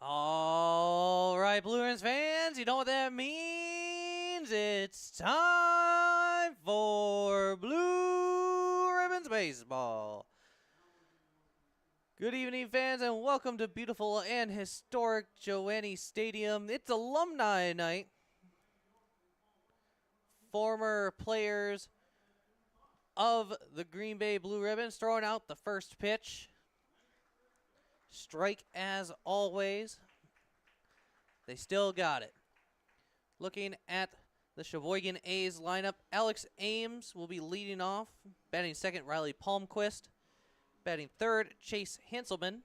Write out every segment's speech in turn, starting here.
All right, Blue Ribbons fans, you know what that means? It's time for Blue Ribbons Baseball. Good evening, fans, and welcome to beautiful and historic Joanne Stadium. It's alumni night. Former players of the Green Bay Blue Ribbons throwing out the first pitch. Strike as always. They still got it. Looking at the Sheboygan A's lineup, Alex Ames will be leading off. Batting second, Riley Palmquist. Batting third, Chase Hanselman.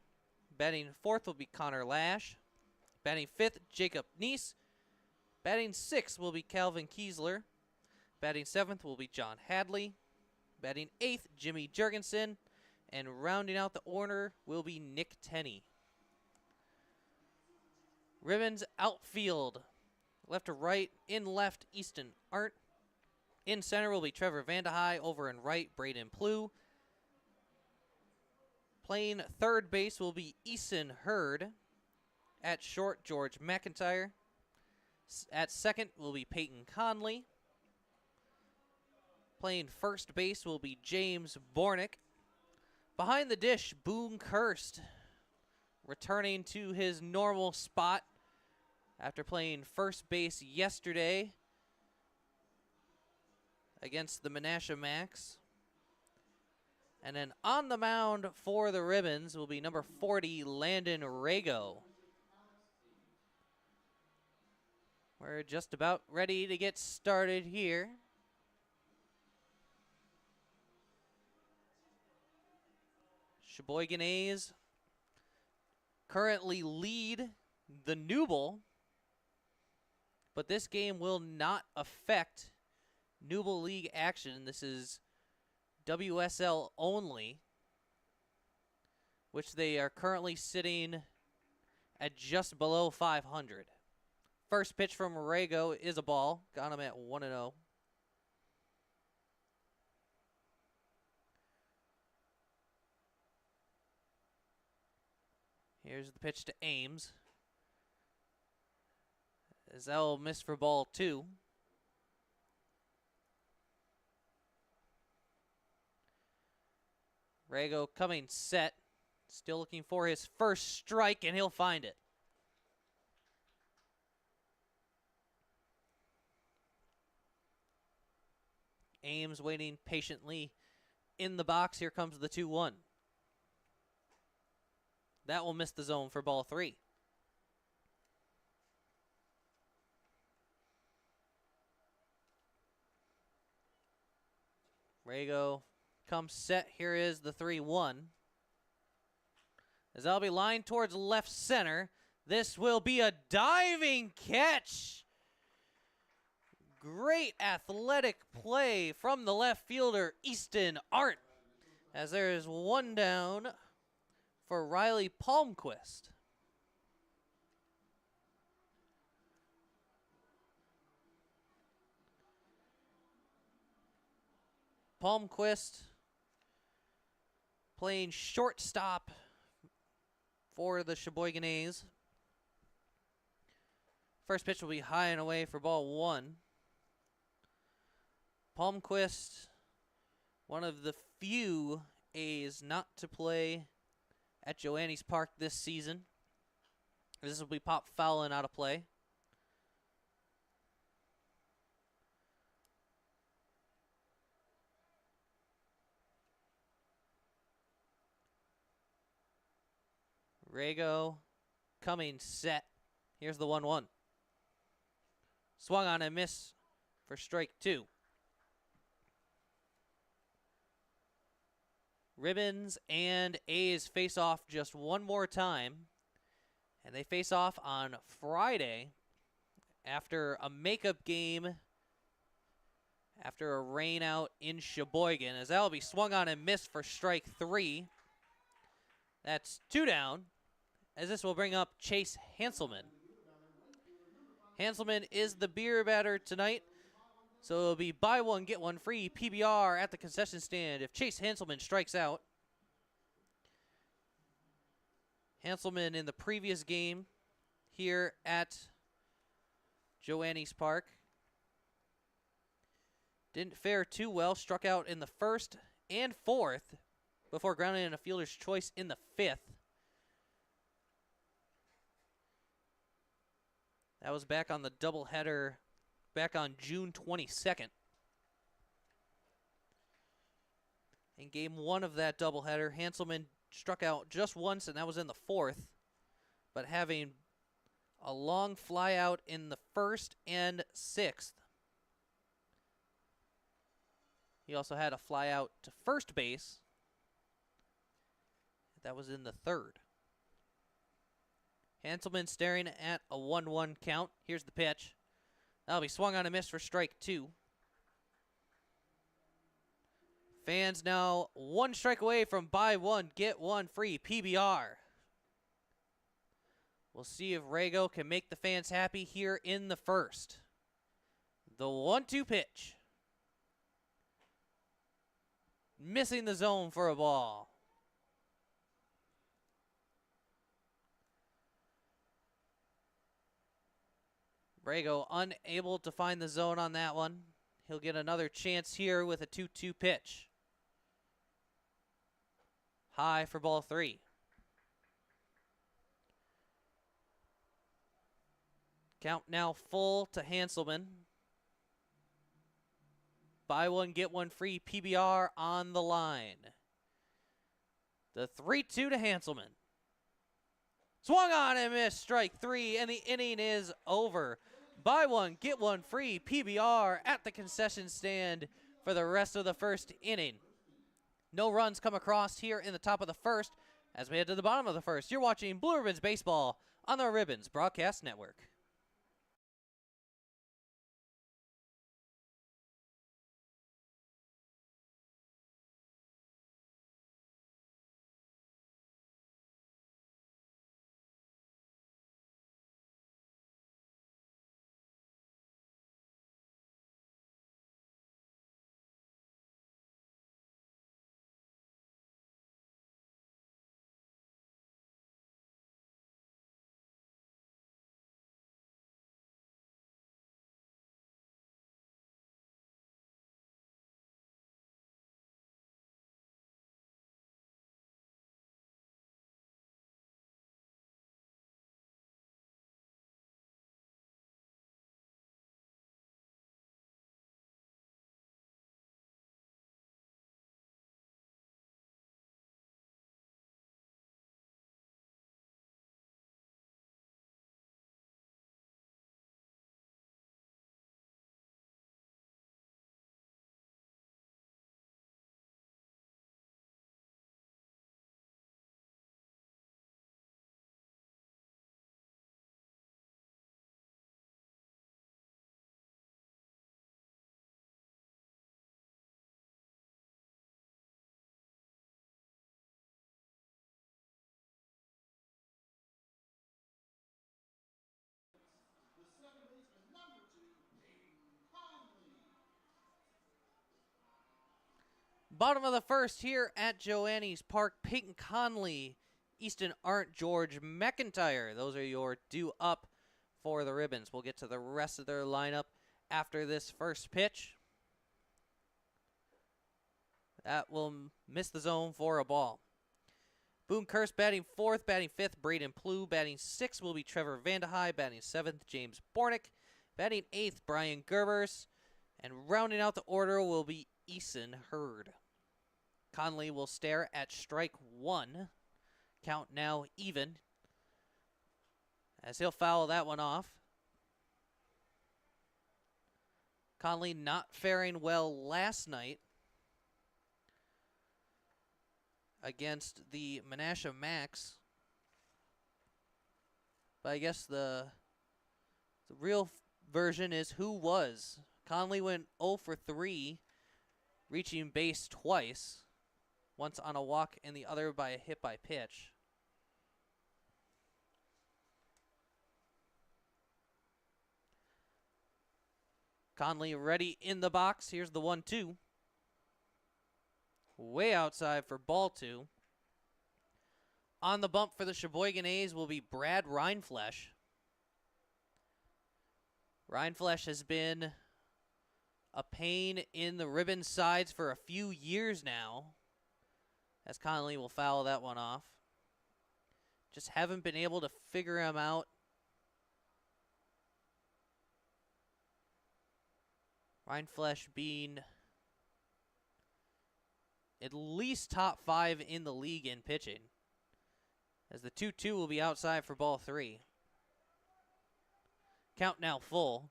Batting fourth will be Connor Lash. Batting fifth, Jacob Neese. Batting sixth will be Calvin Kiesler. Batting seventh will be John Hadley. Batting eighth, Jimmy Jurgensen. And rounding out the order will be Nick Tenney. Ribbons outfield. Left to right. In left, Easton Arndt. In center will be Trevor Vandehei. Over in right, Braden Plew. Playing third base will be Eason Hurd. At short, George McIntyre. At second will be Peyton Conley. Playing first base will be James Bornick. Behind the dish, Boone Kirst, returning to his normal spot after playing first base yesterday against the Menasha Max. And then on the mound for the Ribbons will be number 40, Landon Rago. We're just about ready to get started here. Sheboygan A's currently lead the Newble, but this game will not affect Newble League action. This is WSL only, which they are currently sitting at just below 500. First pitch from Rago is a ball. Got him at 1-0. Here's the pitch to Ames. As that will miss for ball 2. Rago coming set. Still looking for his first strike, and he'll find it. Ames waiting patiently in the box. Here comes the 2-1. That will miss the zone for ball 3. Rago comes set. Here is the 3-1. As that'll be lined towards left center. This will be a diving catch. Great athletic play from the left fielder, Easton Arndt. As there is one down for Riley Palmquist. Palmquist playing shortstop for the Sheboygan A's. First pitch will be high and away for ball 1. Palmquist, one of the few A's not to play at Joannes Park this season. This will be pop fouling out of play. Rago coming set. Here's the 1-1. Swung on and miss for strike 2. Ribbons and A's face off just one more time. And they face off on Friday after a makeup game after a rain out in Sheboygan, as that'll be swung on and missed for strike 3. That's 2 down, as this will bring up Chase Hanselman. Hanselman is the beer batter tonight, so it'll be buy one, get one free PBR at the concession stand if Chase Hanselman strikes out. Hanselman in the previous game here at Joannes Park didn't fare too well, struck out in the first and fourth before grounding in a fielder's choice in the 5th. That was back on the doubleheader back on June 22nd. In game 1 of that doubleheader, Hanselman struck out just once, and that was in the 4th, but having a long fly out in the 1st and 6th. He also had a fly out to first base. That was in the 3rd. Hanselman staring at a 1-1 count. Here's the pitch. That'll be swung on and missed for strike 2. Fans now 1 strike away from buy one, get one free PBR. We'll see if Rago can make the fans happy here in the 1st. The 1-2 pitch. Missing the zone for a ball. Rago unable to find the zone on that one. He'll get another chance here with a 2-2 pitch. High for ball 3. Count now full to Hanselman. Buy one, get one free PBR on the line. The 3-2 to Hanselman. Swung on and missed, strike 3, and the inning is over. Buy one, get one free PBR at the concession stand for the rest of the 1st inning. No runs come across here in the top of the 1st. As we head to the bottom of the 1st, you're watching Blue Ribbons Baseball on the Ribbons Broadcast Network. Bottom of the 1st here at Joannes Park. Peyton Conley, Easton Arndt, George McIntyre. Those are your due up for the Ribbons. We'll get to the rest of their lineup after this first pitch. That will miss the zone for a ball. Boone Kurst batting fourth, batting fifth, Braden Plew. Batting sixth will be Trevor Vandehei. Batting seventh, James Bornick. Batting eighth, Brian Gerbers. And rounding out the order will be Eason Hurd. Conley will stare at strike one. Count now even, as he'll foul that one off. Conley not faring well last night against the Menasha Max. But I guess the real version is who was. Conley went 0 for 3, reaching base twice, once on a walk and the other by a hit by pitch. Conley ready in the box. Here's the 1-2. Way outside for ball two. On the bump for the Sheboygan A's will be Brad Reinflesch. Reinflesch has been a pain in the ribbon sides for a few years now, as Conley will foul that one off. Just haven't been able to figure him out. Reinflesch being at least top 5 in the league in pitching, as the 2-2 will be outside for ball three. Count now full.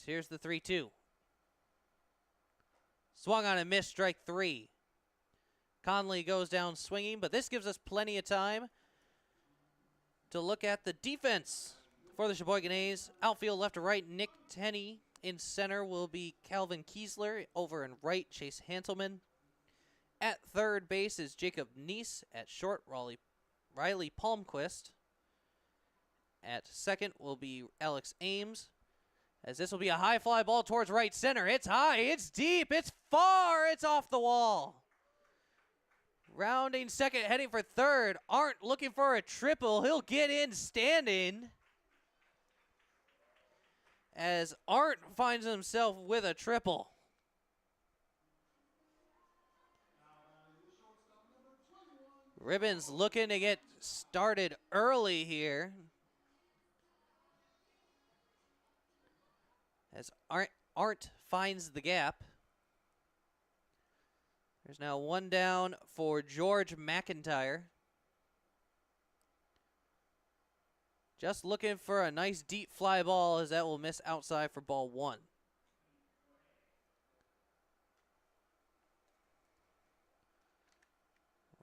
Here's the 3-2. Swung on and missed, strike three. Conley goes down swinging, but this gives us plenty of time to look at the defense for the Sheboygan A's. Outfield left to right, Nick Tenney. In center will be Calvin Kiesler. Over and right, Chase Hanselman. At third base is Jacob Neese. At short, Riley Palmquist. At second will be Alex Ames, as this will be a high fly ball towards right center. It's high, it's deep, it's far, it's off the wall. Rounding second, heading for third. Arndt looking for a triple. He'll get in standing, as Arndt finds himself with a triple. Ribbons looking to get started early here, as Arndt finds the gap. There's now one down for George McIntyre. Just looking for a nice deep fly ball, as that will miss outside for ball one.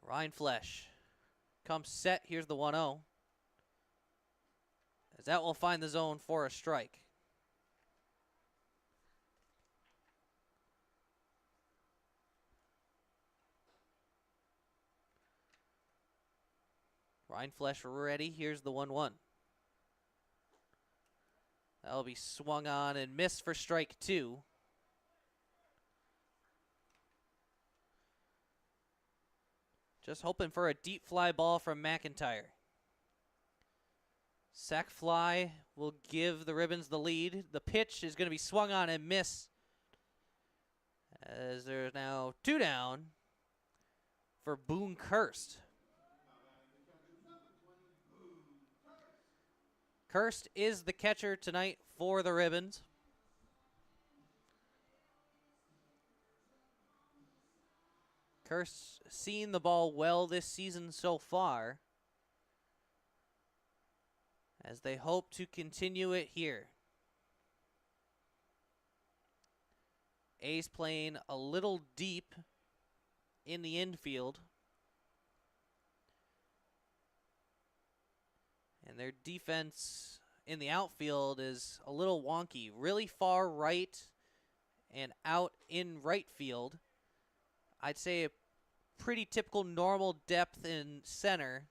Reinflesch comes set. Here's the 1-0. As that will find the zone for a strike. Reinflesch ready. Here's the 1-1. That'll be swung on and missed for strike two. Just hoping for a deep fly ball from McIntyre. Sac fly will give the Ribbons the lead. The pitch is going to be swung on and missed, as there's now two down for Boone Kurst. Kurst is the catcher tonight for the Ribbons. Kurst seen the ball well this season so far, as they hope to continue it here. A's playing a little deep in the infield, and their defense in the outfield is a little wonky. Really far right and out in right field. I'd say a pretty typical normal depth in center,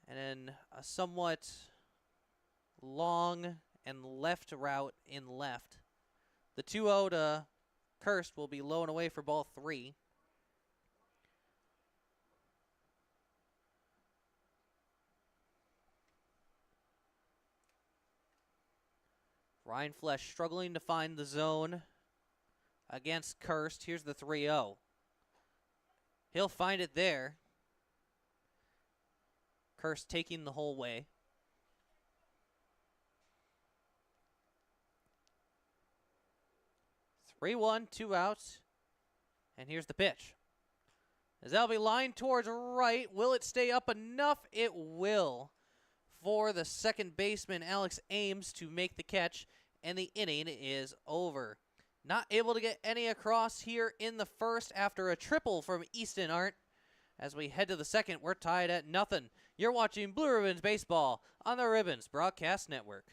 and then a somewhat long and left route in left. The 2-0 to Kurst will be low and away for ball three. Ryan Flesh struggling to find the zone against Kirst. Here's the 3-0. He'll find it there. Kirst taking the whole way. Three one, 2 outs. And here's the pitch. As that'll be lined towards right. Will it stay up enough? It will. For the second baseman, Alex Ames, to make the catch. And the inning is over. Not able to get any across here in the first after a triple from Easton Art. As we head to the second, we're tied at 0. You're watching Blue Ribbons Baseball on the Ribbons Broadcast Network.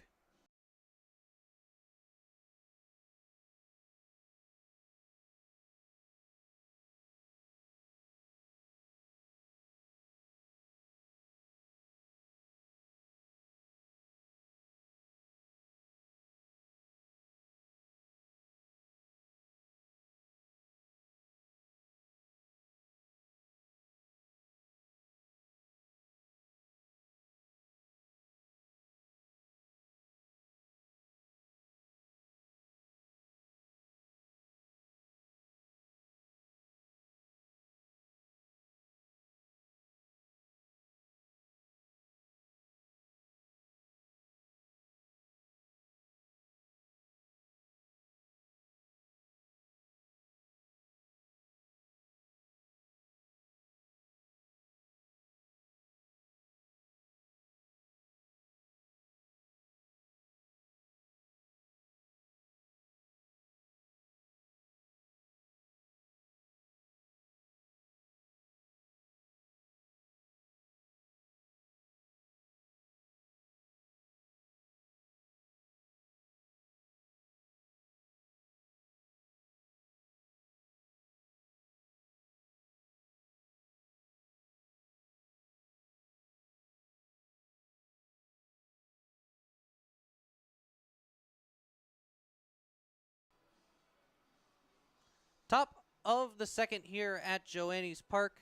Top of the second here at Joannes Park.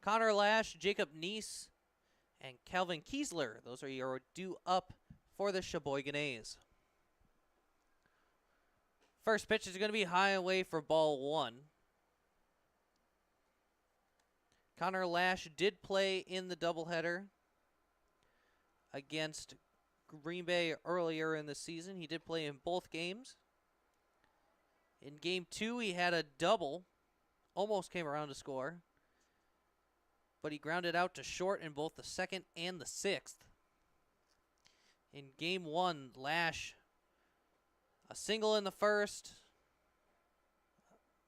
Connor Lash, Jacob Neese, and Calvin Kiesler. Those are your due up for the Sheboygan A's. First pitch is going to be high away for ball 1. Connor Lash did play in the doubleheader against Green Bay earlier in the season. He did play in both games. In game 2, he had a double. Almost came around to score. But he grounded out to short in both the second and the sixth. In game 1, Lash, a single in the first.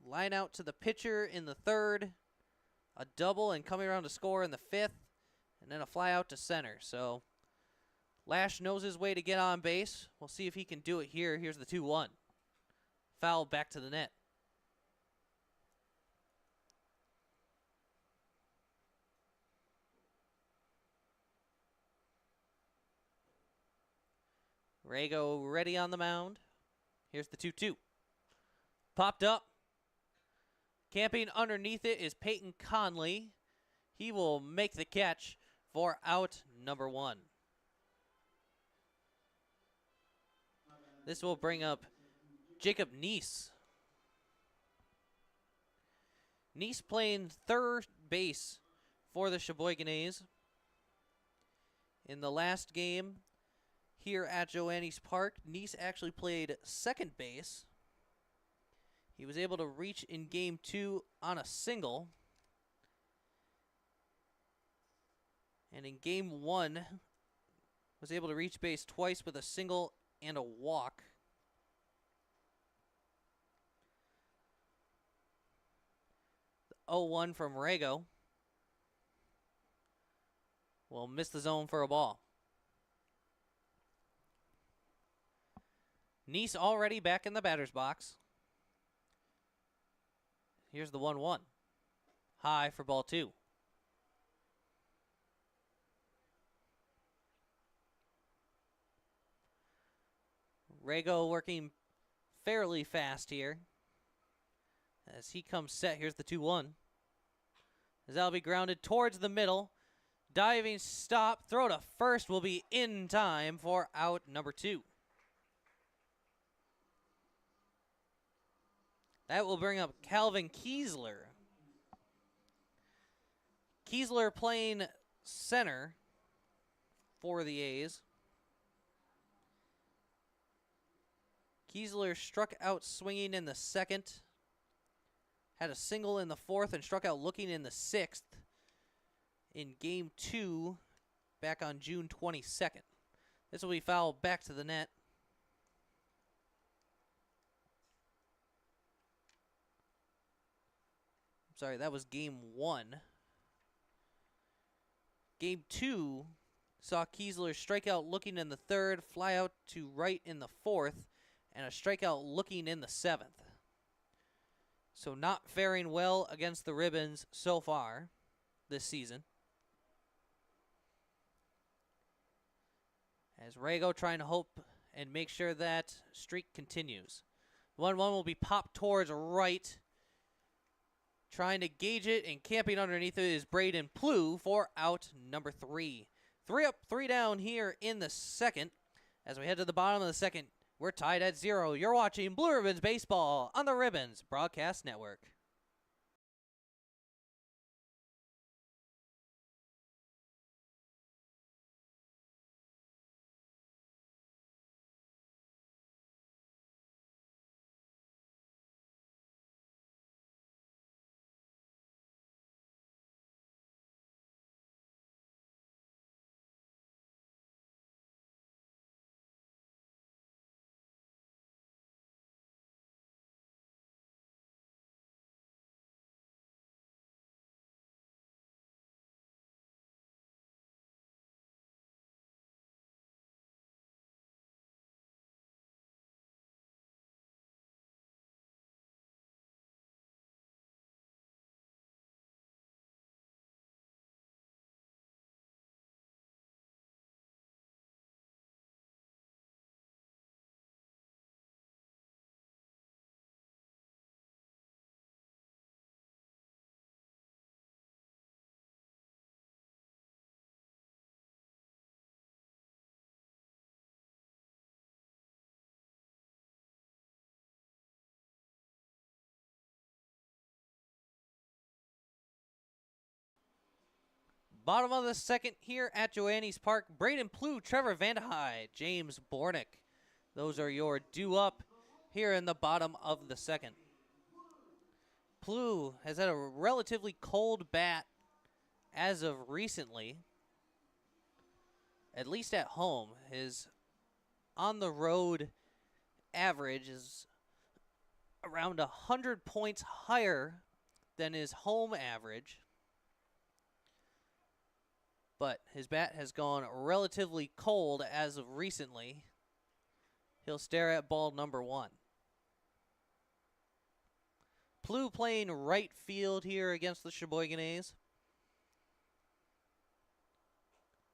Line out to the pitcher in the third. A double and coming around to score in the fifth. And then a fly out to center. So Lash knows his way to get on base. We'll see if he can do it here. Here's the 2-1. Foul back to the net. Rago ready on the mound. Here's the 2-2. Popped up. Camping underneath it is Peyton Conley. He will make the catch for out number 1. This will bring up Jacob Neese. Neese playing third base for the Sheboygan A's. In the last game here at Joannes Park, Neese actually played second base. He was able to reach in game 2 on a single. And in game 1, was able to reach base twice with a single and a walk. The 0-1 from Rago will miss the zone for a ball. Neese already back in the batter's box. Here's the 1-1. High for ball 2. Rago working fairly fast here. As he comes set, here's the 2-1. As that'll be grounded towards the middle. Diving stop, throw to first will be in time for out number 2. That will bring up Calvin Kiesler. Kiesler playing center for the A's. Kiesler struck out swinging in the second, had a single in the fourth, and struck out looking in the sixth in Game 2 back on June 22nd. This will be fouled back to the net. I'm sorry, that was Game 1. Game 2 saw Kiesler strike out looking in the third, fly out to right in the fourth, and a strikeout looking in the seventh. So not faring well against the Ribbons so far this season. As Rago trying to hope and make sure that streak continues. 1-1 will be popped towards right. Trying to gauge it and camping underneath it is Braden Plew for out number 3. 3 up, 3 down here in the second. As we head to the bottom of the second, we're tied at 0. You're watching Blue Ribbons Baseball on the Ribbons Broadcast Network. Bottom of the second here at Joannes Park. Braden Plew, Trevor Vandehei, James Bornick. Those are your due up here in the bottom of the second. Plew has had a relatively cold bat as of recently, at least at home. His on-the-road average is around 100 points higher than his home average. But his bat has gone relatively cold as of recently. He'll stare at ball number 1. Plew playing right field here against the Sheboygan A's,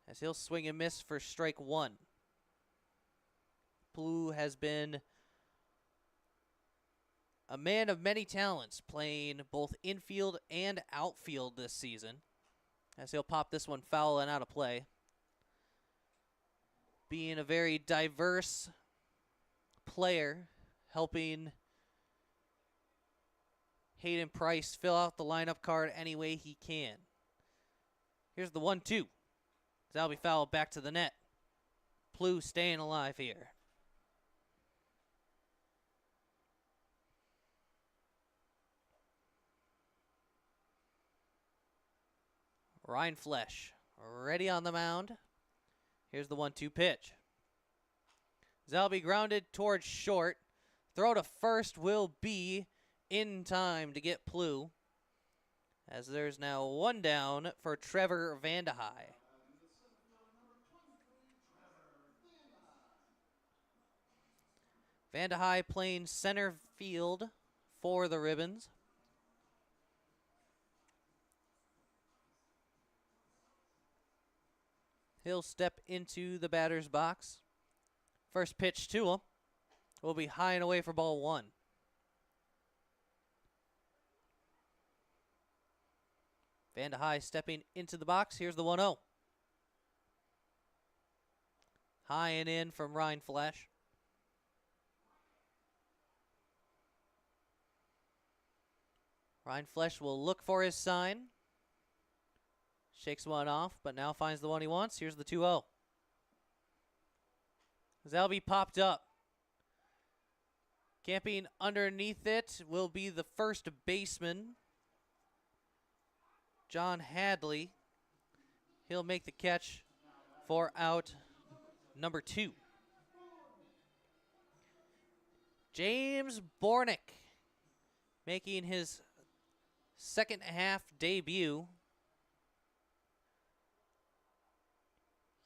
as he'll swing and miss for strike 1. Plew has been a man of many talents, playing both infield and outfield this season, as he'll pop this one foul and out of play. Being a very diverse player, helping Hayden Price fill out the lineup card any way he can. Here's the 1-2. That'll be fouled back to the net. Plew staying alive here. Ryan Flesh ready on the mound. Here's the 1-2 pitch. That'll be grounded towards short. Throw to first will be in time to get Plew, as there's now 1 down for Trevor Vandehei. Vandehei playing center field for the Ribbons. He'll step into the batter's box. First pitch to him will be high and away for ball 1. Vandehei stepping into the box. Here's the 1-0. High and in from Ryan Flesh. Ryan Flesh will look for his sign. Shakes one off, but now finds the one he wants. Here's the 2-0. Zalby popped up. Camping underneath it will be the first baseman, John Hadley. He'll make the catch for out number 2. James Bornick making his second half debut.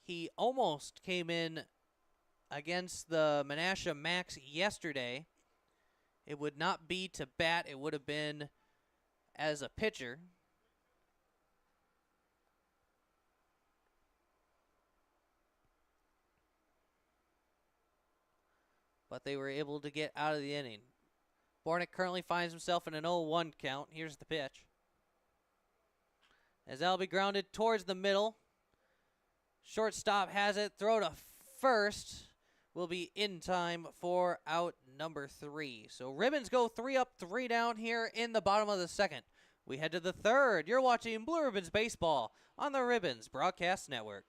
He almost came in against the Menasha Max yesterday. It would not be to bat. It would have been as a pitcher. But they were able to get out of the inning. Bornick currently finds himself in an 0-1 count. Here's the pitch. As that'll be grounded towards the middle. Shortstop has it. Throw to first. Will be in time for out number 3. So Ribbons go 3 up, 3 down here in the bottom of the second. We head to the third. You're watching Blue Ribbons Baseball on the Ribbons Broadcast Network.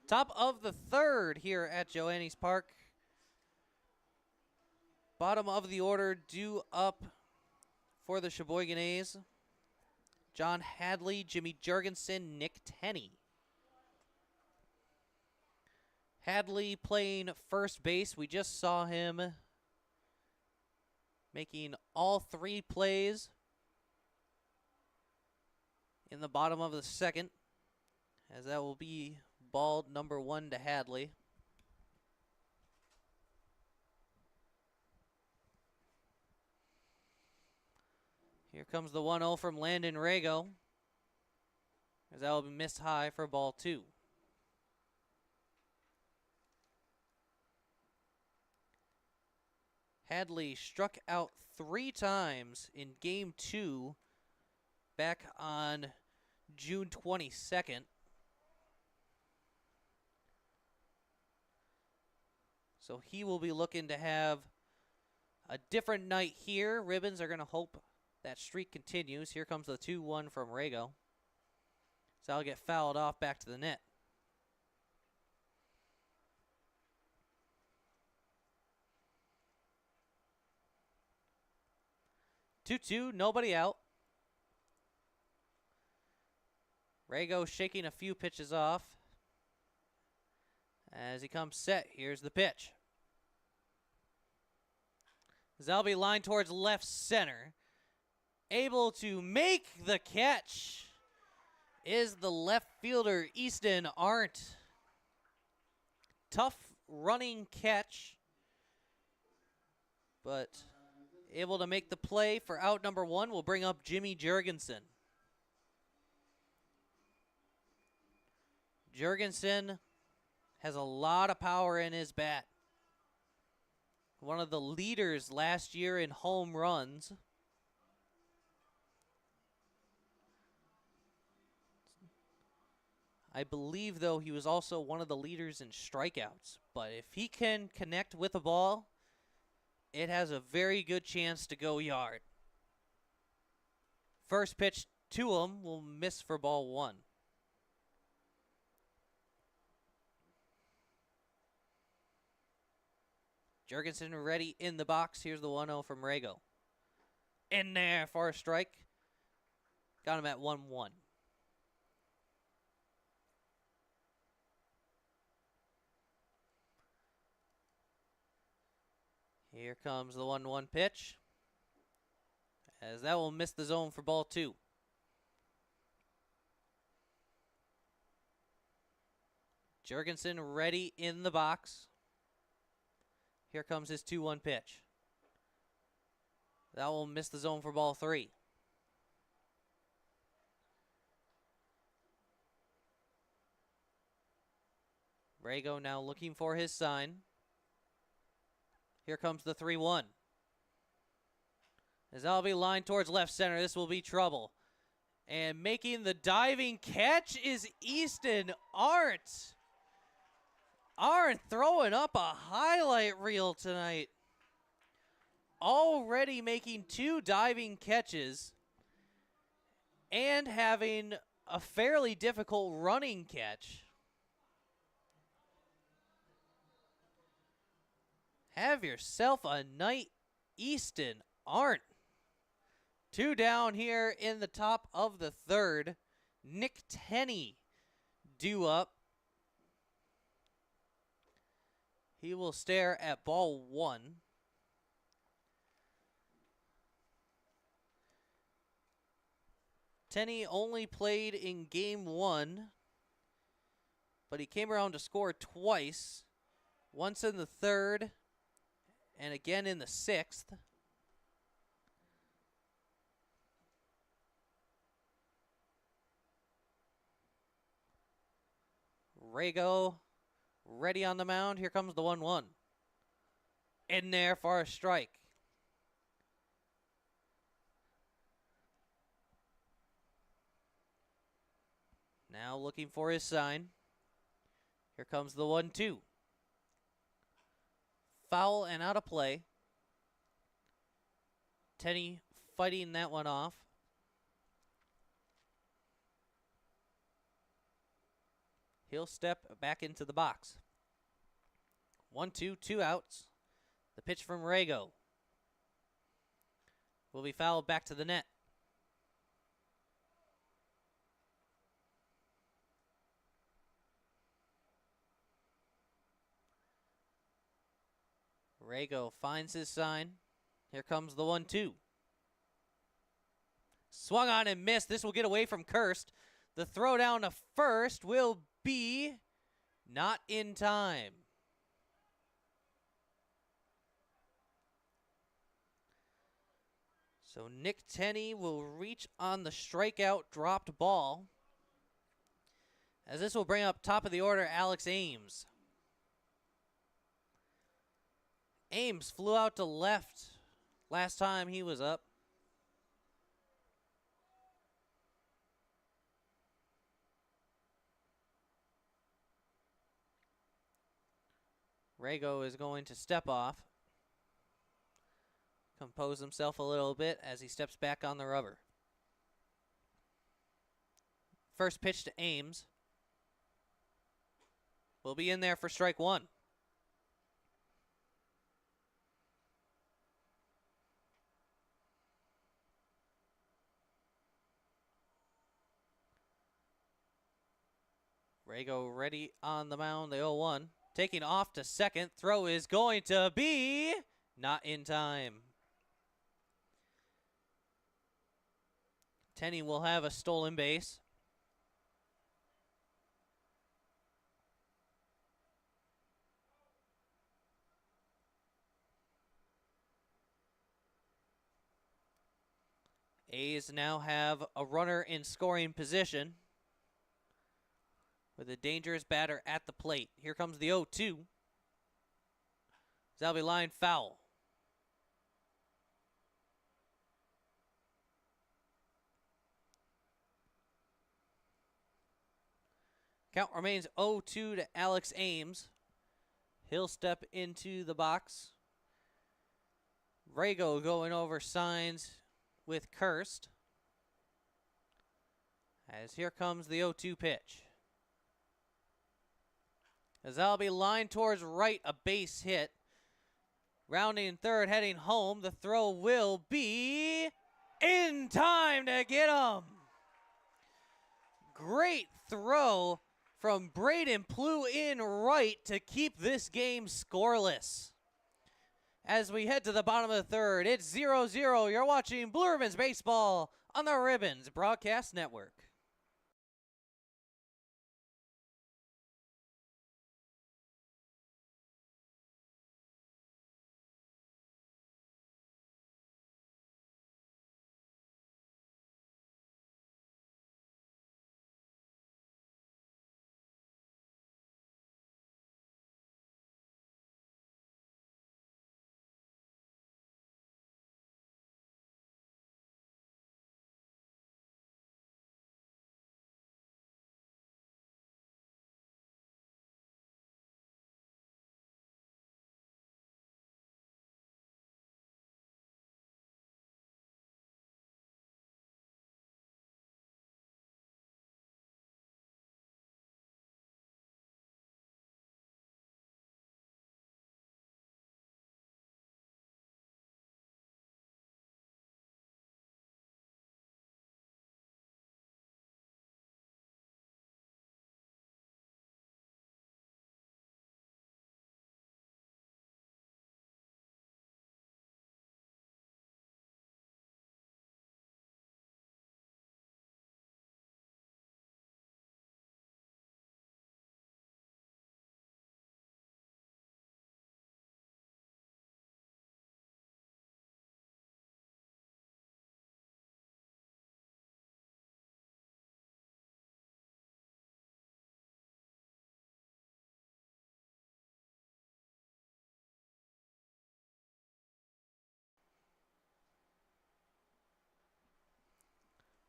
Top of the third here at Joannes Park. Bottom of the order due up for the Sheboygan A's. John Hadley, Jimmy Jurgensen, Nick Tenney. Hadley playing first base. We just saw him making all 3 plays in the bottom of the second, as that will be ball number 1 to Hadley. Here comes the 1-0 from Landon Rago, as that will be missed high for ball 2. Hadley struck out 3 times in game 2 back on June 22nd. So he will be looking to have a different night here. Ribbons are going to hope that streak continues. Here comes the 2-1 from Rago. So that'll get fouled off back to the net. 2-2, nobody out. Rago shaking a few pitches off. As he comes set, here's the pitch. Zalby line towards left center. Able to make the catch is the left fielder, Easton Arndt. Tough running catch, but able to make the play for out number 1 will bring up Jimmy Jurgensen. Jurgensen has a lot of power in his bat. One of the leaders last year in home runs. I believe, though, he was also one of the leaders in strikeouts. But if he can connect with the ball, it has a very good chance to go yard. First pitch to him, will miss for ball 1. Jurgensen ready in the box. Here's the 1-0 from Rago. In there for a strike. Got him at 1-1. Here comes the 1-1 pitch, as that will miss the zone for ball 2. Jurgensen ready in the box. Here comes his 2-1 pitch. That will miss the zone for ball 3. Rago now looking for his sign. Here comes the 3-1. As that'll be lined towards left center, this will be trouble. And making the diving catch is Easton Arndt. Arndt throwing up a highlight reel tonight. Already making 2 diving catches and having a fairly difficult running catch. Have yourself a night, Easton Arndt. 2 down here in the top of the 3rd. Nick Tenney due up. He will stare at ball 1. Tenney only played in game 1, but he came around to score twice. Once in the 3rd, and again in the 6th. Rago ready on the mound. Here comes the 1-1. In there for a strike. Now looking for his sign. Here comes the 1-2. Foul and out of play. Tenney fighting that one off. He'll step back into the box. 1-2, 2 outs. The pitch from Rago will be fouled back to the net. Rago finds his sign. Here comes the 1-2. Swung on and missed. This will get away from Kirst. The throw down to first will be not in time. So Nick Tenney will reach on the strikeout dropped ball, as this will bring up top of the order Alex Ames. Ames flew out to left last time he was up. Rago is going to step off, compose himself a little bit as he steps back on the rubber. First pitch to Ames will be in there for strike 1. Rago ready on the mound, the 0-1. Taking off to second. Throw is going to be not in time. Tenney will have a stolen base. A's now have a runner in scoring position with a dangerous batter at the plate. Here comes the 0-2. That'll be line foul. Count remains 0-2 to Alex Ames. He'll step into the box. Rago going over signs with Kirst. As here comes the 0-2 pitch. As that'll be lined towards right, a base hit. Rounding third, heading home. The throw will be in time to get him. Great throw from Braden Plew in right to keep this game scoreless. As we head to the bottom of the third, it's 0-0. You're watching Blue Ribbons Baseball on the Ribbons Broadcast Network.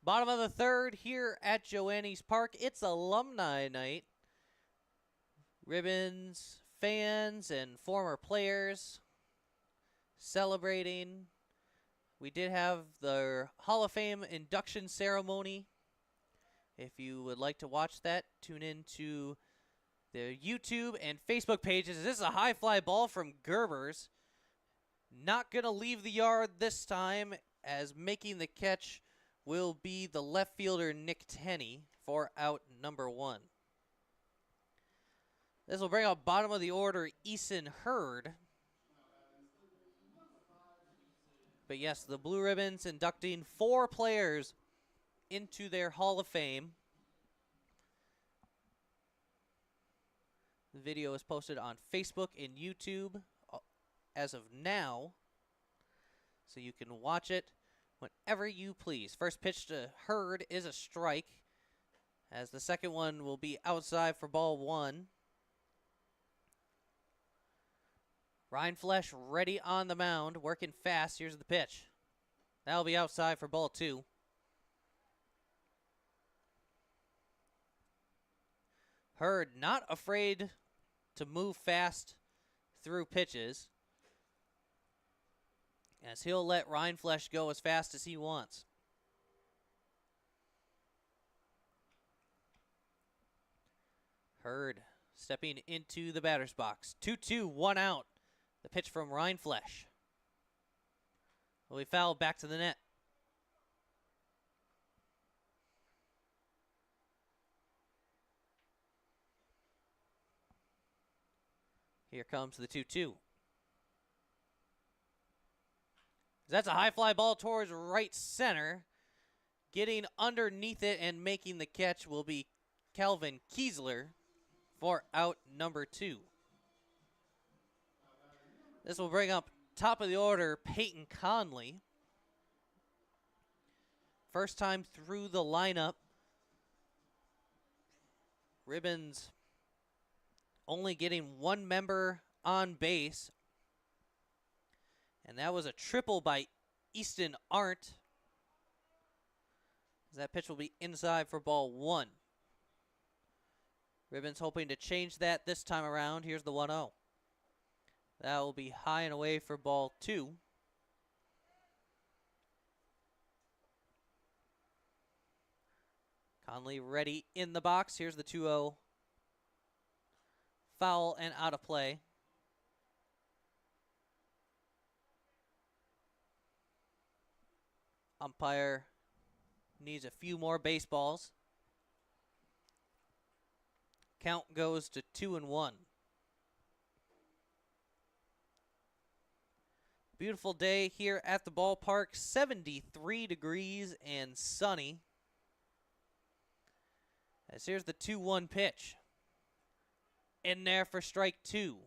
Bottom of the third here at Joannes Park. It's alumni night. Ribbons, fans, and former players celebrating. We did have the Hall of Fame induction ceremony. If you would like to watch that, tune in to the YouTube and Facebook pages. This is a high fly ball from Gerbers. Not going to leave the yard this time, as making the catch will be the left fielder Nick Tenney for out number 1. This will bring up bottom of the order Eason Hurd. But yes, the Blue Ribbons inducting 4 players into their Hall of Fame. The video is posted on Facebook and YouTube as of now, so you can watch it whenever you please. First pitch to Hurd is a strike, as the second one will be outside for ball 1. Ryan Flesh ready on the mound, working fast. Here's the pitch. That'll be outside for ball 2. Hurd not afraid to move fast through pitches, as he'll let Ryan Flesh go as fast as he wants. Hurd stepping into the batter's box. 2-2, 1 out. The pitch from Ryan Flesh will be fouled back to the net. Here comes the 2-2. That's a high fly ball towards right center. Getting underneath it and making the catch will be Calvin Kiesler for out number 2. This will bring up top of the order Peyton Conley. First time through the lineup. Ribbons only getting 1 member on base. And that was a triple by Easton Arndt. That pitch will be inside for ball 1. Ribbons hoping to change that this time around. Here's the 1-0. That will be high and away for ball 2. Conley ready in the box. Here's the 2-0. Foul and out of play. Umpire needs a few more baseballs. Count goes to 2-1. Beautiful day here at the ballpark. 73 degrees and sunny. As here's the 2-1 pitch. In there for strike 2.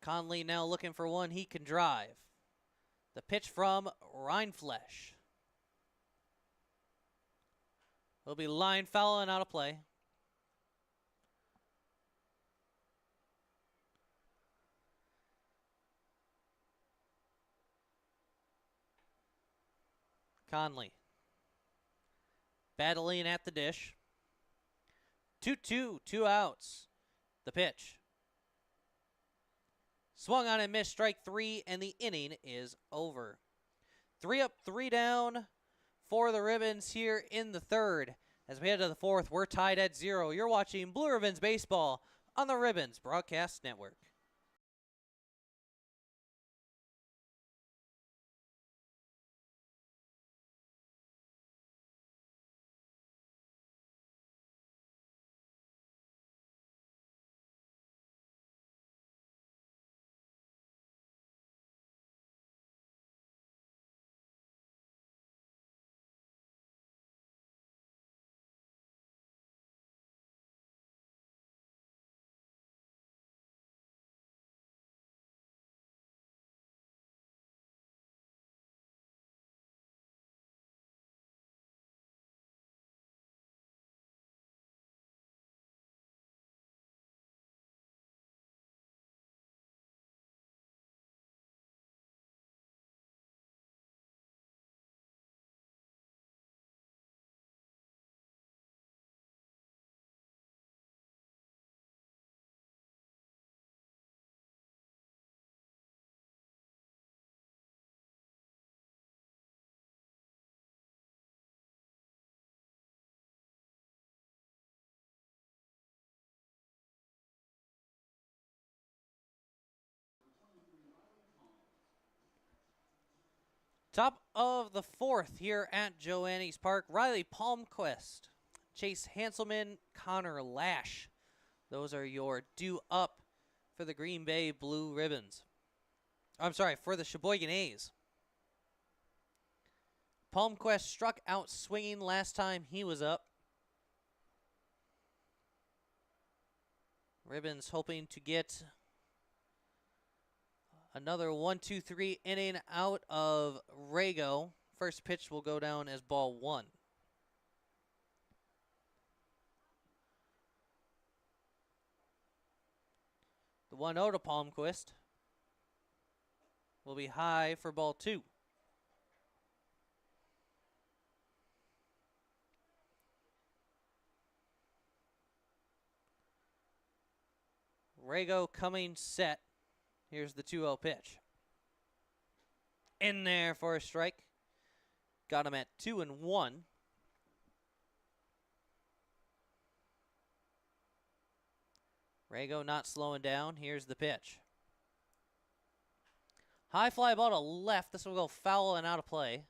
Conley now looking for one he can drive. The pitch from Rindflesh. Will be line foul and out of play. Conley battling at the dish. 2-2, 2 outs. The pitch. Swung on and missed, strike 3, and the inning is over. 3 up, 3 down for the Ribbons here in the third. As we head to the fourth, we're tied at 0. You're watching Blue Ribbons Baseball on the Ribbons Broadcast Network. Top of the fourth here at Joannes Park. Riley Palmquist, Chase Hanselman, Connor Lash. Those are your due up for the Green Bay Blue Ribbons. I'm sorry, for the Sheboygan A's. Palmquist struck out swinging last time he was up. Ribbons hoping to get another 1-2-3 inning out of Rago. First pitch will go down as ball 1. The 1-0 to Palmquist will be high for ball 2. Rago coming set. Here's the 2-0 pitch. In there for a strike. Got him at 2-1. Rago not slowing down. Here's the pitch. High fly ball to left. This will go foul and out of play.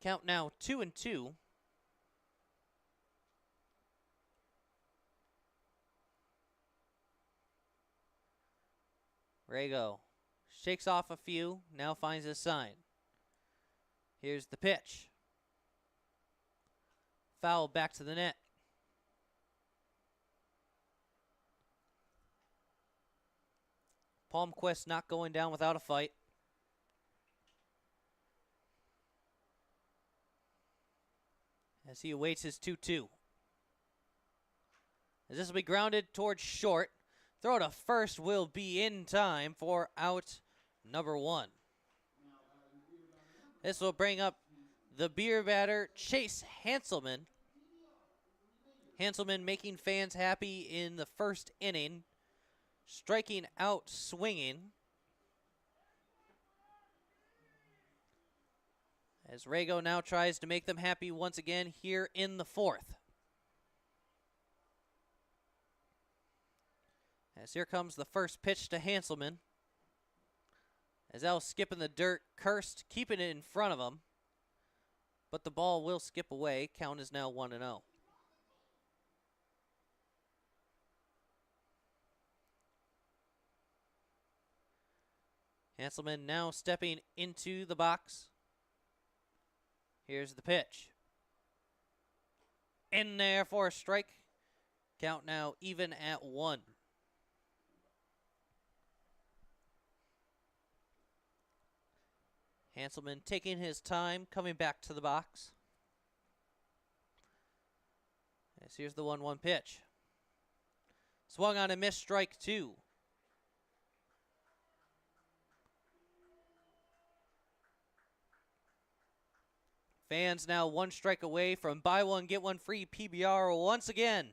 Count now 2-2. Rago shakes off a few, now finds his sign. Here's the pitch. Foul back to the net. Palmquist not going down without a fight. As he awaits his 2-2. As this will be grounded towards short. Throw to first will be in time for out number 1. This will bring up the beer batter, Chase Hanselman. Hanselman making fans happy in the first inning, striking out swinging. As Rago now tries to make them happy once again here in the fourth. As here comes the first pitch to Hanselman. As Al skipping the dirt, Kirst keeping it in front of him. But the ball will skip away. Count is now 1-0. Hanselman now stepping into the box. Here's the pitch. In there for a strike. Count now even at 1. Hanselman taking his time, coming back to the box. As here's the 1-1 pitch. Swung on and missed, strike 2. Fans now 1 strike away from buy one, get one free PBR once again.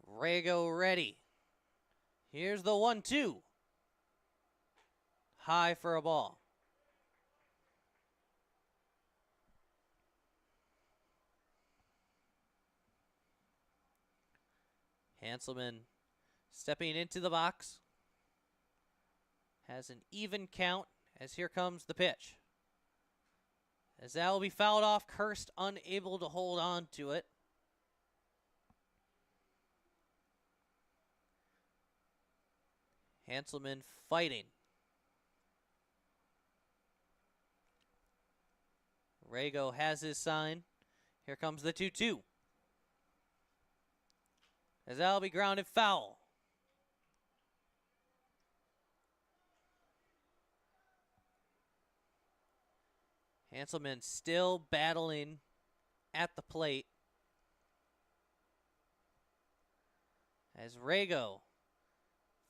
Rago ready. Here's the 1-2. High for a ball. Hanselman stepping into the box. Has an even count as here comes the pitch. As that will be fouled off, Kirst unable to hold on to it. Hanselman fighting. Rago has his sign. Here comes the 2-2. As that'll be grounded foul. Hanselman still battling at the plate. As Rago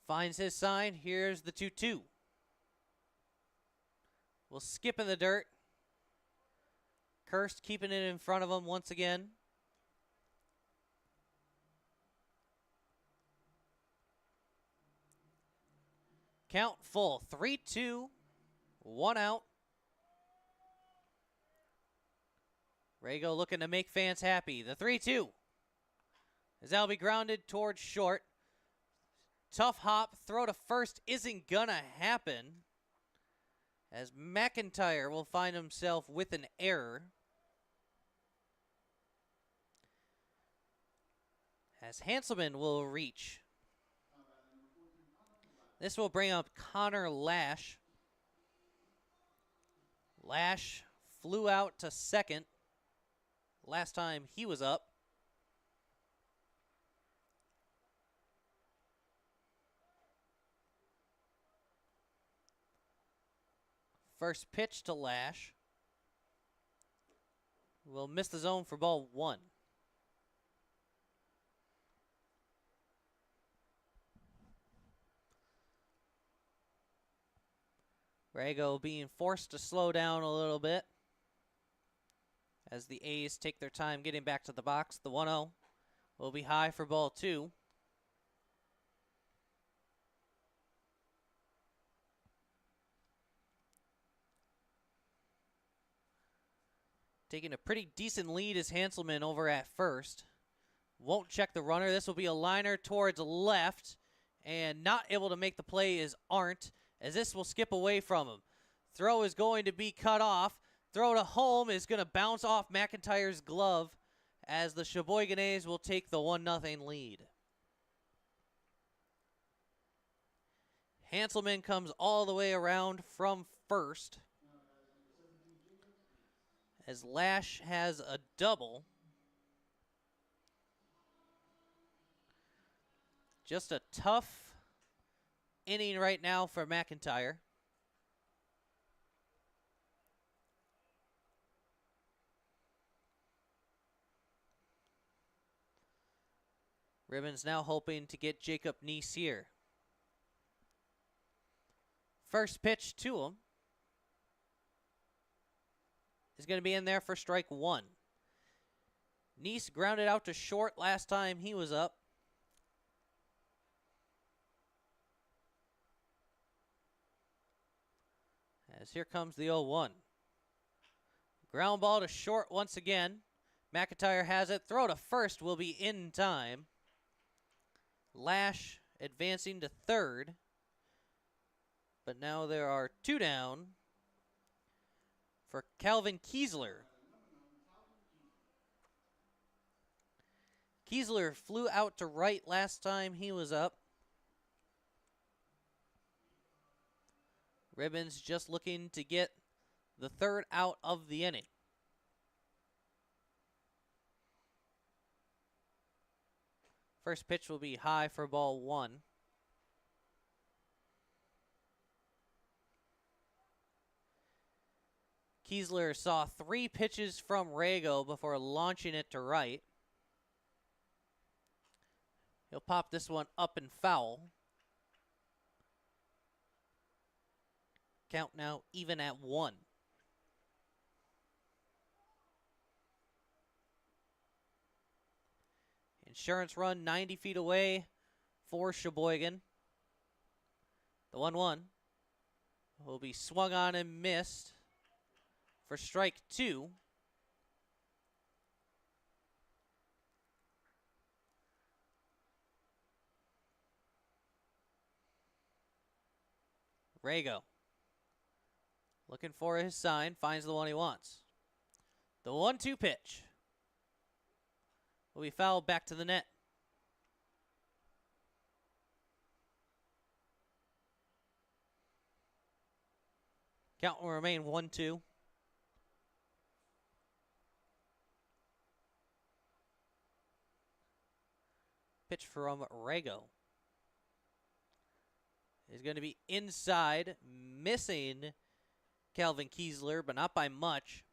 finds his sign, here's the 2-2. We'll skip in the dirt. Kirst keeping it in front of him once again. Count full. 3-2. 1 out. Rago looking to make fans happy. The 3-2. As that'll be grounded towards short. Tough hop. Throw to first isn't gonna happen. As McIntyre will find himself with an error. As Hanselman will reach. This will bring up Connor Lash. Lash flew out to second last time he was up. First pitch to Lash. Will miss the zone for ball 1. Rago being forced to slow down a little bit as the A's take their time getting back to the box. The 1-0 will be high for ball 2. Taking a pretty decent lead is Hanselman over at first. Won't check the runner. This will be a liner towards left, and not able to make the play is Arndt, as this will skip away from him. Throw is going to be cut off. Throw to home is going to bounce off McIntyre's glove as the Sheboygan A's will take the 1-0 lead. Hanselman comes all the way around from first as Lash has a double. Just a tough inning right now for McIntyre. Ribbons now hoping to get Jacob Neese here. First pitch to him is going to be in there for strike 1. Neese grounded out to short last time he was up. As here comes the 0-1. Ground ball to short once again. McIntyre has it. Throw to first will be in time. Lash advancing to third. But now there are 2 down for Calvin Kiesler. Kiesler flew out to right last time he was up. Ribbons just looking to get the 3rd out of the inning. First pitch will be high for ball 1. Kiesler saw 3 pitches from Rago before launching it to right. He'll pop this one up and foul. Count now even at 1. Insurance run 90 feet away for Sheboygan. The 1-1 will be swung on and missed for strike 2. Rago looking for his sign, finds the one he wants. The 1-2 pitch will be fouled back to the net. Count will remain 1-2. Pitch from Rago is going to be inside, missing Calvin Kiesler, but not by much.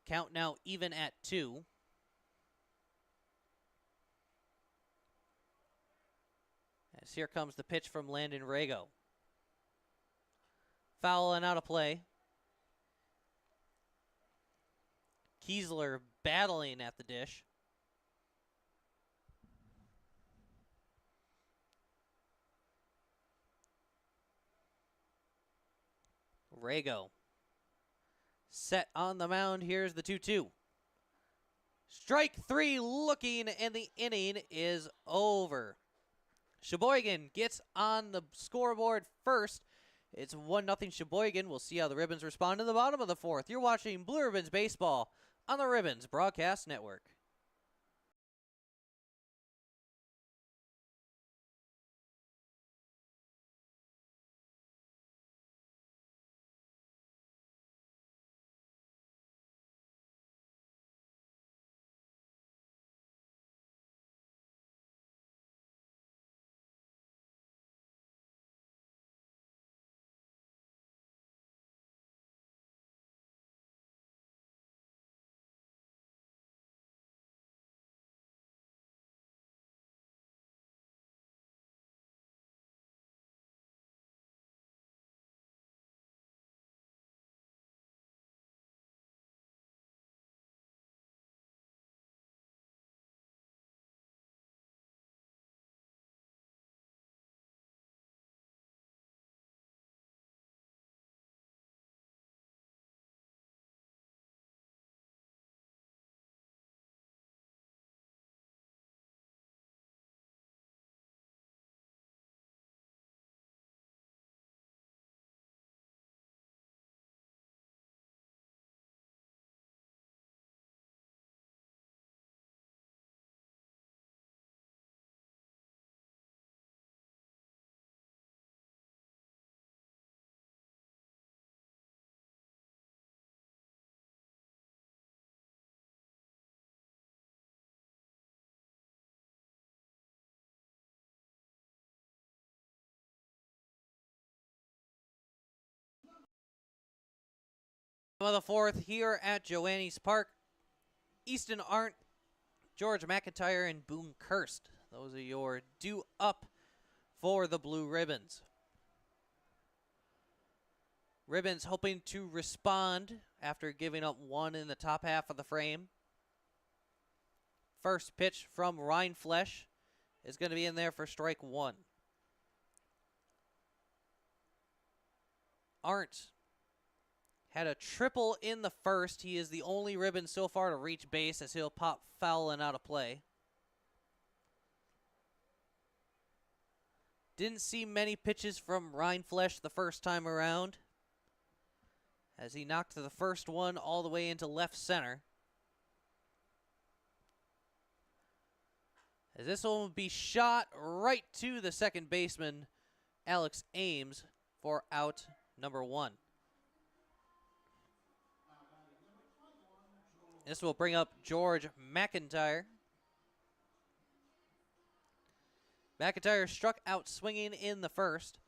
Count now even at 2. As here comes the pitch from Landon Rago. Foul and out of play. Kiesler battling at the dish. Rago set on the mound. Here's the 2-2. Strike 3 looking, and the inning is over. Sheboygan gets on the scoreboard first. It's 1-0 Sheboygan. We'll see how the Ribbons respond in the bottom of the 4th. You're watching Blue Ribbons Baseball on the Ribbons Broadcast Network. Of the 4th here at Joannes Park. Easton Arndt, George McIntyre, and Boone Kirst. Those are your due up for the Blue Ribbons. Ribbons hoping to respond after giving up 1 in the top half of the frame. First pitch from Rindfleisch is going to be in there for strike 1. Arndt had a triple in the first. He is the only ribbon so far to reach base as he'll pop foul and out of play. Didn't see many pitches from Rindfleisch the first time around, as he knocked the first one all the way into left center. As this one will be shot right to the second baseman, Alex Ames, for out number 1. This will bring up George McIntyre. McIntyre struck out swinging in the first.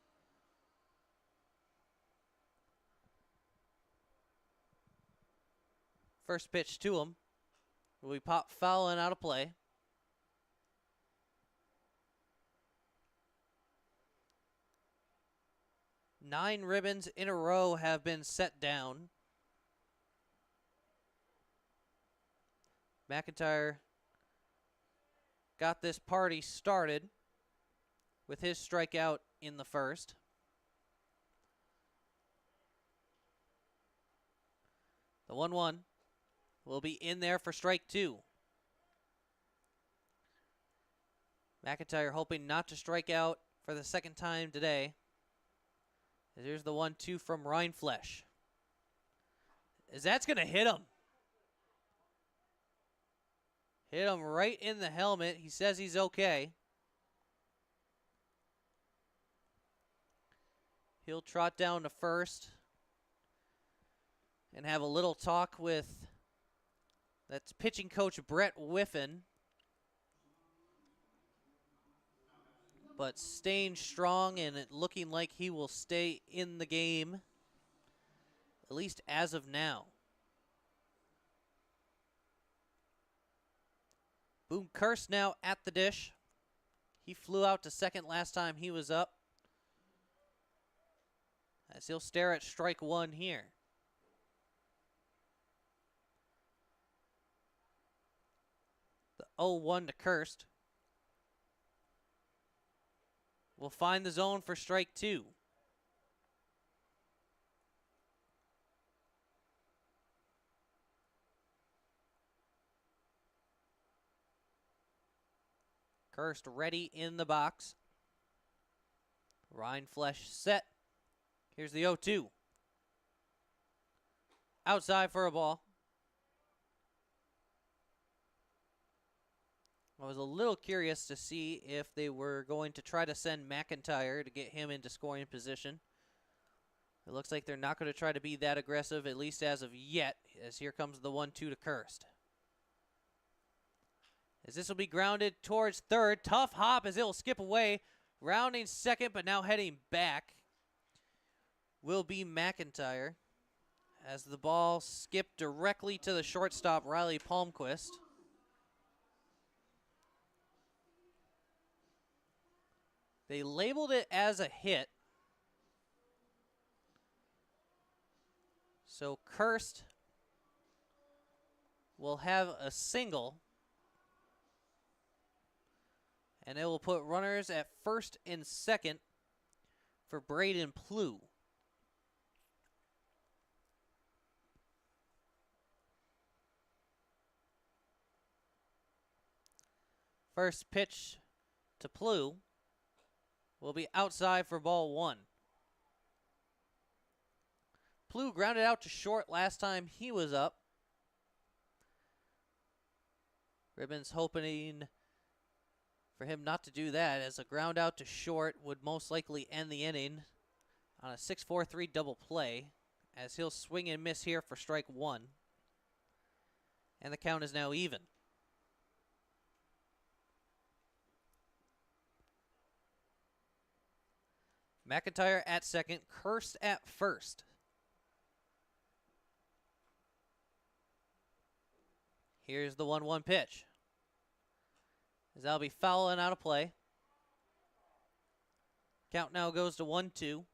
First pitch to him will be popped foul and out of play. Nine ribbons in a row have been set down. McIntyre got this party started with his strikeout in the first. The 1-1 will be in there for strike 2. McIntyre hoping not to strike out for the second time today. Here's the 1-2 from Rindfleisch. As that's going to hit him. Hit him right in the helmet. He says he's okay. He'll trot down to first and have a little talk with that's pitching coach Brett Whiffen. But staying strong and it looking like he will stay in the game, at least as of now. Boone Kurst now at the dish. He flew out to second last time he was up, as he'll stare at strike 1 here. The 0-1 to Kurst will find the zone for strike 2. Kurst ready in the box. Rindfleisch set. Here's the 0-2. Outside for a ball. I was a little curious to see if they were going to try to send McIntyre to get him into scoring position. It looks like they're not going to try to be that aggressive, at least as of yet, as here comes the 1-2 to Kurst. As this will be grounded towards third. Tough hop as it will skip away. Rounding second, but now heading back will be McIntyre, as the ball skipped directly to the shortstop, Riley Palmquist. They labeled it as a hit. So Kurst will have a single. And it will put runners at first and second for Braden Plew. First pitch to Plew will be outside for ball 1. Plew grounded out to short last time he was up. Ribbons hoping for him not to do that, as a ground out to short would most likely end the inning on a 6-4-3 double play, as he'll swing and miss here for strike 1. And the count is now even. McIntyre at second, Kurst at first. Here's the 1-1 pitch. As that'll be foul and out of play. Count now goes to 1-2.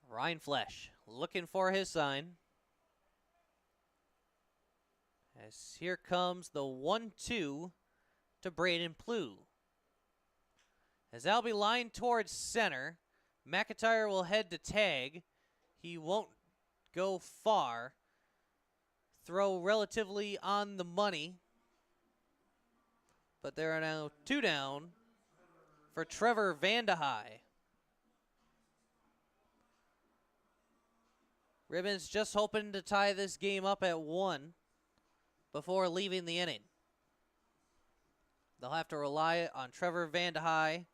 Rindfleisch looking for his sign. As here comes the 1-2 to Braden Plew. As that'll be lined towards center, McIntyre will head to tag. He won't go far. Throw relatively on the money. But there are now 2 down for Trevor Vandehei. Ribbons just hoping to tie this game up at 1 before leaving the inning. They'll have to rely on Trevor Vandehei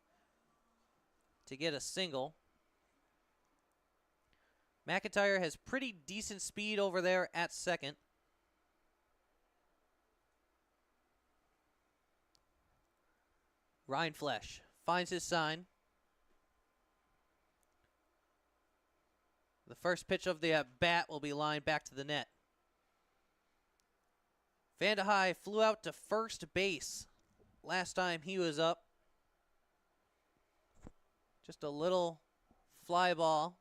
to get a single. McIntyre has pretty decent speed over there at second. Ryan Flesh finds his sign. The first pitch of the at-bat will be lined back to the net. Vandehei flew out to first base last time he was up. Just a little fly ball.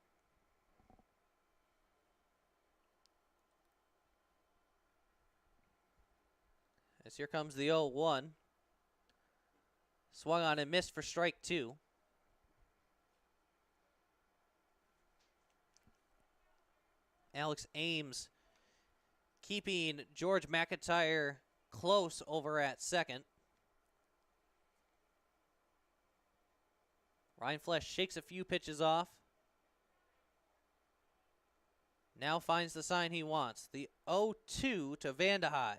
As here comes the 0-1. Swung on and missed for strike 2. Alex Ames keeping George McIntyre close over at second. Ryan Flesh shakes a few pitches off. Now finds the sign he wants. The 0-2 to Vandehei.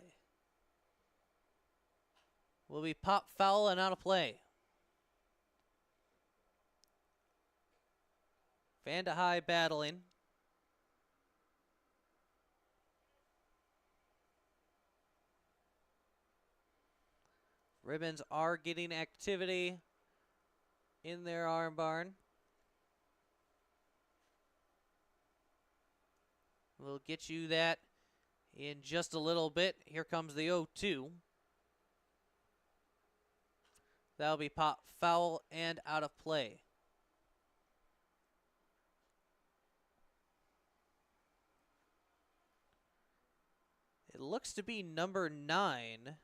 Will be pop foul and out of play. Vandehei battling. Ribbons are getting activity in their arm barn. We'll get you that in just a little bit. Here comes the 0-2. That'll be pop foul and out of play. It looks to be number 9,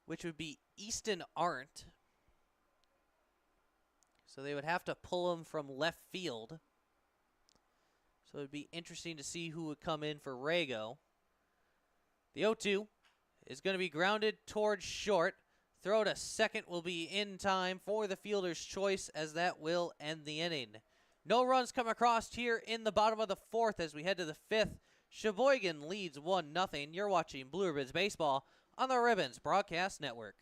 which would be Easton Arndt. So they would have to pull him from left field. So it would be interesting to see who would come in for Rago. The 0-2 is going to be grounded towards short. Throw to second will be in time for the fielder's choice, as that will end the inning. No runs come across here in the bottom of the 4th as we head to the 5th. Sheboygan leads 1-0. You're watching Blue Ribbons Baseball on the Ribbons Broadcast Network.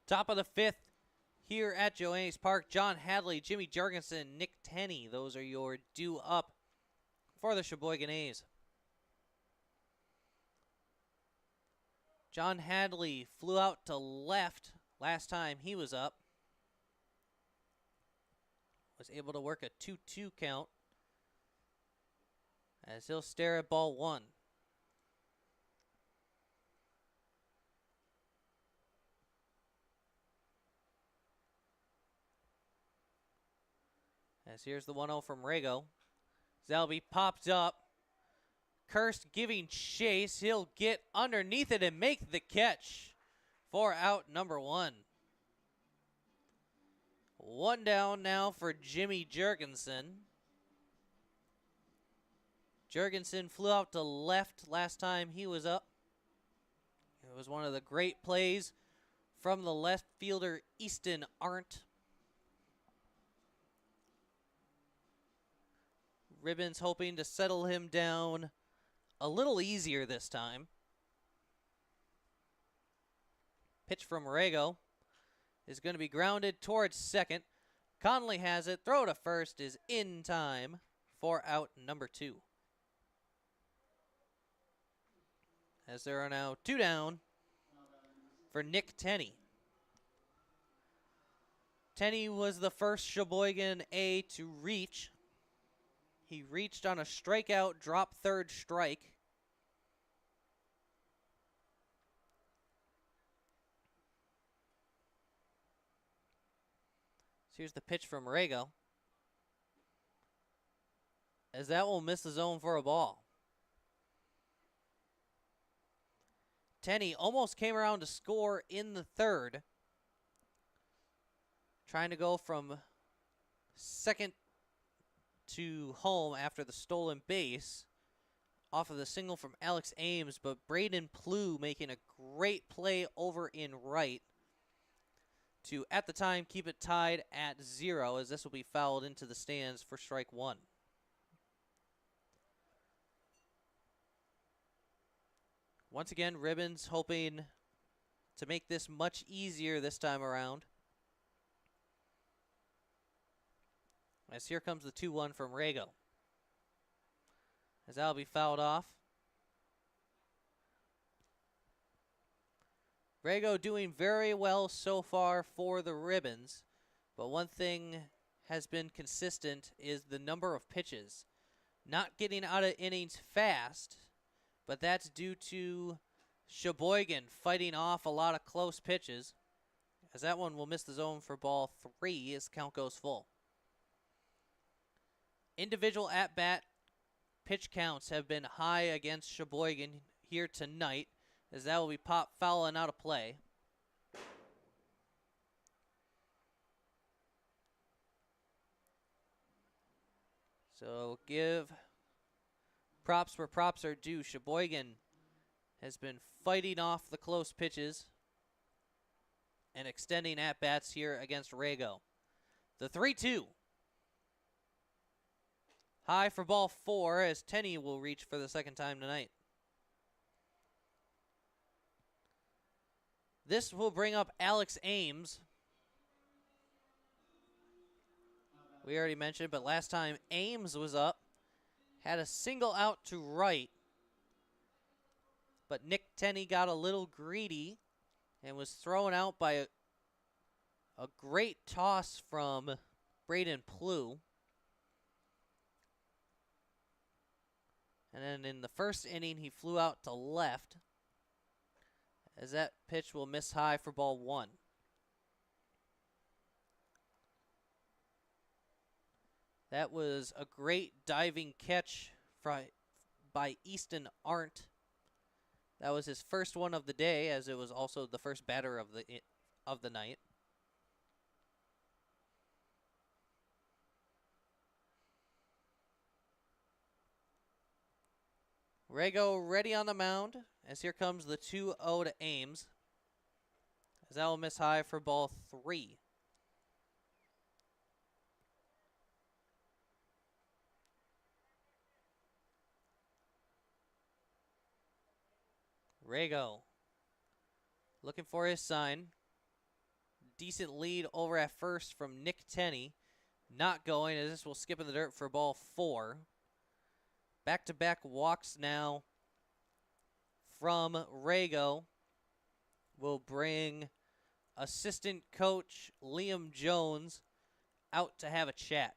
Top of the 5th here at Joannes Park. John Hadley, Jimmy Jorgensen, Nick Tenney. Those are your due up for the Sheboygan A's. John Hadley flew out to left last time he was up. Was able to work a 2-2 count as he'll stare at ball 1. As here's the 1-0 from Rago. Zalby popped up. Kirst giving chase. He'll get underneath it and make the catch for out number 1. 1 down now for Jimmy Jurgensen. Jurgensen flew out to left last time he was up. It was one of the great plays from the left fielder, Easton Arndt. Ribbons hoping to settle him down a little easier this time. Pitch from Rago is going to be grounded towards second. Conley has it. Throw to first is in time for out number 2. As there are now 2 down for Nick Tenney. Tenney was the first Sheboygan A to reach. He reached on a strikeout, drop third strike. So here's the pitch from Rago. As that will miss the zone for a ball. Tenney almost came around to score in the third. Trying to go from second to home after the stolen base off of the single from Alex Ames, but Braden Plew making a great play over in right to, at the time, keep it tied at 0, as this will be fouled into the stands for strike 1. Once again, Ribbons hoping to make this much easier this time around. As here comes the 2-1 from Rago. As that'll be fouled off. Rago doing very well so far for the Ribbons, but one thing has been consistent is the number of pitches. Not getting out of innings fast, but that's due to Sheboygan fighting off a lot of close pitches, as that one will miss the zone for ball 3 as count goes full. Individual at-bat pitch counts have been high against Sheboygan here tonight, as that will be pop foul and out of play. So give props where props are due. Sheboygan has been fighting off the close pitches and extending at-bats here against Rago. The 3-2. High for ball 4 as Tenney will reach for the second time tonight. This will bring up Alex Ames. We already mentioned, but last time Ames was up, had a single out to right. But Nick Tenney got a little greedy and was thrown out by a great toss from Braden Plew. And then in the first inning, he flew out to left, as that pitch will miss high for ball 1. That was a great diving catch by Easton Arndt. That was his first one of the day, as it was also the first batter of the night. Rago ready on the mound, as here comes the 2-0 to Ames, as that will miss high for ball 3. Rago looking for his sign. Decent lead over at first from Nick Tenney. Not going, as this will skip in the dirt for ball 4. Back-to-back walks now from Rago will bring assistant coach Liam Jones out to have a chat.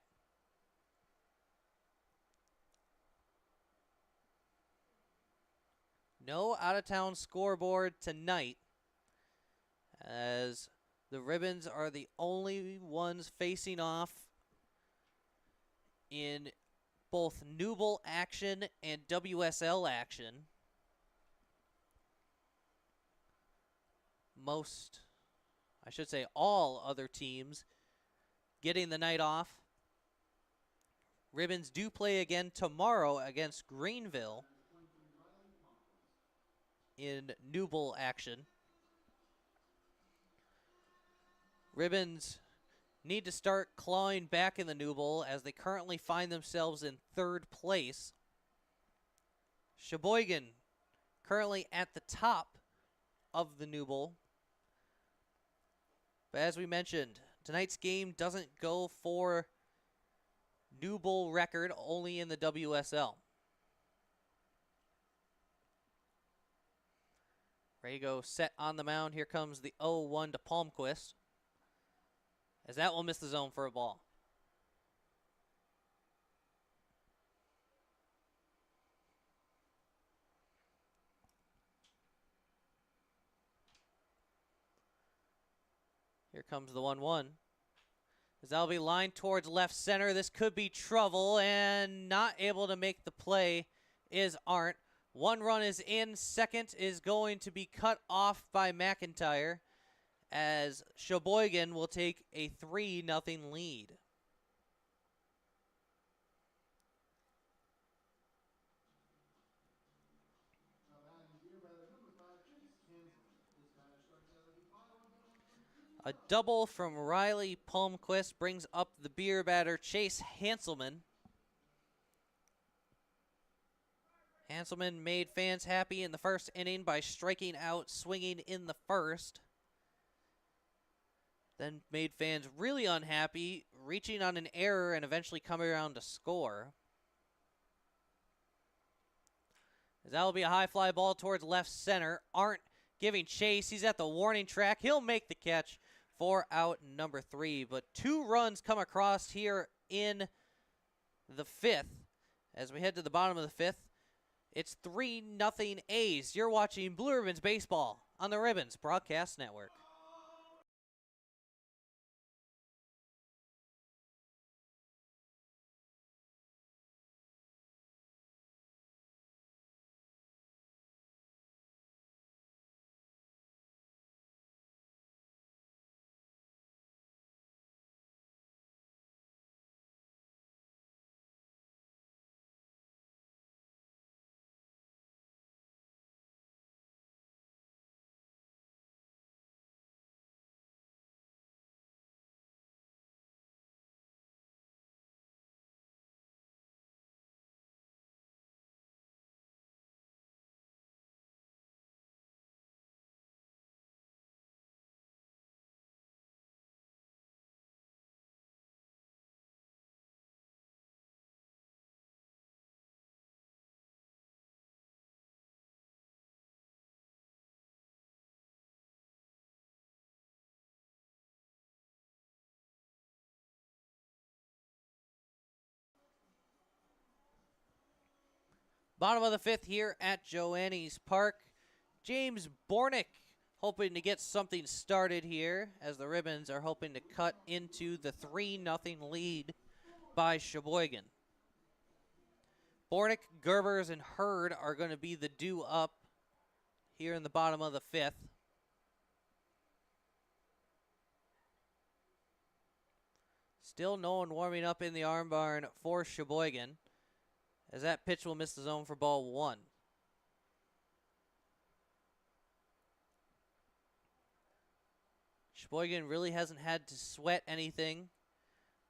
No out-of-town scoreboard tonight, as the Ribbons are the only ones facing off in both Newble action and WSL action. All other teams getting the night off. Ribbons do play again tomorrow against Greenville in Newble action. Ribbons need to start clawing back in the Newble as they currently find themselves in 3rd place. Sheboygan currently at the top of the Newble. But as we mentioned, tonight's game doesn't go for Newble record, only in the WSL. Ready to go, set on the mound. Here comes the 0-1 to Palmquist, as that will miss the zone for a ball. Here comes the 1-1. As that'll be lined towards left center. This could be trouble, and not able to make the play is Arndt. 1 run is in. Second is going to be cut off by McIntyre, as Sheboygan will take a 3-0 lead. A double from Riley Palmquist brings up the beer batter Chase Hanselman. Hanselman made fans happy in the first inning by striking out swinging in the first. Then made fans really unhappy, reaching on an error and eventually coming around to score. As that will be a high fly ball towards left center. Arndt giving chase. He's at the warning track. He'll make the catch for out number 3. But 2 runs come across here in the 5th. As we head to the bottom of the 5th, it's 3-0 A's. You're watching Blue Ribbons Baseball on the Ribbons Broadcast Network. Bottom of the 5th here at Joannes Park. James Bornick hoping to get something started here, as the Ribbons are hoping to cut into the 3-0 lead by Sheboygan. Bornick, Gerbers, and Hurd are going to be the due up here in the bottom of the 5th. Still no one warming up in the arm barn for Sheboygan, as that pitch will miss the zone for ball 1. Sheboygan really hasn't had to sweat anything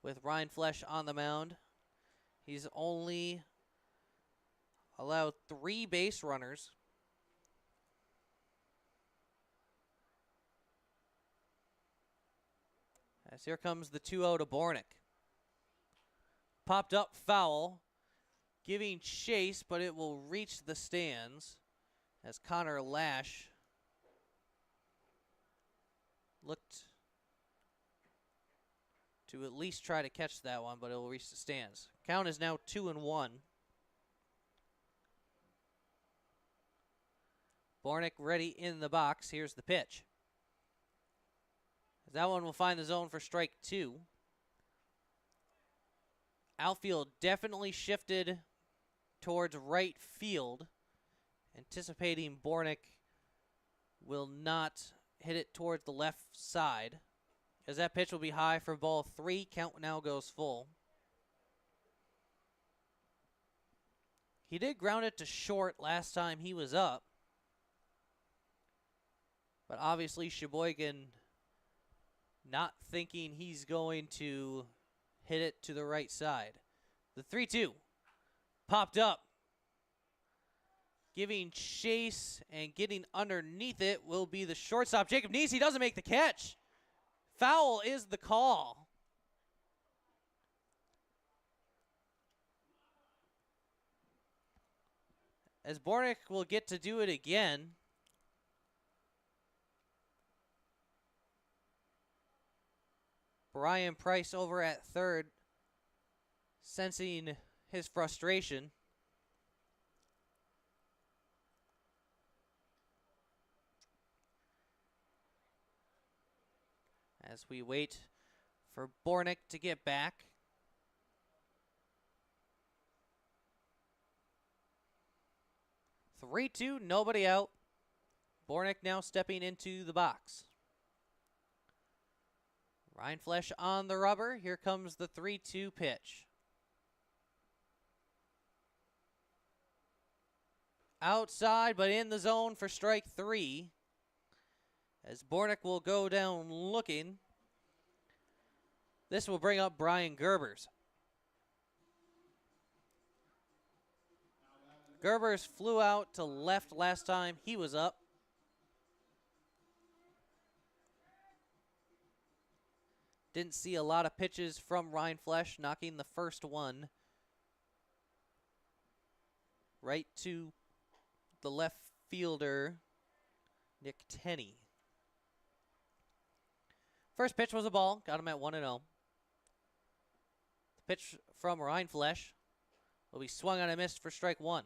with Ryan Flesch on the mound. He's only allowed 3 base runners. As here comes the 2-0 to Bornick. Popped up foul, giving chase, but it will reach the stands as Connor Lash looked to at least try to catch that one, but it will reach the stands. Count is now 2-1. Bornick ready in the box. Here's the pitch. That one will find the zone for strike 2. Outfield definitely shifted towards right field, anticipating Bornick will not hit it towards the left side, as that pitch will be high for ball 3. Count now goes full. He did ground it to short last time he was up, but obviously Sheboygan not thinking he's going to hit it to the right side. The 3-2 popped up. Giving chase and getting underneath it will be the shortstop, Jacob Neese. He doesn't make the catch. Foul is the call. As Bornick will get to do it again. Brian Price over at third, sensing his frustration. As we wait for Bornick to get back. (3-2), nobody out. Bornick now stepping into the box. Ryan Flesh on the rubber. Here comes the 3-2 pitch. Outside, but in the zone for strike 3. As Bornick will go down looking. This will bring up Brian Gerbers. Gerbers flew out to left last time he was up. Didn't see a lot of pitches from Ryan Flesh, knocking the first one right to the left fielder, Nick Tenney. First pitch was a ball, got him at 1-0. The pitch from Ryan Flesh will be swung on and missed for strike 1.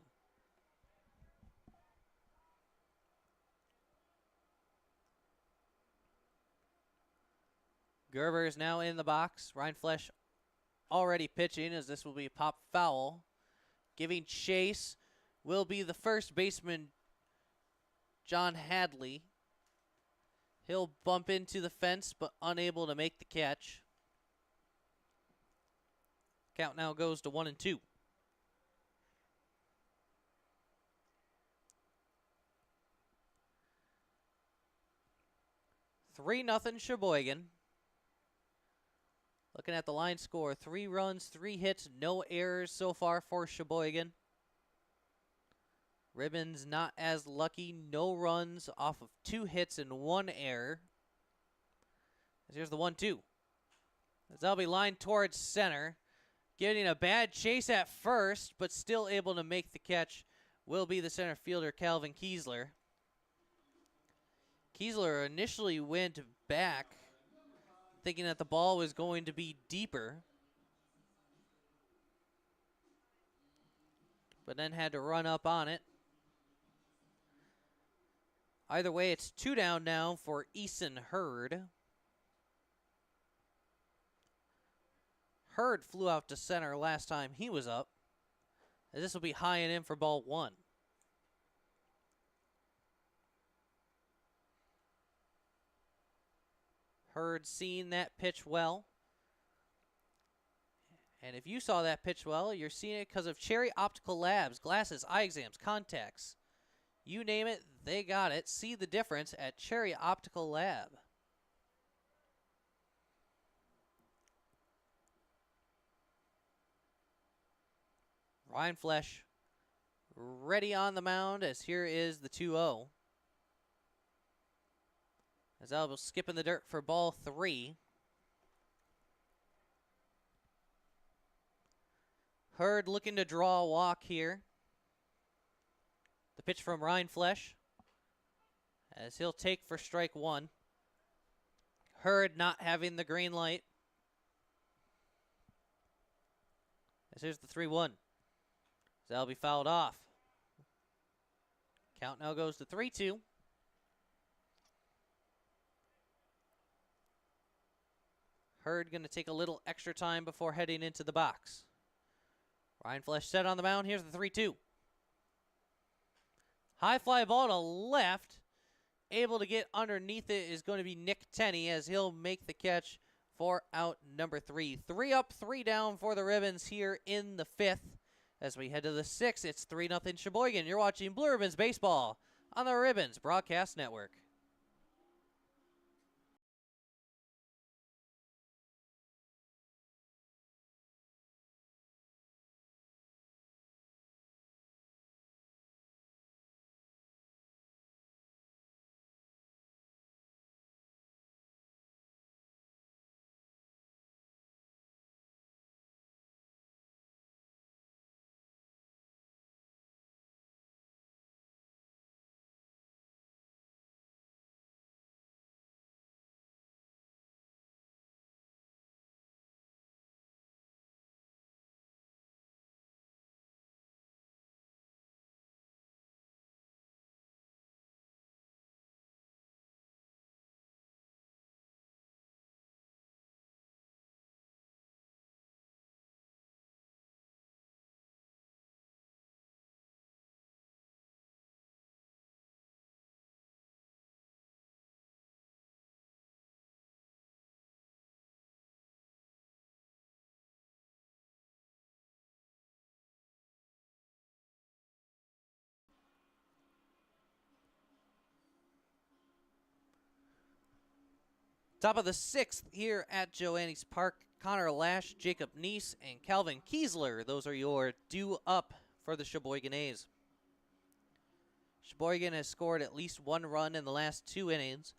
Gerber is now in the box. Ryan Flesh already pitching, as this will be a pop foul. Giving chase will be the first baseman, John Hadley. He'll bump into the fence, but unable to make the catch. Count now goes to 1-2. (3-0) Sheboygan. Looking at the line score, 3 runs, 3 hits, no errors so far for Sheboygan. Ribbons not as lucky, no runs off of 2 hits and 1 error. Here's the 1-2. As that'll be lined towards center. Getting a bad chase at first, but still able to make the catch will be the center fielder, Calvin Kiesler. Kiesler initially went back, thinking that the ball was going to be deeper, but then had to run up on it. Either way, it's 2 down now for Eason Hurd. Hurd flew out to center last time he was up. And this will be high and in for ball 1. Hurd seeing that pitch well. And if you saw that pitch well, you're seeing it because of Cherry Optical Labs. Glasses, eye exams, contacts. You name it, they got it. See the difference at Cherry Optical Lab. Ryan Flesh ready on the mound, as here is the 2-0. As Alba skipping the dirt for ball 3. Hurd looking to draw a walk here. The pitch from Ryan Flesh, as he'll take for strike 1. Hurd not having the green light. As here's the 3-1. That'll be fouled off. Count now goes to 3-2. Hurd going to take a little extra time before heading into the box. Ryan Flesh set on the mound. Here's the 3-2. High fly ball to left. Able to get underneath it is going to be Nick Tenney as he'll make the catch for out number 3. 3 up, 3 down for the Ribbons here in the 5th. As we head to the 6th, it's 3-0 Sheboygan. You're watching Blue Ribbons Baseball on the Ribbons Broadcast Network. Top of the 6th here at Joannes Park. Connor Lash, Jacob Neese, and Calvin Kiesler. Those are your due up for the Sheboygan A's. Sheboygan has scored at least 1 run in the last 2 innings,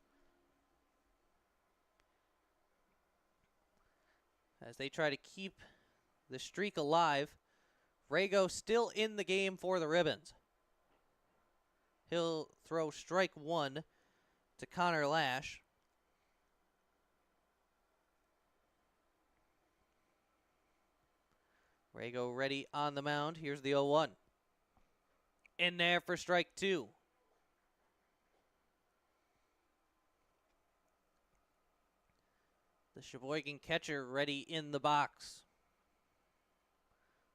as they try to keep the streak alive. Rago still in the game for the Ribbons. He'll throw strike 1 to Connor Lash. Rago ready on the mound. Here's the 0-1. In there for strike 2. The Sheboygan catcher ready in the box.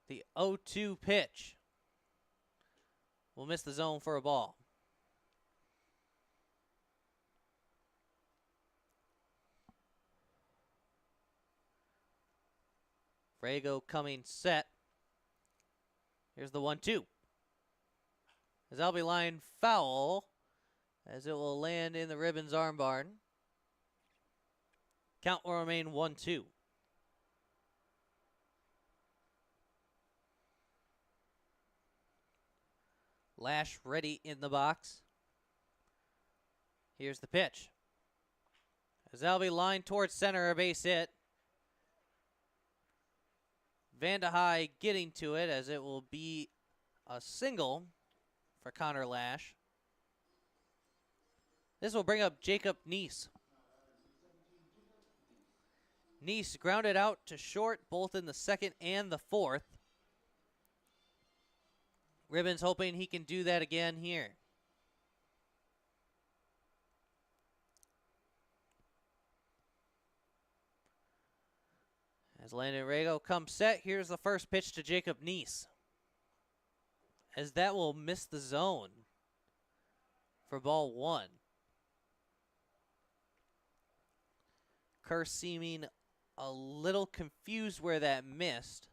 The 0-2 pitch will miss the zone for a ball. Rago coming set. Here's the 1-2. As that'll be line foul, as it will land in the Ribbons arm barn. Count will remain 1-2. Lash ready in the box. Here's the pitch. As that'll be lined towards center, a base hit. Vandehei getting to it, as it will be a single for Connor Lash. This will bring up Jacob Neese. Neese grounded out to short both in the 2nd and the 4th. Ribbons hoping he can do that again here. As Landon Rago comes set, here's the first pitch to Jacob Neese, as that will miss the zone for ball 1. Kerr seeming a little confused where that missed.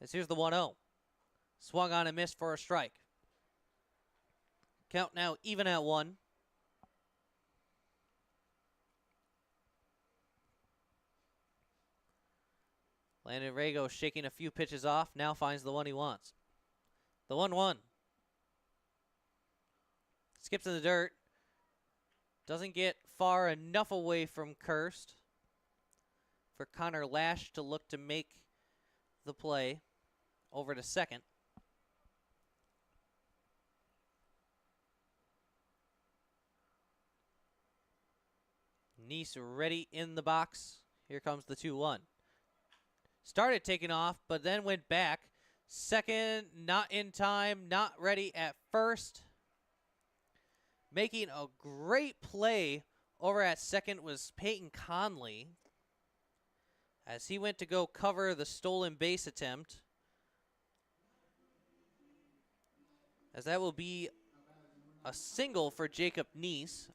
As here's the 1-0. Swung on and missed for a strike. Count now even at 1. Landon Rago shaking a few pitches off, now finds the one he wants. The 1-1. Skips in the dirt. Doesn't get far enough away from Kirst for Connor Lash to look to make the play over to second. Neese ready in the box. Here comes the 2-1. Started taking off, but then went back. Second, not in time, not ready at first. Making a great play over at second was Peyton Conley, as he went to go cover the stolen base attempt. As that will be a single for Jacob Neese.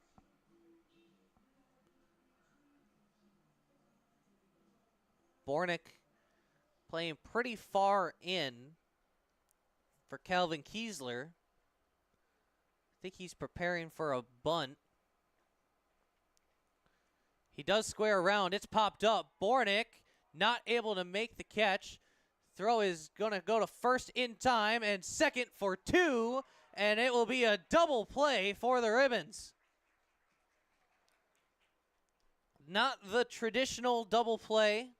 Bornick playing pretty far in for Calvin Kiesler. I think he's preparing for a bunt. He does square around. It's popped up. Bornick not able to make the catch. Throw is going to go to first in time and second for two, and it will be a double play for the Ribbons. Not the traditional double play.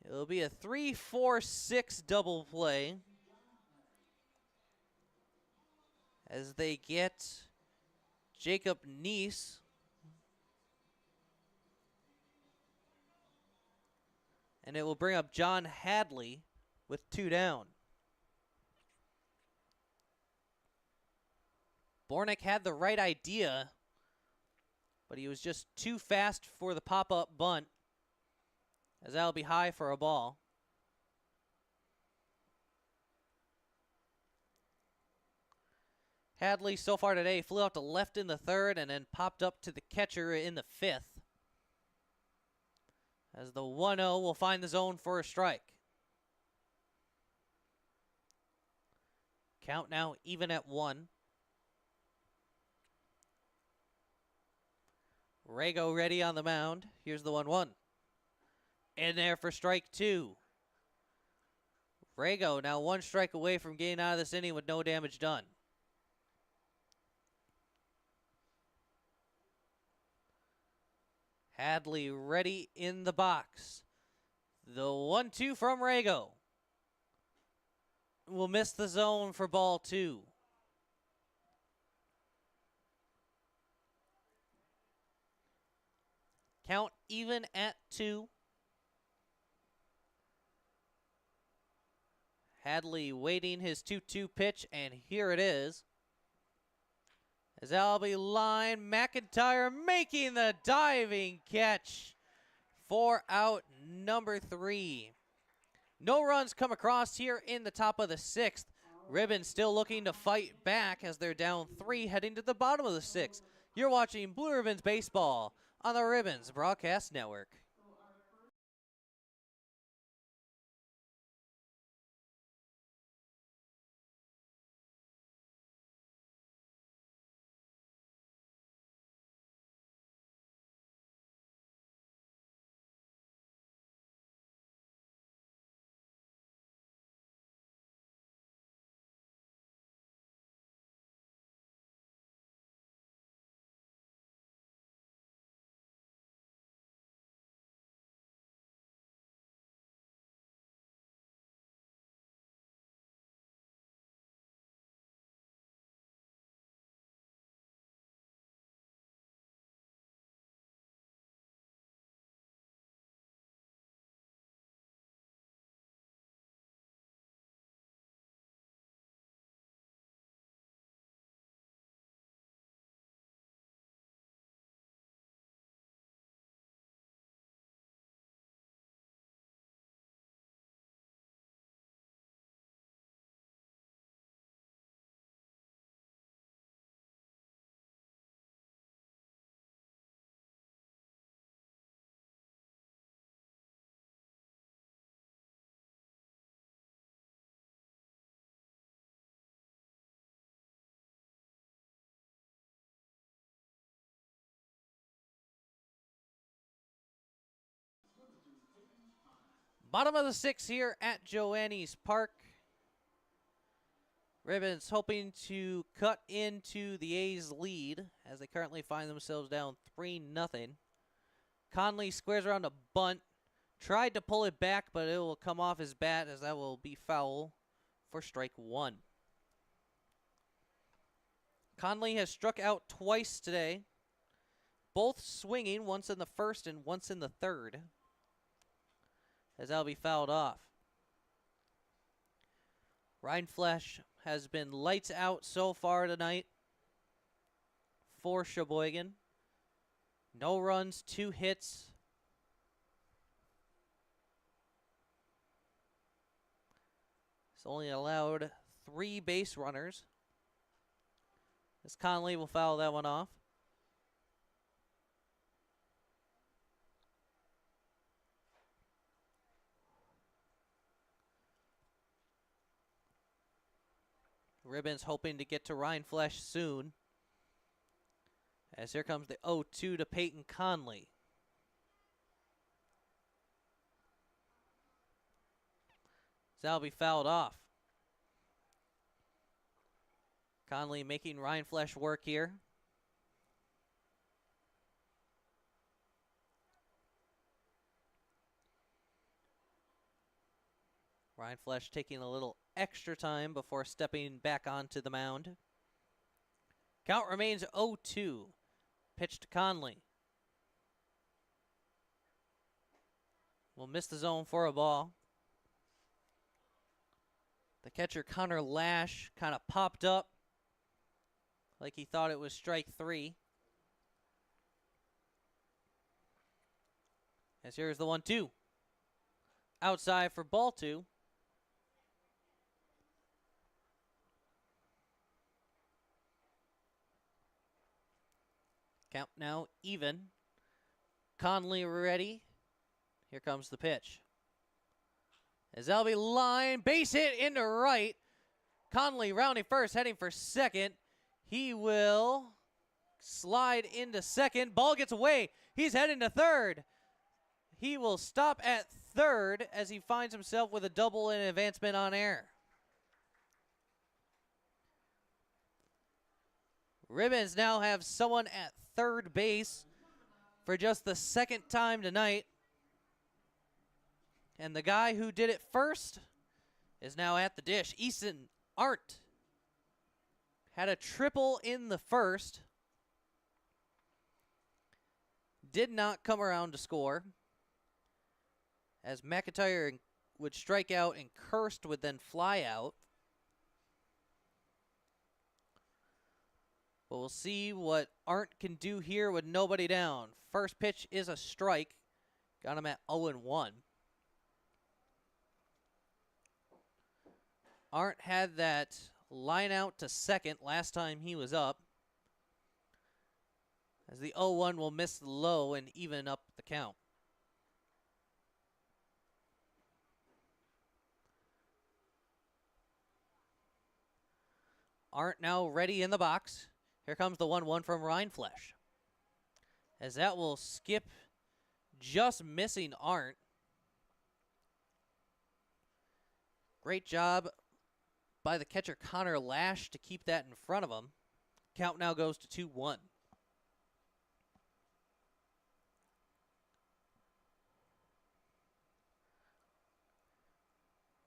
It'll be a 3-4-6 double play as they get Jacob Neese. And it will bring up John Hadley with 2 down. Bornick had the right idea, but he was just too fast for the pop-up bunt, as that'll be high for a ball. Hadley so far today flew out to left in the 3rd and then popped up to the catcher in the 5th. As the 1-0 will find the zone for a strike. Count now even at 1. Rago ready on the mound. Here's the 1-1. In there for strike 2. Rago now 1 strike away from getting out of this inning with no damage done. Hadley ready in the box. The 1-2 from Rago will miss the zone for ball 2. Count even at 2. Hadley waiting his 2-2 pitch, and here it is. As that'll be line, McIntyre making the diving catch for out number 3. No runs come across here in the top of the 6th. Ribbons still looking to fight back as they're down 3 heading to the bottom of the 6th. You're watching Blue Ribbons Baseball on the Ribbons Broadcast Network. Bottom of the 6th here at Joannes Park. Ribbons hoping to cut into the A's lead as they currently find themselves down 3-0. Conley squares around a bunt. Tried to pull it back, but it will come off his bat as that will be foul for strike 1. Conley has struck out twice today, both swinging, once in the 1st and once in the 3rd, as that'll be fouled off. Rindflesh has been lights out so far tonight for Sheboygan. No runs, 2 hits, only allowed 3 base runners. As Conley will foul that one off. Ribbons hoping to get to Ryan Flesh soon. As here comes the 0-2 to Peyton Conley. That'll be fouled off. Conley making Ryan Flesh work here. Ryan Flesh taking a little extra time before stepping back onto the mound. Count remains 0-2. Pitch to Conley. Will miss the zone for a ball. The catcher, Connor Lash, kind of popped up like he thought it was strike 3. As here's the 1-2. Outside for ball 2. Count now even. Conley ready. Here comes the pitch. As that'll be line, base hit into right. Conley rounding first, heading for second. He will slide into second. Ball gets away. He's heading to third. He will stop at third as he finds himself with a double and advancement on air. Ribbons now have someone at third base for just the second time tonight. And the guy who did it first is now at the dish. Easton Arndt had a triple in the first. Did not come around to score. As McIntyre would strike out and Kirst would then fly out. But we'll see what Arndt can do here with nobody down. First pitch is a strike. Got him at 0-1. Arndt had that line out to second last time he was up. As the 0-1 will miss the low and even up the count. Arndt now ready in the box. Here comes the 1-1 from Ryan Flesh. As that will skip, just missing Arndt. Great job by the catcher Connor Lash to keep that in front of him. Count now goes to 2-1.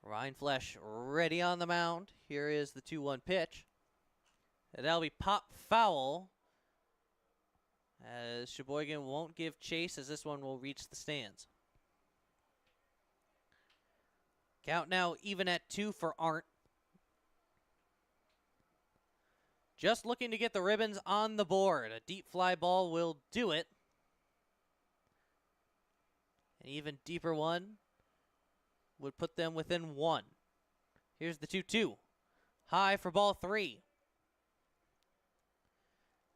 Ryan Flesh ready on the mound. Here is the 2-1 pitch. And that'll be pop foul, as Sheboygan won't give chase as this one will reach the stands. Count now even at 2 for Arndt. Just looking to get the Ribbons on the board. A deep fly ball will do it. An even deeper one would put them within 1. Here's the 2-2. High for ball 3.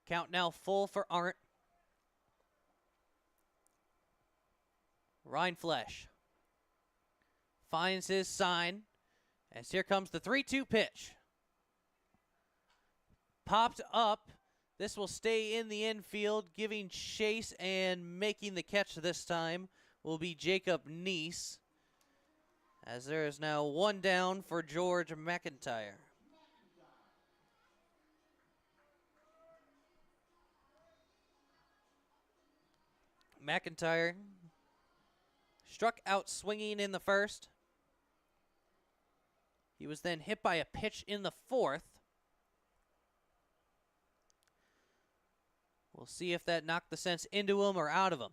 Count now full for Arndt. Ryan Flesh finds his sign as here comes the 3-2 pitch. Popped up. This will stay in the infield, giving chase and making the catch this time will be Jacob Neese. As there is now 1 down for George McIntyre. McIntyre struck out swinging in the first. He was then hit by a pitch in the 4th. We'll see if that knocked the sense into him or out of him.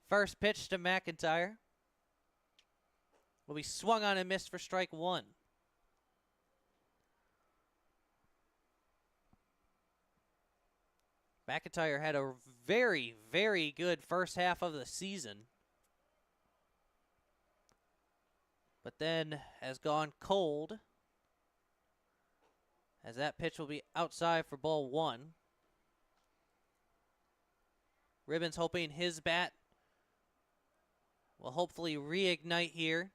First pitch to McIntyre will be swung on and missed for strike 1. McIntyre had a very, very good first half of the season. but then has gone cold, as that pitch will be outside for ball 1. Ribbons hoping his bat will hopefully reignite here.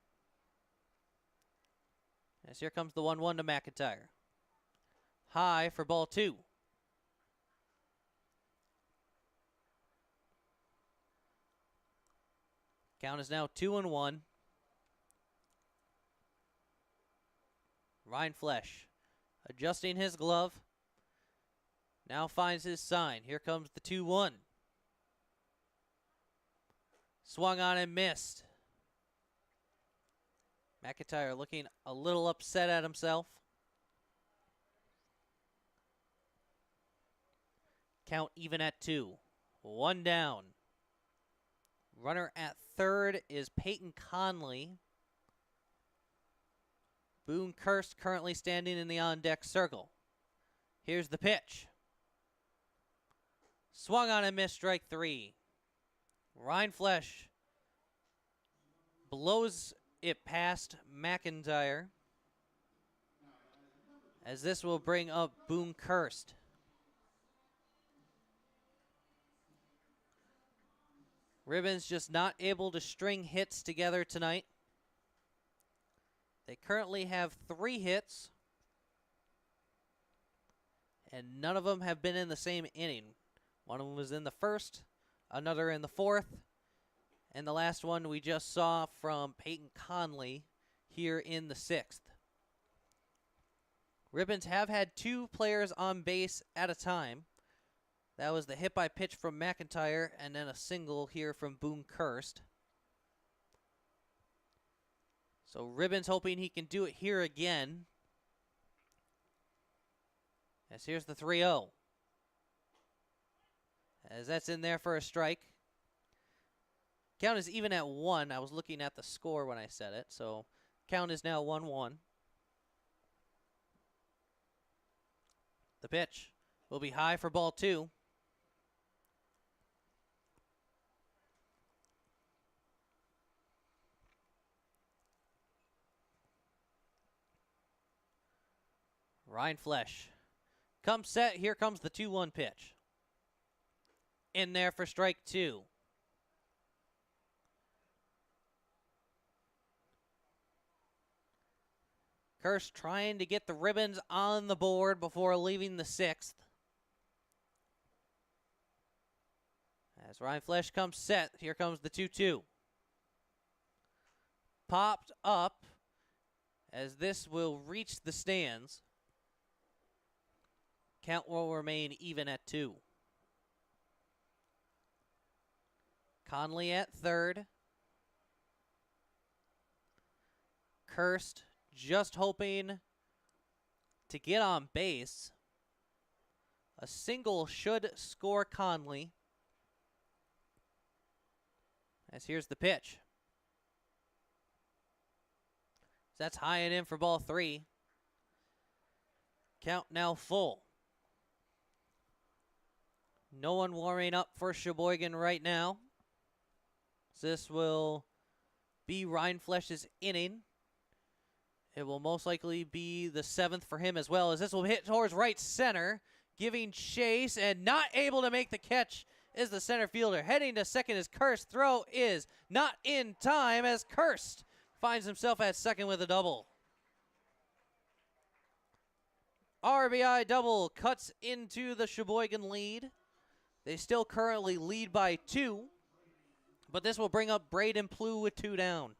As here comes the 1-1 to McIntyre. High for ball 2. Count is now 2-1. Ryan Flesh adjusting his glove. Now finds his sign. Here comes the 2-1. Swung on and missed. McIntyre looking a little upset at himself. Count even at 2. 1 down. Runner at third is Peyton Conley. Boone Kirst currently standing in the on-deck circle. Here's the pitch. Swung on and missed, strike 3. Ryan Flesh blows it past McIntyre, as this will bring up Boone Kirst. Ribbons just not able to string hits together tonight. They currently have 3 hits, and none of them have been in the same inning. One of them was in the first, another in the 4th, and the last one we just saw from Peyton Conley here in the 6th. Ribbons have had 2 players on base at a time. That was the hit by pitch from McIntyre, and then a single here from Boone Kirst. So Ribbons hoping he can do it here again. As here's the 3-0. As that's in there for a strike. Count is even at 1. I was looking at the score when I said it. So count is now 1-1. The pitch will be high for ball 2. Ryan Flesh comes set. Here comes the 2-1 pitch. In there for strike 2. Kirst trying to get the Ribbons on the board before leaving the 6th. As Ryan Flesh comes set, here comes the 2-2. Popped up as this will reach the stands. Count will remain even at 2. Conley at third. Kirst just hoping to get on base. A single should score Conley. As here's the pitch. That's high and in for ball 3. Count now full. No one warming up for Sheboygan right now. This will be Ryan Flesh's inning. It will most likely be the 7th for him as well, as this will hit towards right center, giving chase, and not able to make the catch is the center fielder. Heading to second as Kirst. Throw is not in time as Kirst finds himself at second with a double. RBI double cuts into the Sheboygan lead. They still currently lead by 2, but this will bring up Braden Plew with 2 down.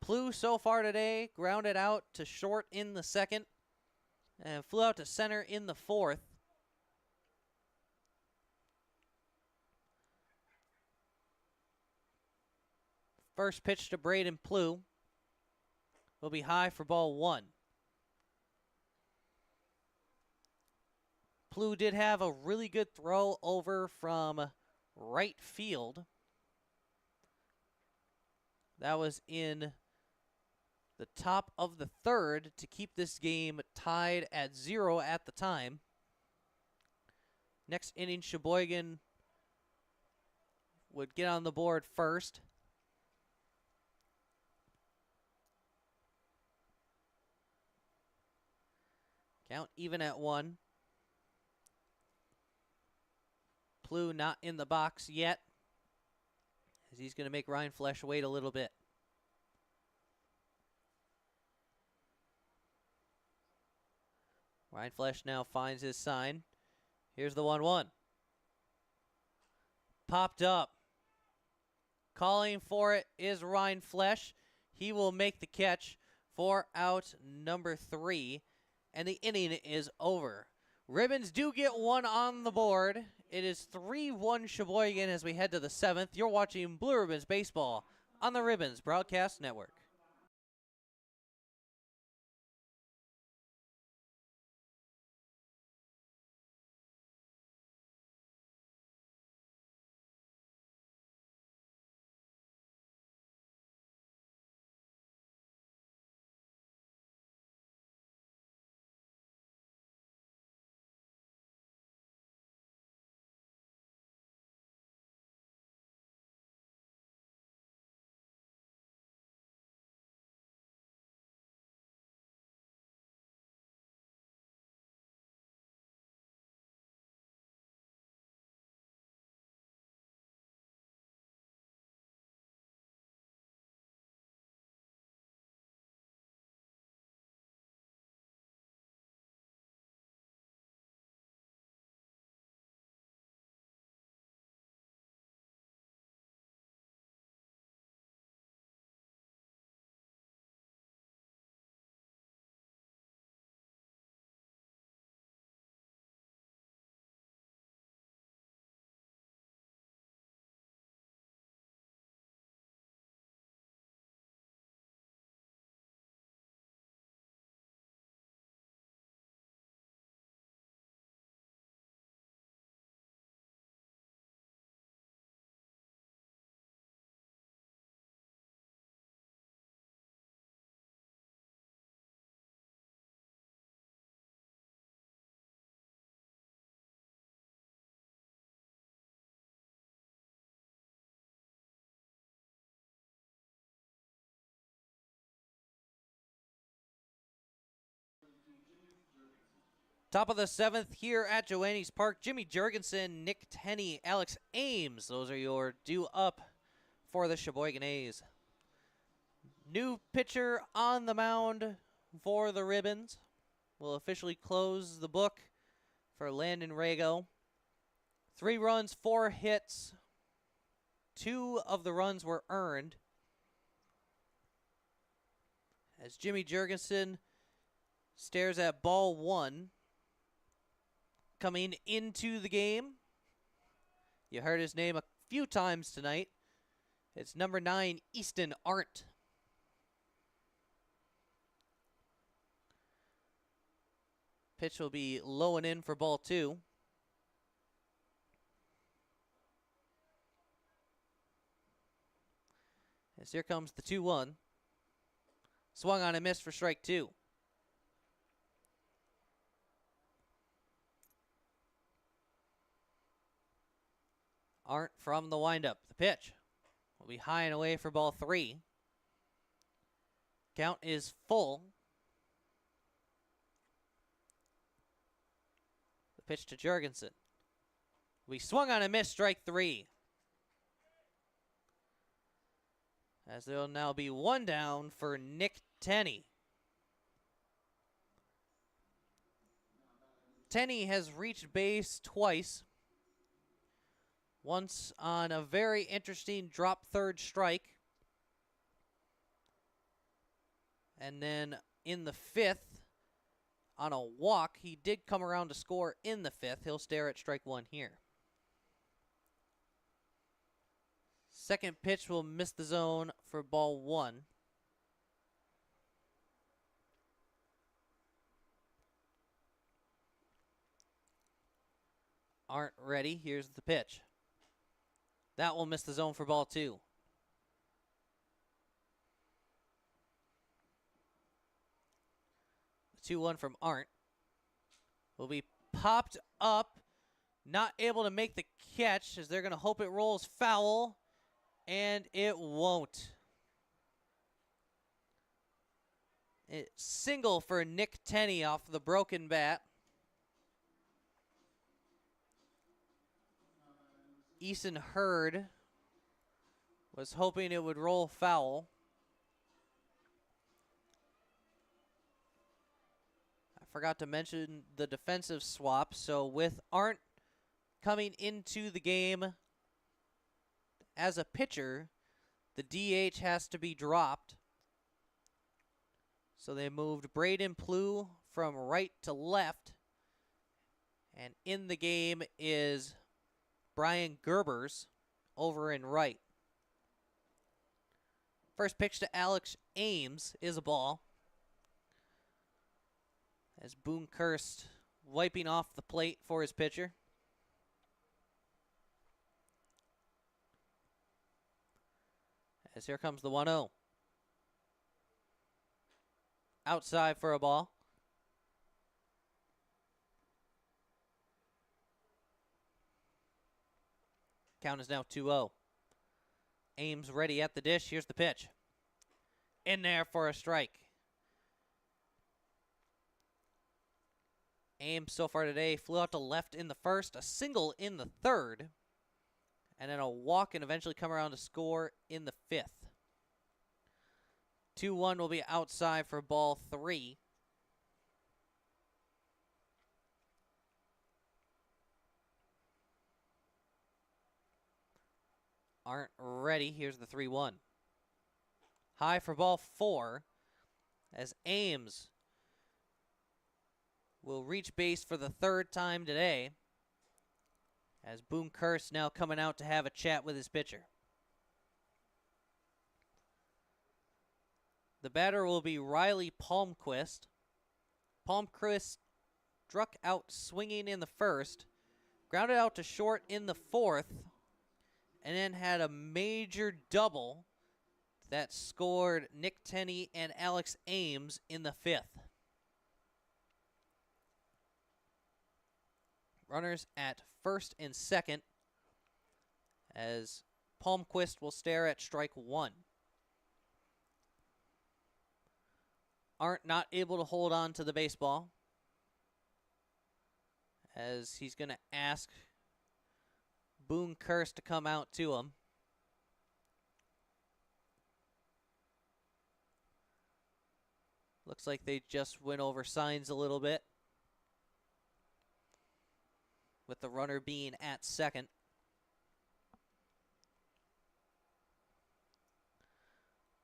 Plew so far today grounded out to short in the 2nd and flew out to center in the 4th. First pitch to Braden Plew will be high for ball 1. Plew did have a really good throw over from right field. That was in the top of the 3rd to keep this game tied at 0 at the time. Next inning, Sheboygan would get on the board first. Count even at 1. Plu not in the box yet, as he's going to make Ryan Flesh wait a little bit. Ryan Flesh now finds his sign. Here's the 1-1. Popped up. Calling for it is Ryan Flesh. He will make the catch for out number 3, and the inning is over. Ribbons do get 1 on the board. It is 3-1 Sheboygan as we head to the 7th. You're watching Blue Ribbons Baseball on the Ribbons Broadcast Network. Top of the 7th here at Joannes Park. Jimmy Jurgensen, Nick Tenney, Alex Ames. Those are your due up for the Sheboygan A's. New pitcher on the mound for the Ribbons. Will officially close the book for Landon Rago. 3 runs, 4 hits. 2 of the runs were earned. As Jimmy Jurgensen stares at ball 1. Coming into the game, you heard his name a few times tonight. It's number 9, Easton Arndt. Pitch will be low and in for ball 2. As here comes the 2-1. Swung on and missed for strike 2. Arndt from the windup. The pitch will be high and away for ball 3. Count is full. The pitch to Jurgensen. We swung on and missed, strike 3. As there will now be 1 down for Nick Tenney. Tenney has reached base twice. Once on a very interesting drop third strike. And then in the 5th, on a walk, he did come around to score in the 5th. He'll stare at strike 1 here. Second pitch will miss the zone for ball 1. Aren't ready. Here's the pitch. That will miss the zone for ball 2. The 2-1 from Arndt will be popped up not able to make the catch as they're going to hope it rolls foul, and it won't. Single for Nick Tenney off the broken bat. Eason Hurd was hoping it would roll foul. I forgot to mention the defensive swap. So with Arndt coming into the game as a pitcher, the DH has to be dropped. So they moved Braden Plew from right to left. And in the game is Brian Gerbers over in right. First pitch to Alex Ames is a ball. As Boone Kirst wiping off the plate for his pitcher. As here comes the 1-0. Outside for a ball. Count is now 2-0. Ames ready at the dish. Here's the pitch. In there for a strike. Ames so far today flew out to left in the first, a single in the third, and then a walk and eventually come around to score in the fifth. 2-1 will be outside for ball 3. Aren't ready. Here's the 3-1. High for ball 4 as Ames will reach base for the third time today as Boone Kirst now coming out to have a chat with his pitcher. The batter will be Riley Palmquist. Palmquist struck out swinging in the first, grounded out to short in the fourth, and then had a major double that scored Nick Tenney and Alex Ames in the fifth. Runners at first and second as Palmquist will stare at strike 1. Aren't not able to hold on to the baseball as he's going to ask Boone Kirst to come out to him. Looks like they just went over signs a little bit, with the runner being at second.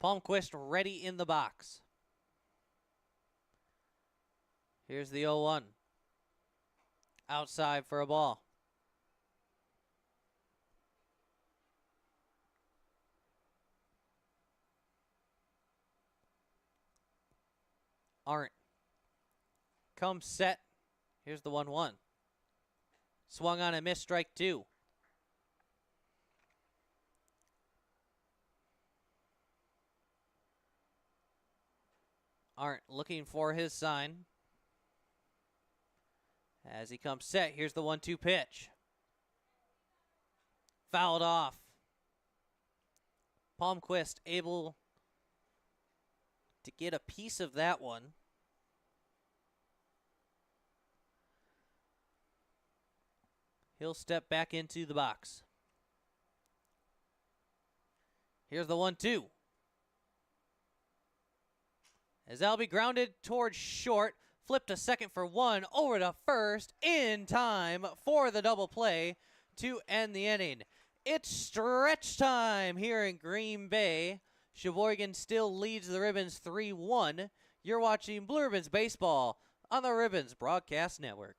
Palmquist ready in the box. Here's the 0-1. Outside for a ball. Arndt. Come set. Here's the 1-1. Swung on and missed, strike 2. Arndt looking for his sign. As he comes set, here's the 1-2 pitch. Fouled off. Palmquist able to get a piece of that one. He'll step back into the box. Here's the 1-2. As that'll be grounded towards short. Flipped to second for 1, over to first, in time for the double play to end the inning. It's stretch time here in Green Bay. Sheboygan still leads the Ribbons 3-1. You're watching Blue Ribbons Baseball on the Ribbons Broadcast Network.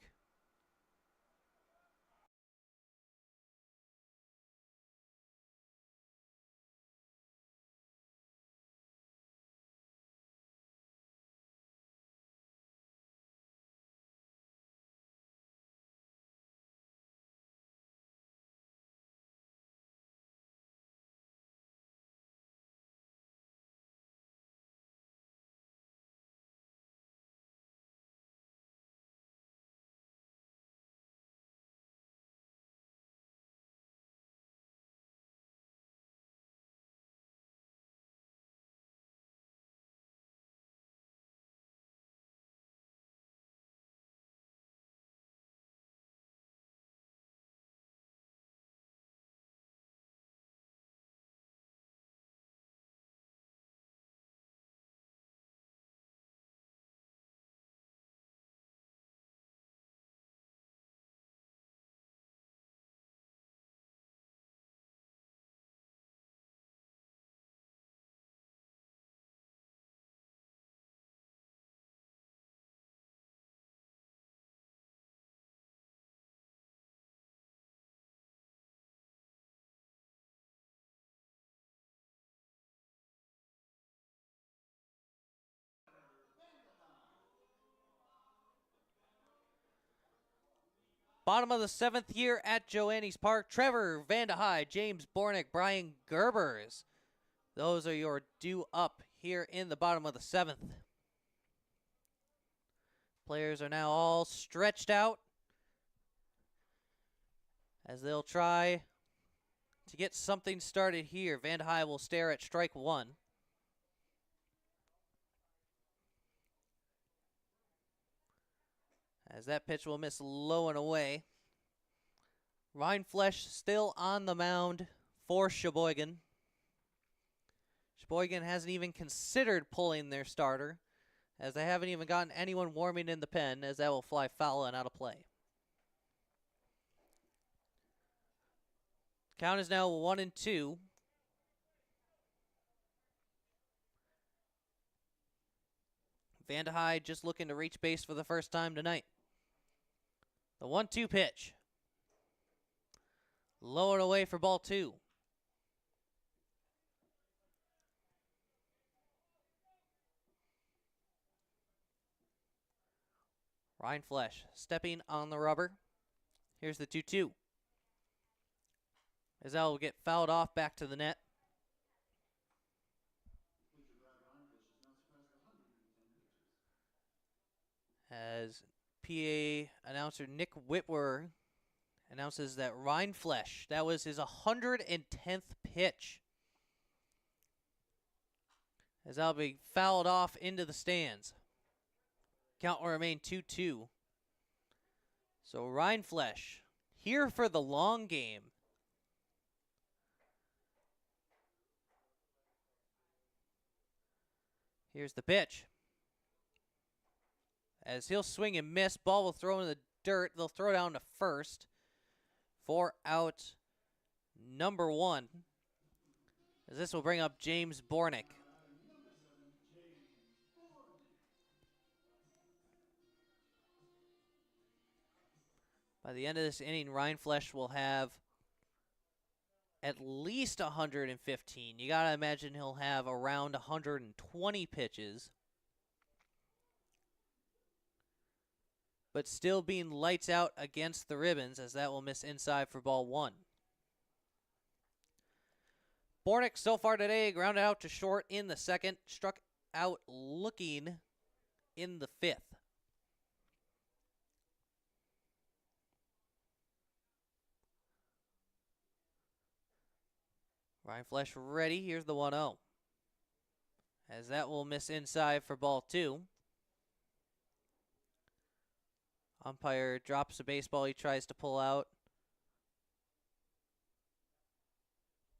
Bottom of the 7th year at Joannes Park. Trevor Vandehei, James Bornick, Brian Gerbers. Those are your due up here in the bottom of the 7th. Players are now all stretched out as they'll try to get something started here. Vandehei will stare at strike 1. As that pitch will miss low and away. Rindfleisch still on the mound for Sheboygan. Sheboygan hasn't even considered pulling their starter, as they haven't even gotten anyone warming in the pen, as that will fly foul and out of play. Count is now 1-2. Vandehei just looking to reach base for the first time tonight. The 1-2 pitch. Low and away for ball 2. Rindfleisch stepping on the rubber. Here's the 2-2. As that will get fouled off back to the net. As PA announcer Nick Whitwer announces that Rindfleisch, that was his 110th pitch. As that'll be fouled off into the stands. Count will remain 2-2. So Rindfleisch here for the long game. Here's the pitch. As he'll swing and miss, ball will throw in the dirt. They'll throw down to first for out number 1. As this will bring up James Bornick. By the end of this inning, Rindfleisch will have at least 115. You got to imagine he'll have around 120 pitches. But still being lights out against the ribbons, as that will miss inside for ball 1. Bornick so far today grounded out to short in the 2nd, struck out looking in the 5th. Rindfleisch ready. Here's the 1-0. As that will miss inside for ball 2. Umpire drops a baseball he tries to pull out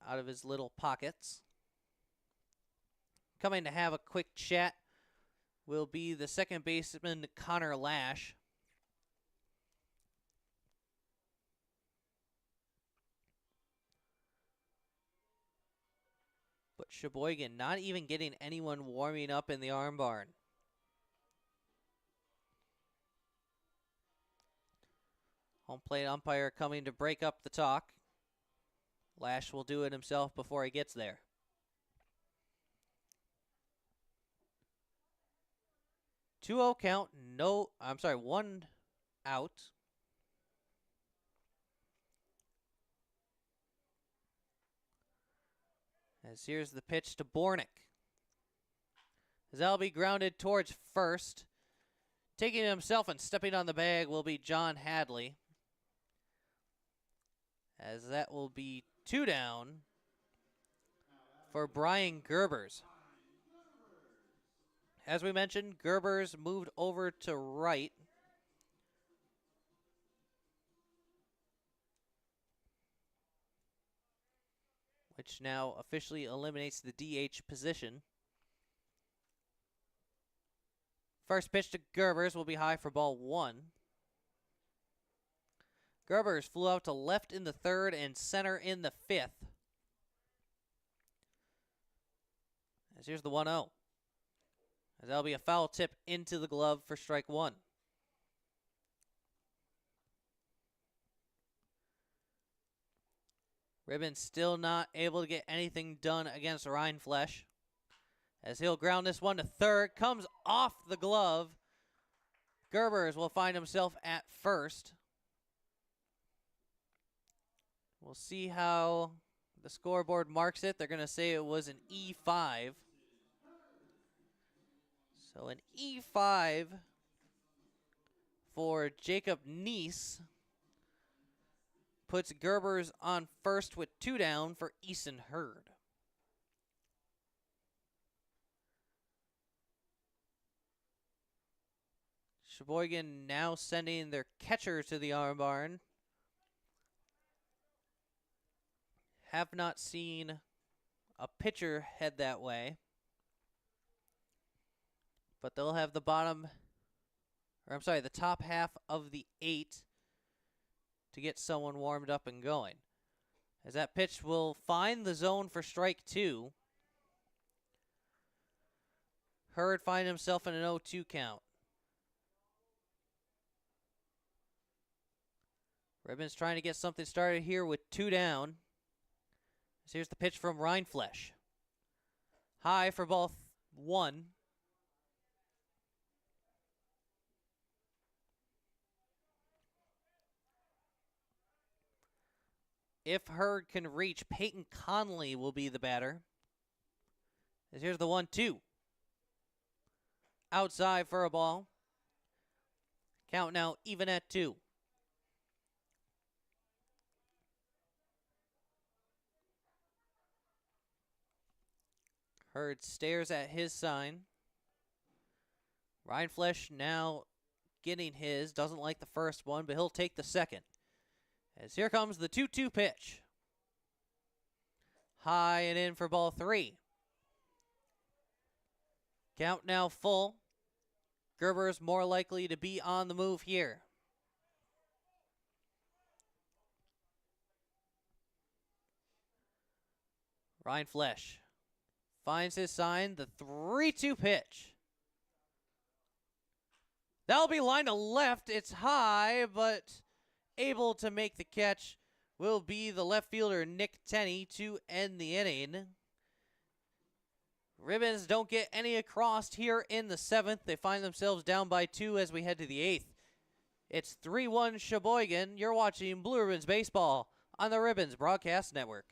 of his little pockets. Coming to have a quick chat will be the second baseman, Connor Lash. But Sheboygan not even getting anyone warming up in the arm barn. Home plate umpire coming to break up the talk. Lash will do it himself before he gets there. Two-0 count. One out. As here's the pitch to Bornick. As that'll be grounded towards first. Taking it himself and stepping on the bag will be John Hadley. As that will be 2 down for Brian Gerbers. As we mentioned, Gerbers moved over to right. Which now officially eliminates the DH position. First pitch to Gerbers will be high for ball 1. Gerbers flew out to left in the 3rd and center in the 5th. As here's the 1-0. As that'll be a foul tip into the glove for strike 1. Ribbon still not able to get anything done against Rindfleisch. As he'll ground this one to 3rd. Comes off the glove. Gerbers will find himself at first. We'll see how the scoreboard marks it. They're going to say it was an E5. So an E5 for Jacob Neese puts Gerbers on first with 2 down for Eason Hurd. Sheboygan now sending their catcher to the arm barn. Have not seen a pitcher head that way. But they'll have the the top half of the 8 to get someone warmed up and going. As that pitch will find the zone for strike 2. Hurd find himself in an 0-2 count. Ribbons trying to get something started here with 2 down. So here's the pitch from Rindflesh. High for ball 1. If Hurd can reach, Peyton Conley will be the batter. As here's the 1-2. Outside for a ball. Count now even at 2. Hurd stares at his sign. Rindflesh now getting his. Doesn't like the first one, but he'll take the second. As here comes the 2-2 pitch. High and in for ball 3. Count now full. Gerber's more likely to be on the move here. Rindflesh finds his sign, the 3-2 pitch. That'll be lined to left. It's high, but able to make the catch will be the left fielder, Nick Tenney, to end the inning. Ribbons don't get any across here in the 7th. They find themselves down by 2 as we head to the 8th. It's 3-1 Sheboygan. You're watching Blue Ribbons Baseball on the Ribbons Broadcast Network.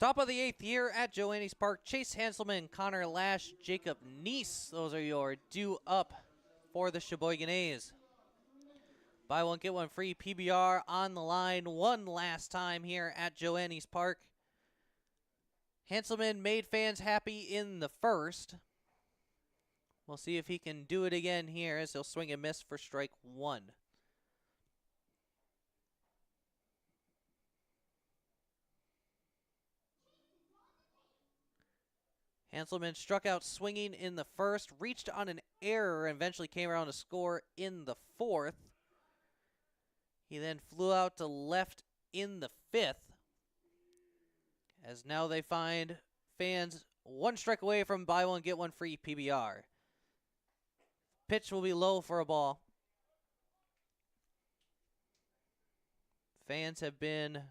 Top of the 8th here at Joannes Park. Chase Hanselman, Connor Lash, Jacob Neese. Those are your due up for the Sheboygan A's. Buy one, get one free PBR on the line one last time here at Joannes Park. Hanselman made fans happy in the first. We'll see if he can do it again here as he'll swing and miss for strike 1. Hanselman struck out swinging in the first, reached on an error, and eventually came around to score in the 4th. He then flew out to left in the 5th. As now they find fans 1 strike away from buy one, get one free PBR. Pitch will be low for a ball. Fans have been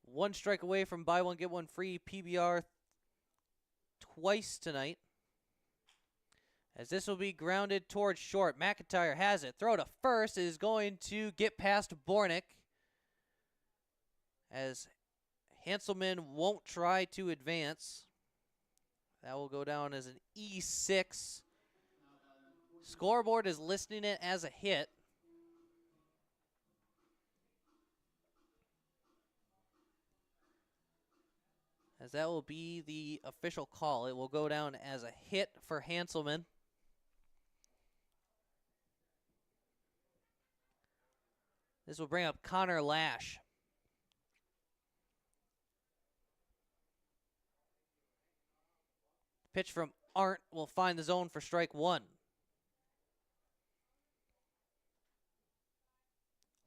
1 strike away from buy one, get one free PBR twice tonight. As this will be grounded towards short. McIntyre has it. Throw to first is going to get past Bornick. As Hanselman won't try to advance. That will go down as an E6. Scoreboard is listing it as a hit. As that will be the official call. It will go down as a hit for Hanselman. This will bring up Connor Lash. Pitch from Arndt will find the zone for strike one.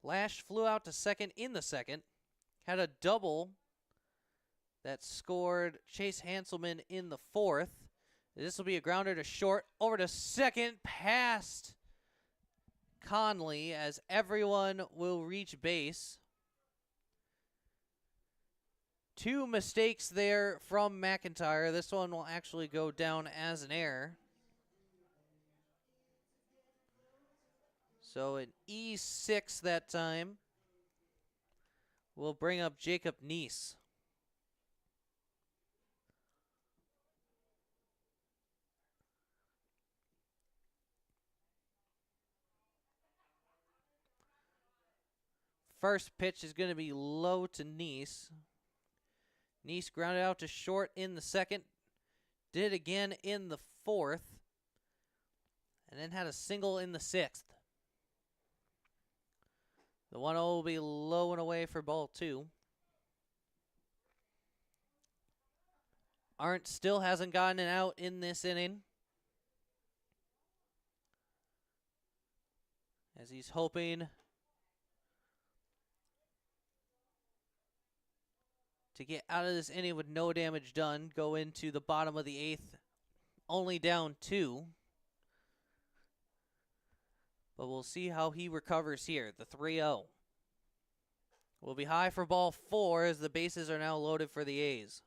Lash flew out to second in the second. Had a double that scored Chase Hanselman in the fourth. This will be a grounder to short. Over to second, past Conley as everyone will reach base. Two mistakes there from McIntyre. This one will actually go down as an error. So an E6 that time will bring up Jacob Neese. First pitch is going to be low to Neese. Neese grounded out to short in the second. Did it again in the fourth. And then had a single in the sixth. The 1-0 will be low and away for ball two. Arndt still hasn't gotten it out in this inning. As he's hoping to get out of this inning with no damage done. Go into the bottom of the eighth. Only down 2. But we'll see how he recovers here. The 3-0 will be high for ball 4 as the bases are now loaded for the A's.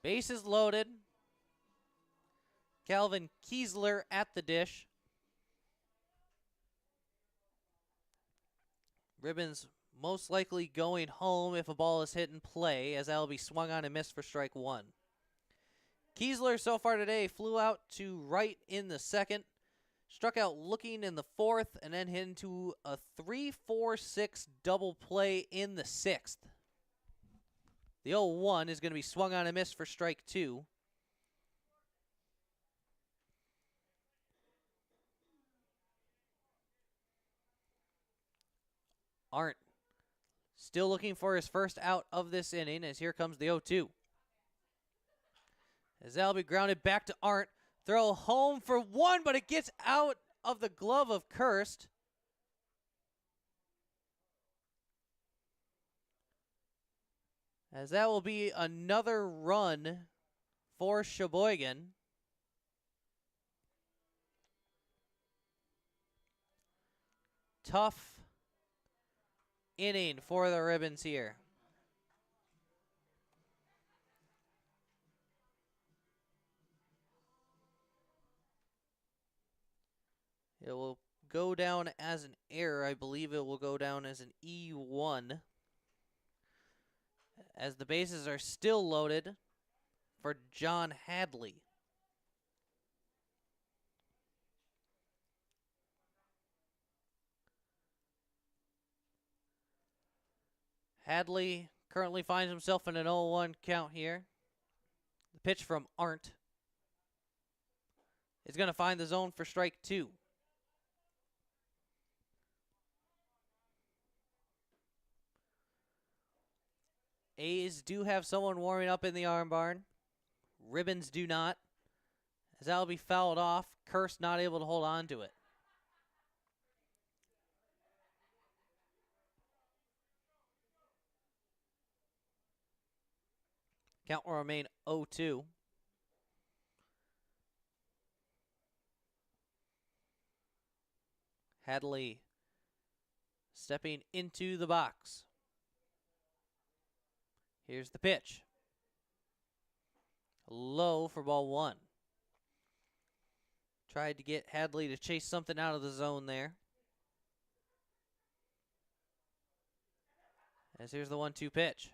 Bases loaded. Calvin Kiesler at the dish. Ribbons most likely going home if a ball is hit in play, as that will be swung on and missed for strike one. Kiesler so far today flew out to right in the second, struck out looking in the fourth, and then hit into a 3-4-6 double play in the sixth. The 0-1 is going to be swung on and missed for strike two. Arndt still looking for his first out of this inning, as here comes the 0-2. As that'll be grounded back to Arndt. Throw home for one, but it gets out of the glove of Kirst. As that will be another run for Sheboygan. Tough inning for the Ribbons here. It will go down as an error. I believe it will go down as an E1. As the bases are still loaded for John Hadley. Hadley currently finds himself in an 0-1 count here. The pitch from Arndt is going to find the zone for strike two. A's do have someone warming up in the arm barn. Ribbons do not. As that will be fouled off. Kirst not able to hold on to it. Count will remain 0-2. Hadley stepping into the box. Here's the pitch. Low for ball 1. Tried to get Hadley to chase something out of the zone there. As here's the 1-2 pitch.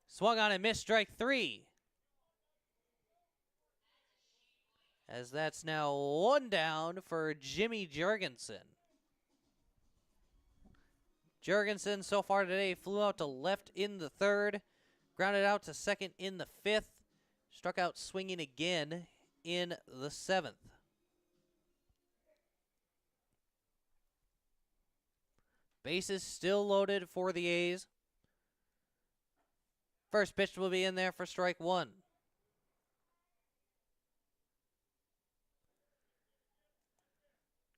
Swung on and missed, strike 3. As that's now 1 down for Jimmy Jorgensen. Jorgensen so far today flew out to left in the 3rd, grounded out to second in the 5th, struck out swinging again in the 7th. Bases still loaded for the A's. First pitch will be in there for strike 1.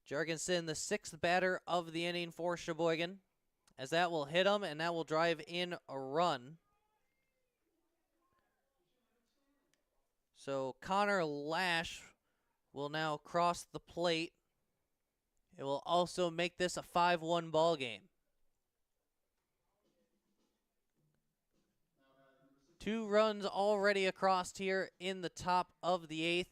Jorgensen, the 6th batter of the inning for Sheboygan, as that will hit him and that will drive in a run. So Connor Lash will now cross the plate. It will also make this a 5-1 ball game. 2 runs already across here in the top of the 8th.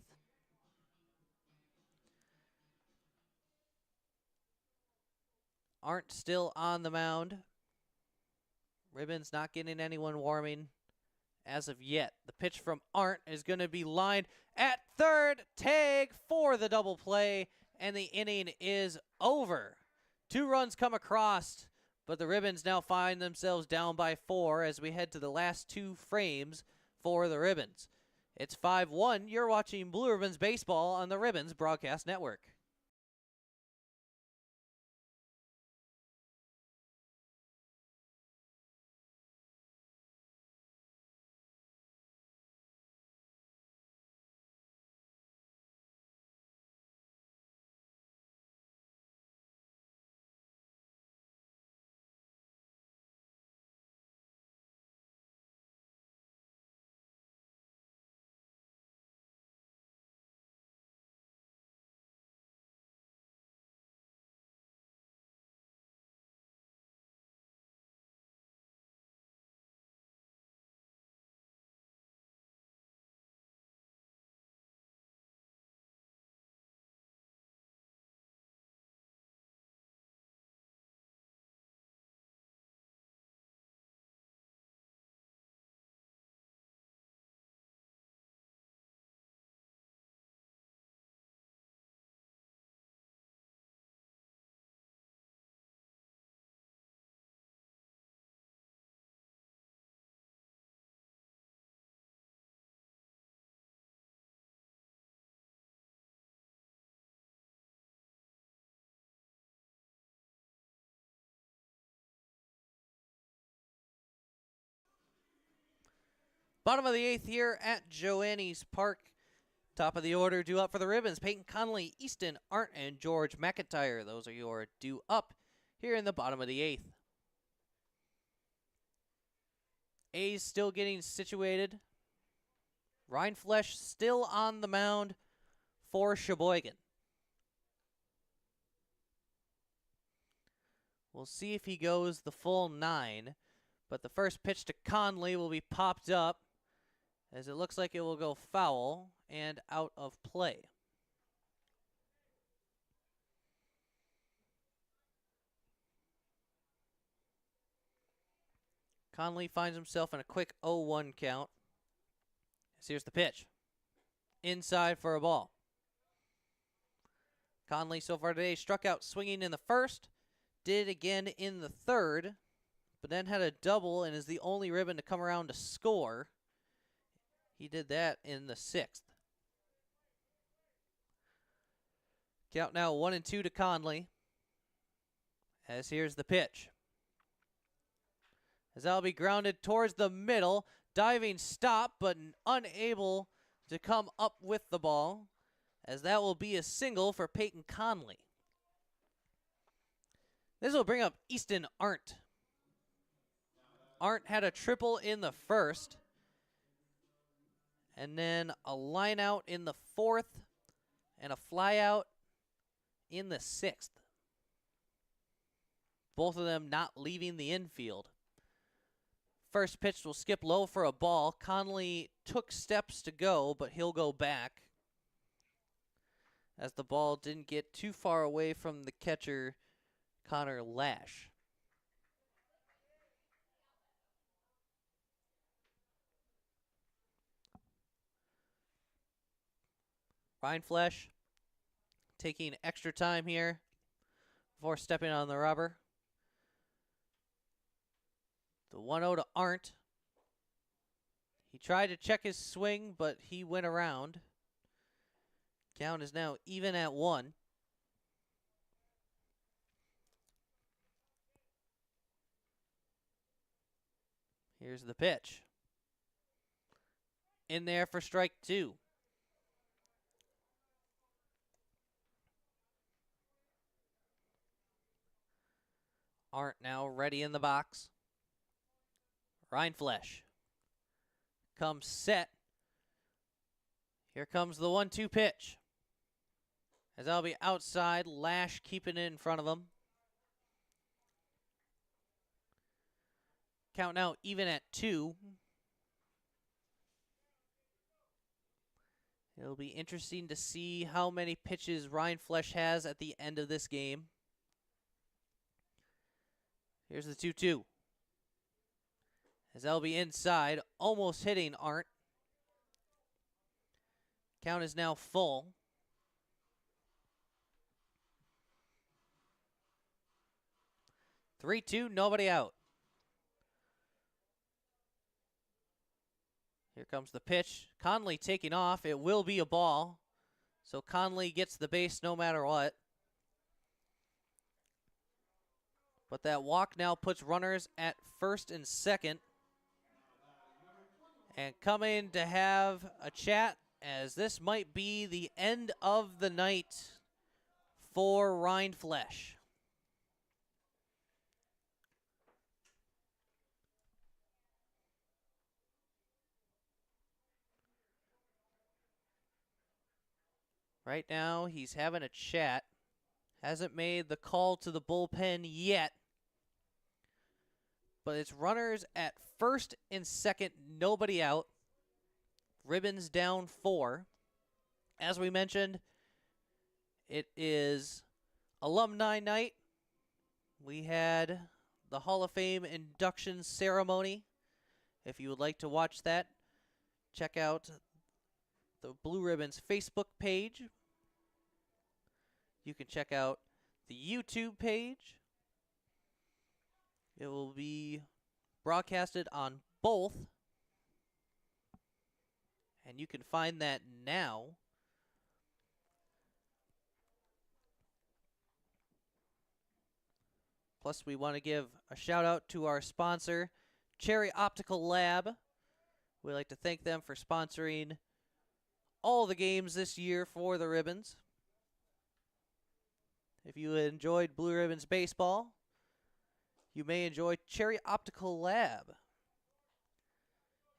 Arndt still on the mound. Ribbons not getting anyone warming as of yet. The pitch from Arndt is going to be lined at third. Tag for the double play, and the inning is over. 2 runs come across, but the Ribbons now find themselves down by 4 as we head to the last 2 frames for the Ribbons. It's 5-1. You're watching Blue Ribbons Baseball on the Ribbons Broadcast Network. Bottom of the 8th here at Joannes Park. Top of the order due up for the Ribbons. Peyton Conley, Easton, Arndt, and George McIntyre. Those are your due up here in the bottom of the 8th. A's still getting situated. Rindfleisch still on the mound for Sheboygan. We'll see if he goes the full 9. But the first pitch to Conley will be popped up, as it looks like it will go foul and out of play. Conley finds himself in a quick 0-1 count. So here's the pitch. Inside for a ball. Conley so far today struck out swinging in the 1st, did again in the 3rd, but then had a double and is the only Ribbon to come around to score. He did that in the 6th. Count now 1-2 to Conley. As here's the pitch. As that'll be grounded towards the middle. Diving stop, but unable to come up with the ball. As that will be a single for Peyton Conley. This will bring up Easton Arndt. Arndt had a triple in the 1st. And then a line out in the 4th and a fly out in the 6th. Both of them not leaving the infield. First pitch will skip low for a ball. Conley took steps to go, but he'll go back, as the ball didn't get too far away from the catcher, Connor Lash. Rindfleisch taking extra time here before stepping on the rubber. The 1-0 to Arndt. He tried to check his swing, but he went around. Count is now even at 1. Here's the pitch. In there for strike 2. Arndt now ready in the box. Rindfleisch comes set. Here comes the 1-2 pitch. As that'll be outside, Lash keeping it in front of him. Count now even at 2. It'll be interesting to see how many pitches Rindfleisch has at the end of this game. Here's the 2-2. As that'll be inside, almost hitting Arndt. Count is now full. Three-two, nobody out. Here comes the pitch. Conley taking off. It will be a ball. So Conley gets the base no matter what. But that walk now puts runners at first and second. And coming to have a chat, as this might be the end of the night for Rindfleisch. Right now, he's having a chat. Hasn't made the call to the bullpen yet. But it's runners at first and second, nobody out. Ribbons down 4. As we mentioned, it is alumni night. We had the Hall of Fame induction ceremony. If you would like to watch that, check out the Blue Ribbons Facebook page. You can check out the YouTube page. It will be broadcasted on both. And you can find that now. Plus, we want to give a shout out to our sponsor, Cherry Optical Lab. We'd like to thank them for sponsoring all the games this year for the Ribbons. If you enjoyed Blue Ribbons baseball, you may enjoy Cherry Optical Lab.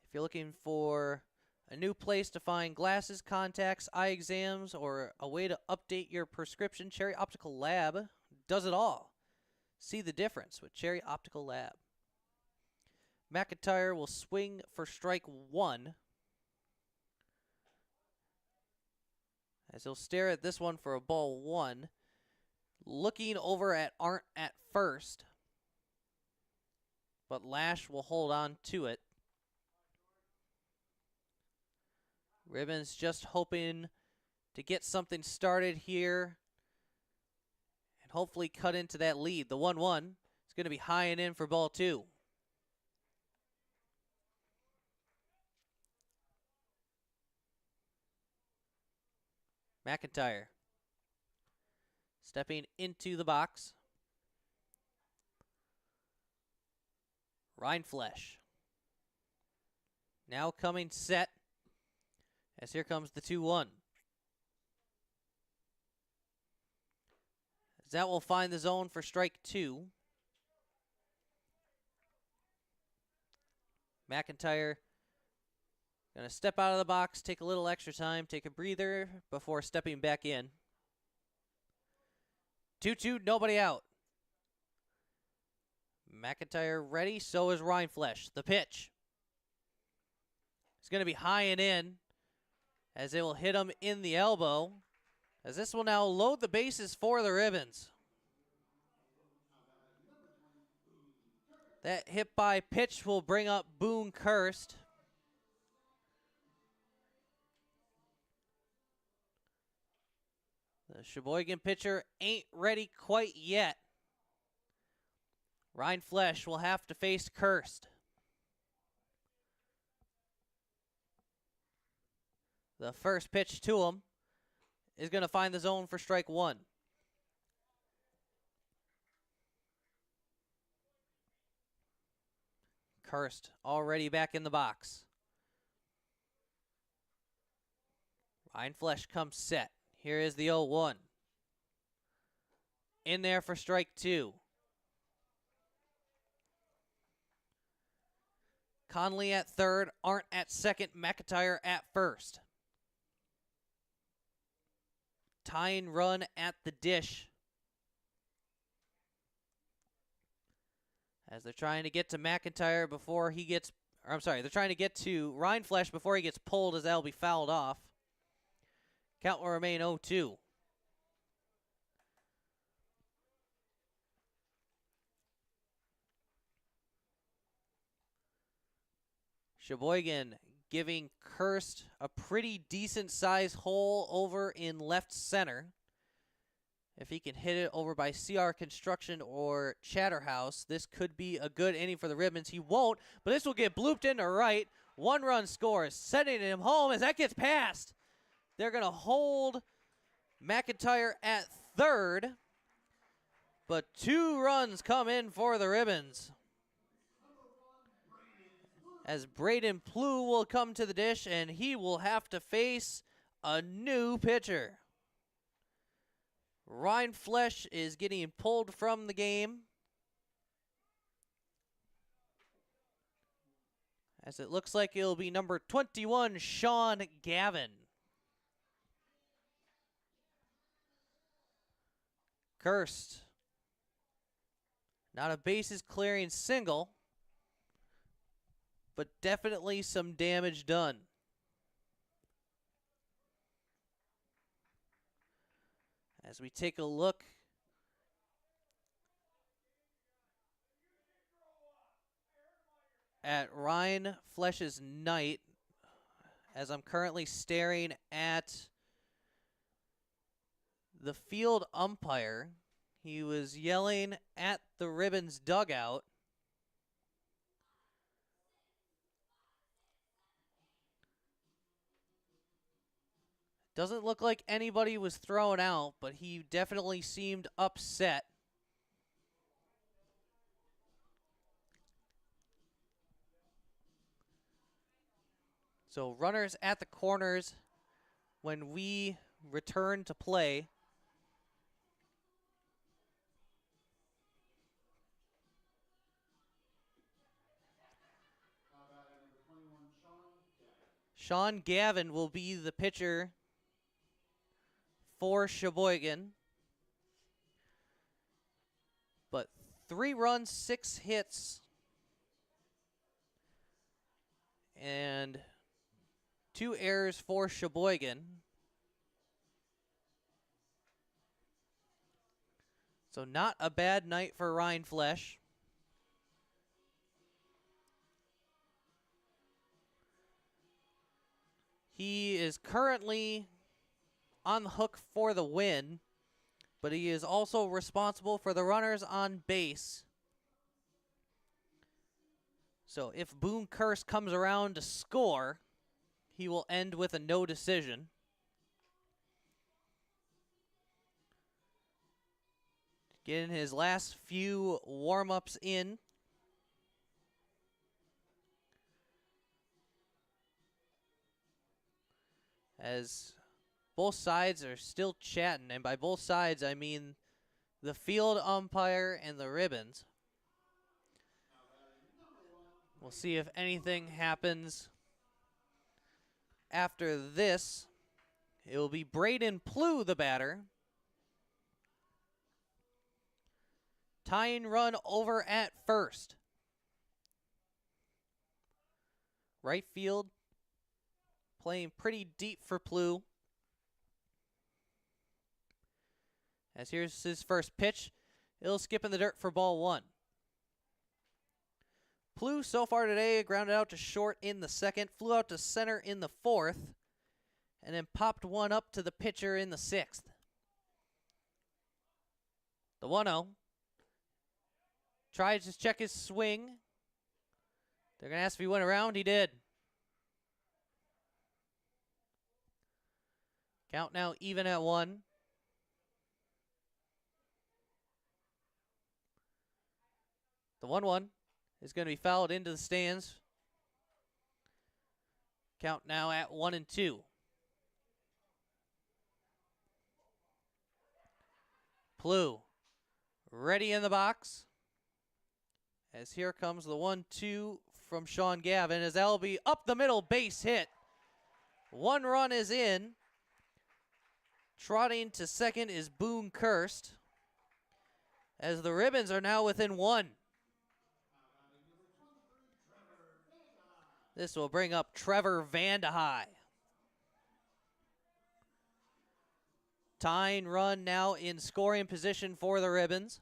If you're looking for a new place to find glasses, contacts, eye exams, or a way to update your prescription, Cherry Optical Lab does it all. See the difference with Cherry Optical Lab. McIntyre will swing for strike 1. As he'll stare at this one for a ball 1. Looking over at Arndt at first. But Lash will hold on to it. Ribbons just hoping to get something started here and hopefully cut into that lead. The 1-1 is going to be high and in for ball 2. McIntyre stepping into the box. Rindfleisch now coming set, as here comes the 2-1. As that will find the zone for strike 2. McIntyre going to step out of the box, take a little extra time, take a breather before stepping back in. 2-2, nobody out. McIntyre ready, so is Rhineflesh. The pitch. It's going to be high and in, as it will hit him in the elbow, as this will now load the bases for the Ribbons. That hit by pitch will bring up Boone Kirst. The Sheboygan pitcher ain't ready quite yet. Rhineflesh will have to face Kirst. The first pitch to him is going to find the zone for strike one. Kirst already back in the box. Rhineflesh comes set. Here is the 0-1. In there for strike two. Conley at third, Arndt at second, McIntyre at first. Tying run at the dish. As they're trying to get to McIntyre before he gets, or I'm sorry, they're trying to get to Rhineflesh before he gets pulled, as that'll be fouled off. Count will remain 0-2. Sheboygan giving Kirst a pretty decent size hole over in left center. If he can hit it over by CR Construction or Chatterhouse, this could be a good inning for the Ribbons. He won't, but this will get blooped into right. 1-run scores, sending him home as that gets past. They're going to hold McIntyre at third, but 2 runs come in for the Ribbons. As Braden Plew will come to the dish, and he will have to face a new pitcher. Rhineflesh is getting pulled from the game, as it looks like it'll be number 21, Sean Gavin. Kirst, not a bases clearing single, but definitely some damage done. As we take a look at Rhineflesh's night, as I'm currently staring at the field umpire, he was yelling at the Ribbons dugout. Doesn't look like anybody was thrown out, but he definitely seemed upset. So runners at the corners when we return to play. Sean Gavin will be the pitcher for Sheboygan. But 3 runs, 6 hits, and 2 errors for Sheboygan. So not a bad night for Rhineflesh. He is currently on the hook for the win, but he is also responsible for the runners on base. So if Boone Kirst comes around to score, he will end with a no decision. Getting his last few warm-ups in. As both sides are still chatting, and by both sides I mean the field umpire and the Ribbons. We'll see if anything happens after this. It will be Braden Plew, the batter. Tying run over at first. Right field playing pretty deep for Plu. As here's his first pitch. It'll skip in the dirt for ball one. Plu so far today grounded out to short in the second, flew out to center in the fourth, and then popped one up to the pitcher in the sixth. The 1-0. Tries to check his swing. They're going to ask if he went around. He did. Count now even at 1. The 1-1 is going to be fouled into the stands. Count now at 1-2. Plu ready in the box. As here comes the 1-2 from Sean Gavin, as that'll be up the middle, base hit. 1 run is in. Trotting to second is Boone Kirst, as the Ribbons are now within 1. This will bring up Trevor Vandehei. Tying run now in scoring position for the Ribbons,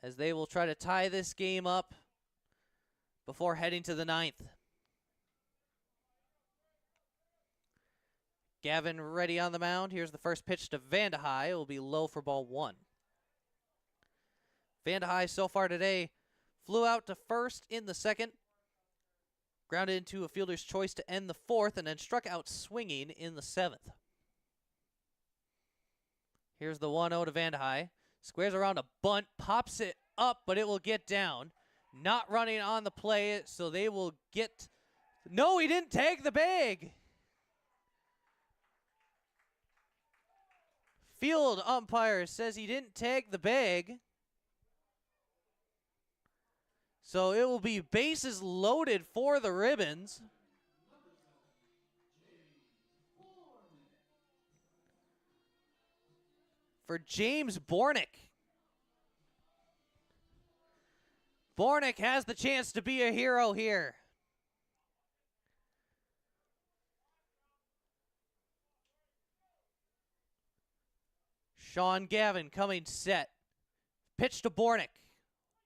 as they will try to tie this game up before heading to the 9th. Gavin ready on the mound. Here's the first pitch to Vandehei. It will be low for ball 1. Vandehei so far today flew out to first in the second, grounded into a fielder's choice to end the fourth, and then struck out swinging in the 7th. Here's the 1-0 to Vandehei. Squares around a bunt, pops it up, but it will get down. Not running on the play, so they will get... No, he didn't tag the bag! Field umpire says he didn't tag the bag. So it will be bases loaded for the Ribbons. For James Bornick. Bornick has the chance to be a hero here. Sean Gavin coming set. Pitch to Bornick.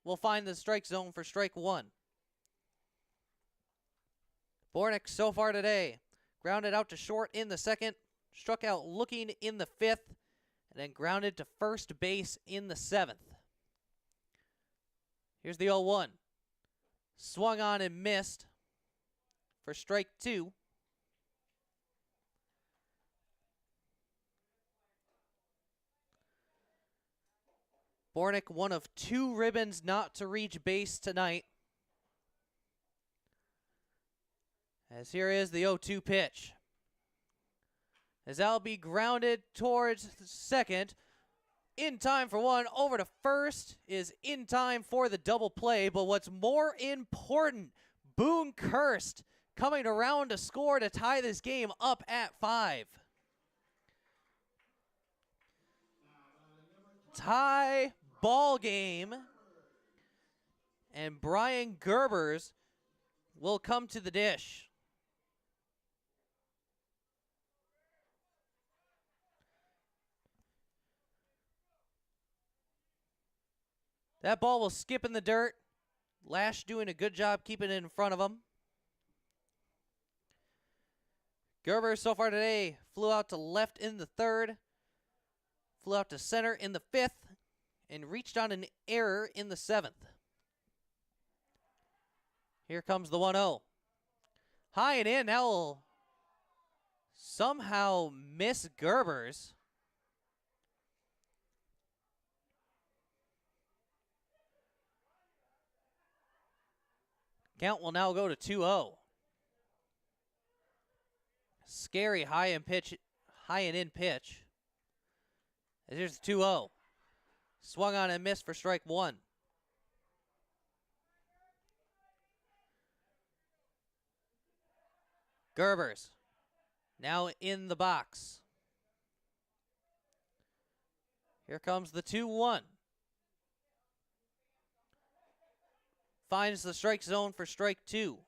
Will find the strike zone for strike 1. Bornick so far today grounded out to short in the second, struck out looking in the 5th, and then grounded to first base in the 7th. Here's the 0-1. Swung on and missed for strike 2. Bornick, one of 2 Ribbons not to reach base tonight. As here is the 0-2 pitch. As that'll be grounded towards second. In time for 1. Over to first is in time for the double play. But what's more important, Boone Kirst coming around to score to tie this game up at 5. Tie ball game, and Brian Gerbers will come to the dish. That ball will skip in the dirt. Lash doing a good job keeping it in front of him. Gerbers so far today flew out to left in the 3rd, flew out to center in the 5th, and reached on an error in the 7th. Here comes the 1-0. High and in. That will somehow miss Gerbers. Count will now go to 2-0. Scary high and in pitch. And here's the 2-0. Swung on and missed for strike 1. Gerbers now in the box. Here comes the 2-1. Finds the strike zone for strike 2.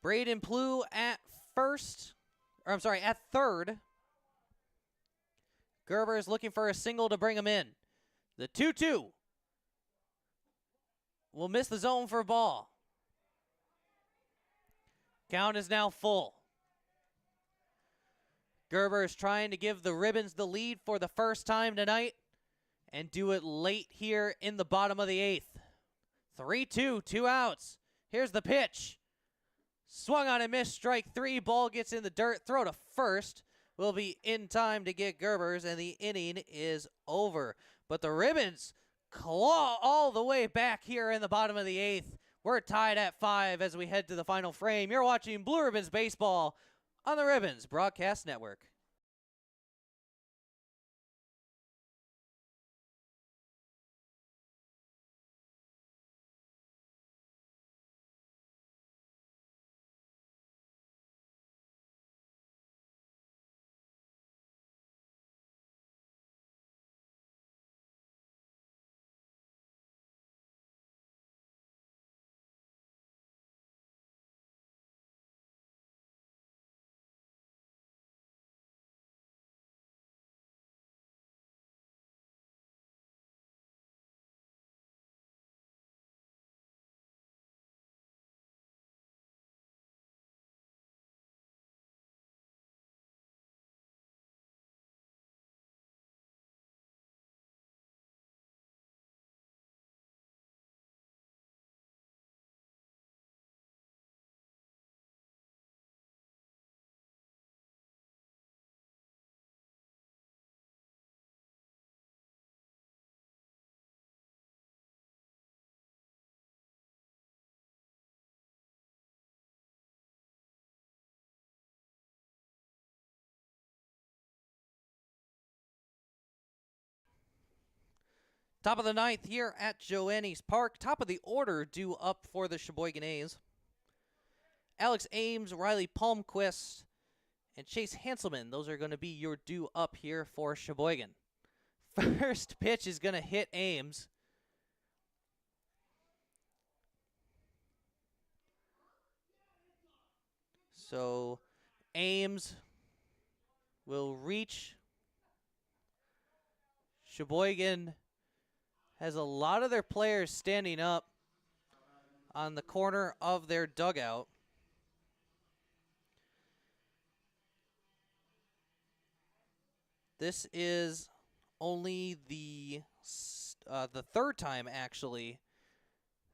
Braden Plew at at third. Gerber is looking for a single to bring him in. The 2-2 will miss the zone for a ball. Count is now full. Gerber is trying to give the Ribbons the lead for the first time tonight and do it late here in the bottom of the 8th. 3-2, 2 outs. Here's the pitch. Swung on and missed, strike 3. Ball gets in the dirt. Throw to first. Will be in time to get Gerbers, and the inning is over. But the Ribbons claw all the way back here in the bottom of the 8th. We're tied at 5 as we head to the final frame. You're watching Blue Ribbons Baseball on the Ribbons Broadcast Network. Top of the 9th here at Joannes Park. Top of the order due up for the Sheboygan A's. Alex Ames, Riley Palmquist, and Chase Hanselman. Those are going to be your due up here for Sheboygan. First pitch is going to hit Ames. So Ames will reach. Sheboygan has a lot of their players standing up on the corner of their dugout. This is only the third time, actually,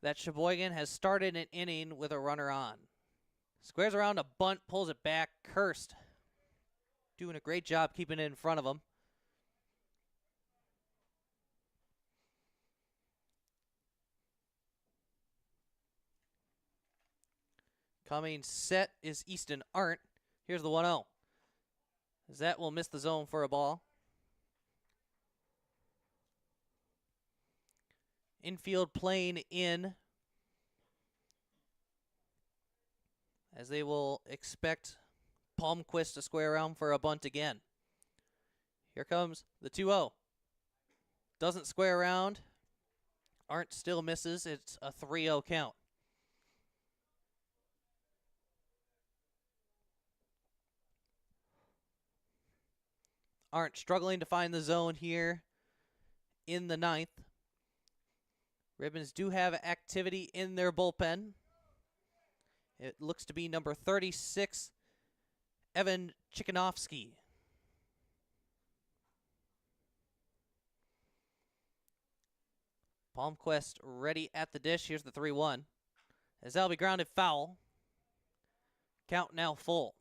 that Sheboygan has started an inning with a runner on. Squares around a bunt, pulls it back. Kirst doing a great job keeping it in front of him. Coming set is Easton Arndt. Here's the 1-0. As that will miss the zone for a ball. Infield playing in, as they will expect Palmquist to square around for a bunt again. Here comes the 2-0. Doesn't square around. Arndt still misses. It's a 3-0 count. Arndt struggling to find the zone here in the 9th. Ribbons do have activity in their bullpen. It looks to be number 36, Evan Chikanovsky. Palmquist ready at the dish. Here's the 3-1. As that'll be grounded foul. Count now full.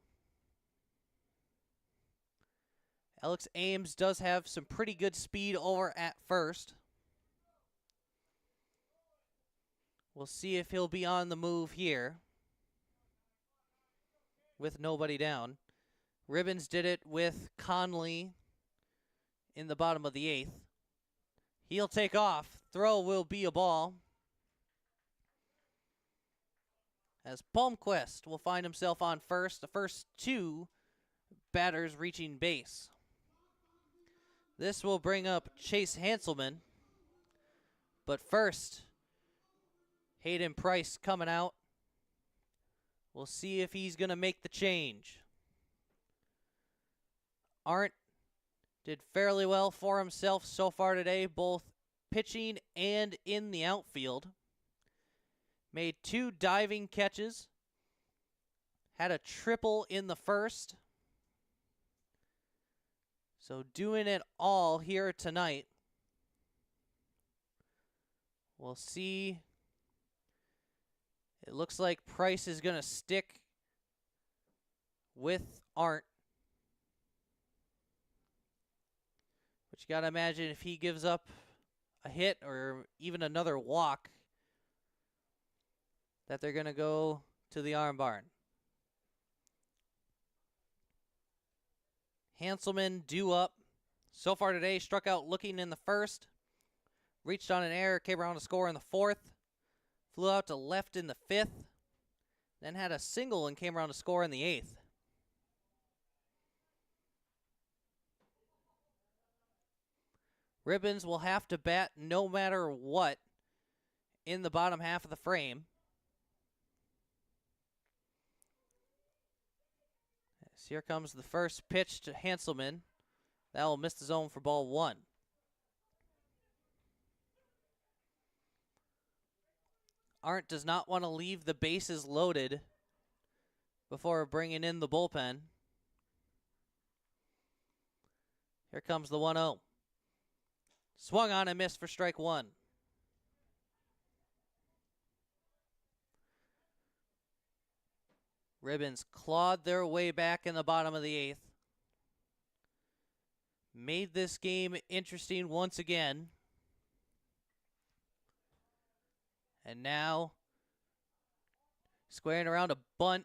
Alex Ames does have some pretty good speed over at first. We'll see if he'll be on the move here with nobody down. Ribbons did it with Conley in the bottom of the 8th. He'll take off. Throw will be a ball. As Palmquist will find himself on first. The first two batters reaching base. This will bring up Chase Hanselman. But first, Hayden Price coming out. We'll see if he's going to make the change. Arndt did fairly well for himself so far today, both pitching and in the outfield. Made 2 diving catches. Had a triple in the first. So doing it all here tonight. We'll see. It looks like Price is going to stick with Arndt. But you got to imagine if he gives up a hit or even another walk, that they're going to go to the arm barn. Hanselman due up. So far today, struck out looking in the first. Reached on an error, came around to score in the 4th. Flew out to left in the 5th. Then had a single and came around to score in the 8th. Ribbons will have to bat no matter what in the bottom half of the frame. As here comes the first pitch to Hanselman. That will miss the zone for ball 1. Arndt does not want to leave the bases loaded before bringing in the bullpen. Here comes the 1-0. Swung on and missed for strike 1. Ribbons clawed their way back in the bottom of the 8th. Made this game interesting once again. And now, squaring around a bunt,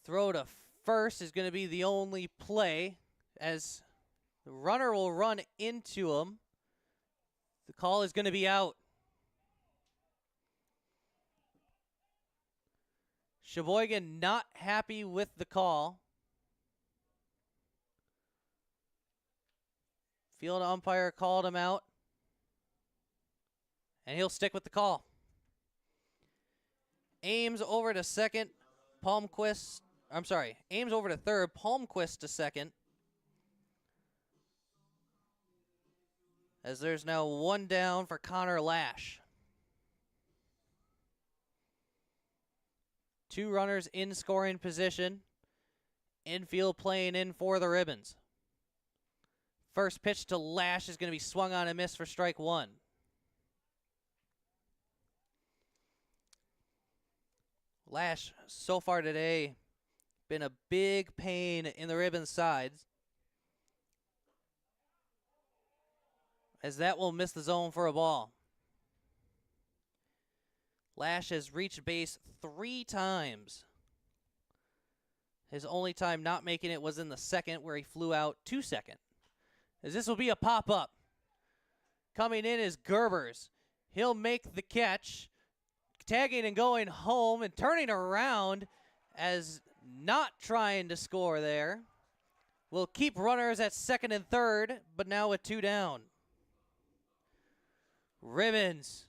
throw to first is going to be the only play, as the runner will run into him. The call is going to be out. Sheboygan not happy with the call. Field umpire called him out, and he'll stick with the call. Ames over to second, Ames over to third, Palmquist to second. As there's now 1 down for Connor Lash. 2 runners in scoring position. Infield playing in for the Ribbons. First pitch to Lash is going to be swung on and missed for strike 1. Lash, so far today, been a big pain in the Ribbons' sides, as that will miss the zone for a ball. Lash has reached base 3 times. His only time not making it was in the 2nd, where he flew out to second. As this will be a pop-up. Coming in is Gerbers. He'll make the catch. Tagging and going home and turning around as not trying to score there. Will keep runners at second and third, but now with 2 down. Ribbons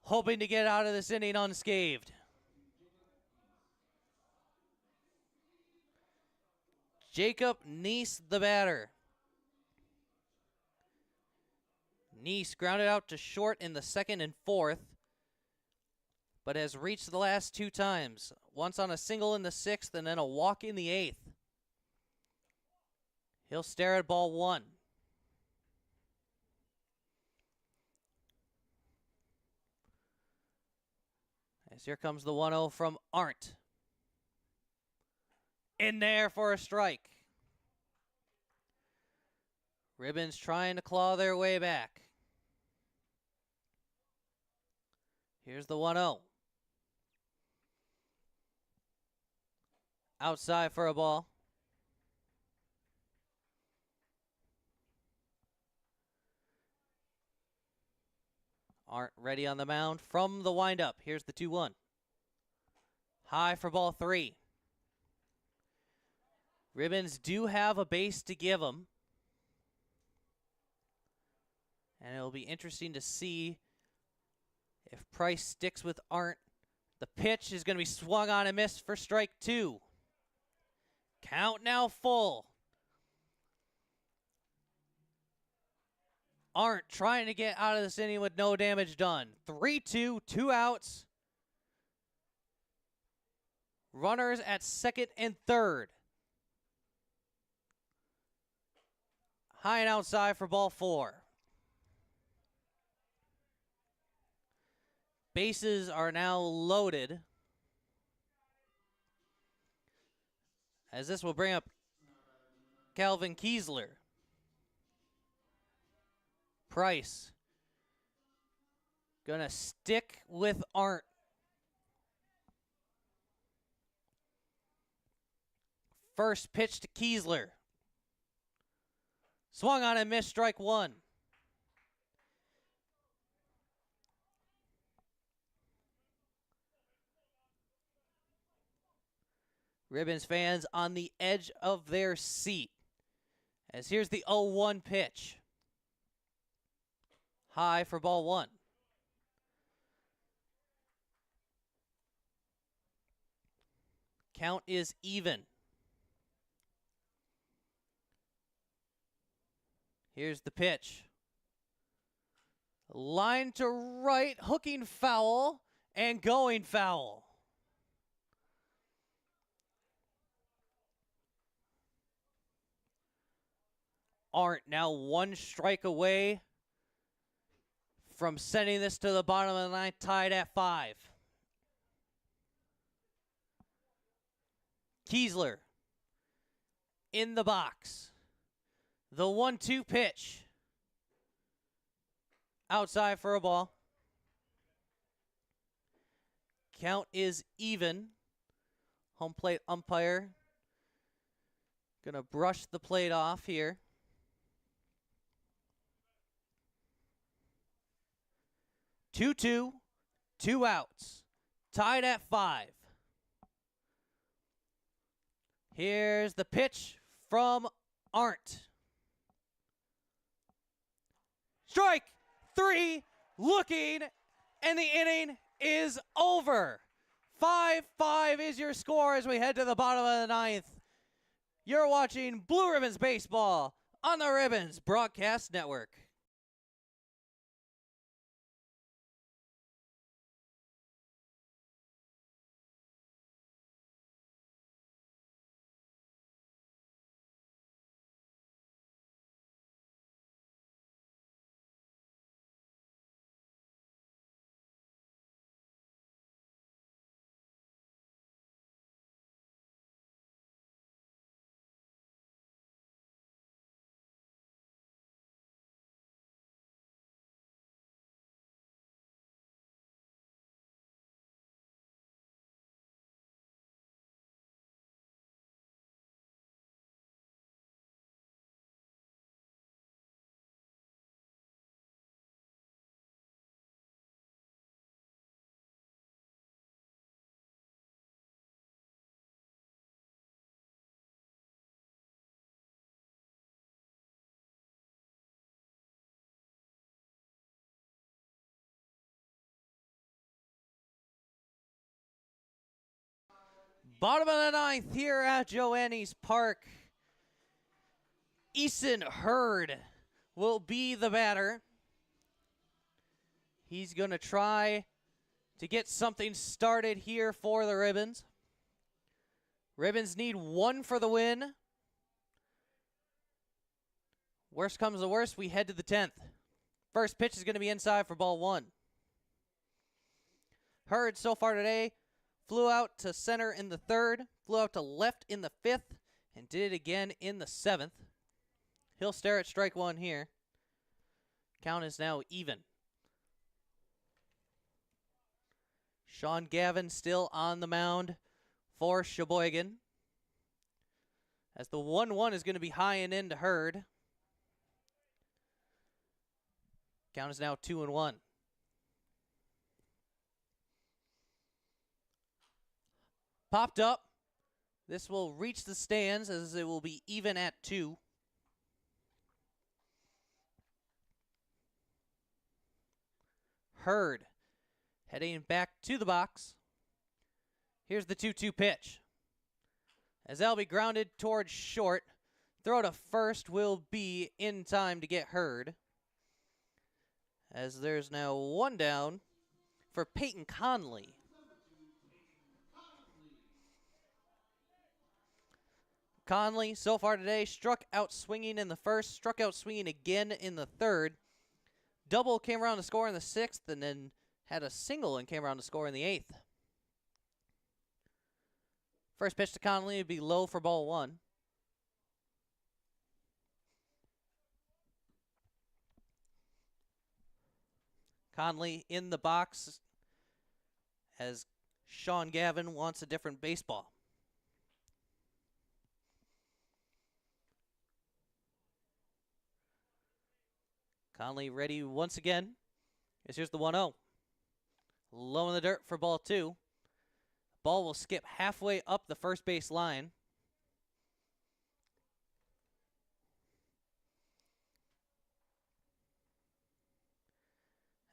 hoping to get out of this inning unscathed. Jacob Neese, the batter. Neese grounded out to short in the 2nd and 4th, but has reached the last 2 times. Once on a single in the 6th and then a walk in the 8th. He'll stare at ball 1. As here comes the 1-0 from Arndt. In there for a strike. Ribbons trying to claw their way back. Here's the 1-0. Outside for a ball. Arndt ready on the mound from the windup. Here's the 2-1. High for ball 3. Ribbons do have a base to give them. And it'll be interesting to see if Price sticks with Arndt. The pitch is going to be swung on and missed for strike 2. Count now full. Arndt trying to get out of this inning with no damage done. 3-2, 2 outs. Runners at second and third. High and outside for ball 4. Bases are now loaded, as this will bring up Calvin Kiesler. Price gonna stick with Arndt. First pitch to Kiesler. Swung on and missed, strike 1. Ribbons fans on the edge of their seat, as here's the 0-1 pitch. High for ball 1. Count is even. Here's the pitch. Line to right, hooking foul, and going foul. Arndt now 1 strike away from sending this to the bottom of the 9th, tied at 5. Kiesler in the box. The 1-2 pitch. Outside for a ball. Count is even. Home plate umpire gonna brush the plate off here. 2-2, 2 outs. Tied at 5. Here's the pitch from Arndt. Strike 3, looking, and the inning is over. 5-5 is your score as we head to the bottom of the 9th. You're watching Blue Ribbons Baseball on the Ribbons Broadcast Network. Bottom of the 9th here at Joannes Park. Eason Hurd will be the batter. He's going to try to get something started here for the Ribbons. Ribbons need 1 for the win. Worst comes to worst, we head to the 10th. First pitch is going to be inside for ball 1. Hurd so far today flew out to center in the 3rd, flew out to left in the 5th, and did it again in the 7th. He'll stare at strike 1 here. Count is now even. Sean Gavin still on the mound for Sheboygan, as the 1-1 is going to be high and into Hurd. Count is now 2-1. Popped up. This will reach the stands as it will be even at 2. Hurd. Heading back to the box. Here's the 2-2 pitch. As that'll be grounded towards short. Throw to first will be in time to get Hurd. As there's now one down for Peyton Conley. Conley, so far today, struck out swinging in the first, struck out swinging again in the third. Double came around to score in the sixth, and then had a single and came around to score in the eighth. First pitch to Conley would be low for ball one. Conley in the box as Sean Gavin wants a different baseball. Conley ready once again. Here's the 1-0. Low in the dirt for ball two. Ball will skip halfway up the first base line.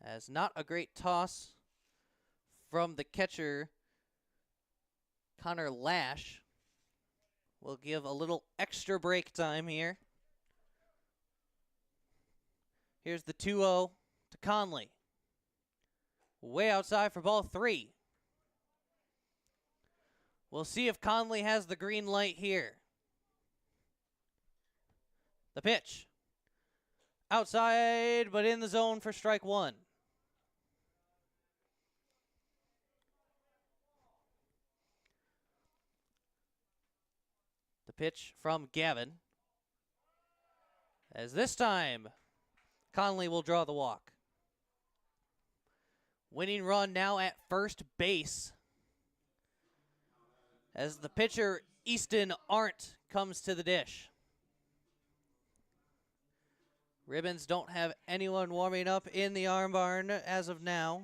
As not a great toss from the catcher, Connor Lash. We'll give a little extra break time here. Here's the 2-0 to Conley. Way outside for ball three. We'll see if Conley has the green light here. The pitch. Outside, but in the zone for strike one. The pitch from Gavin. As this time, Conley will draw the walk. Winning run now at first base. As the pitcher, Easton Arndt, comes to the dish. Ribbons don't have anyone warming up in the arm barn as of now.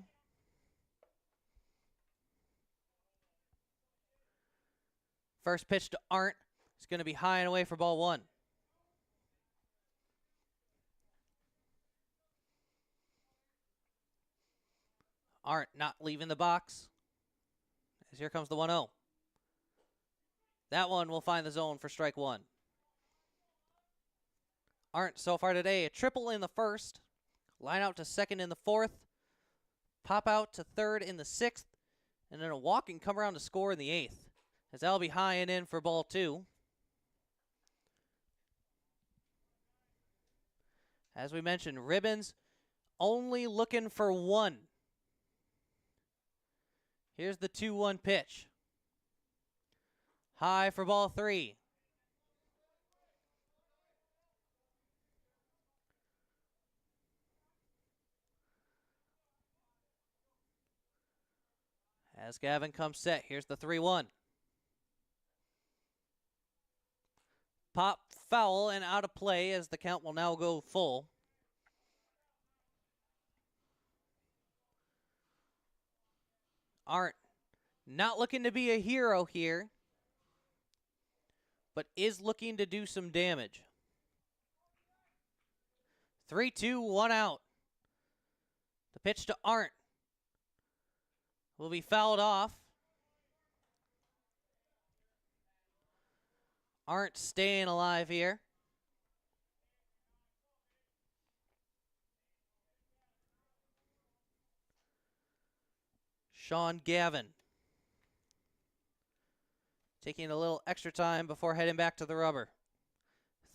First pitch to Arndt is going to be high and away for ball one. Arndt not leaving the box. As here comes the 1-0. That one will find the zone for strike one. Arndt so far today, a triple in the first, line out to second in the fourth, pop out to third in the sixth, and then a walk and come around to score in the eighth. As that'll be high and in for ball two. As we mentioned, Ribbons only looking for one. Here's the 2-1 pitch. High for ball three. As Gavin comes set, here's the 3-1. Pop foul and out of play as the count will now go full. Arndt not looking to be a hero here, but is looking to do some damage. 3-2, 1 out. The pitch to Arndt will be fouled off. Arndt staying alive here. Sean Gavin taking a little extra time before heading back to the rubber.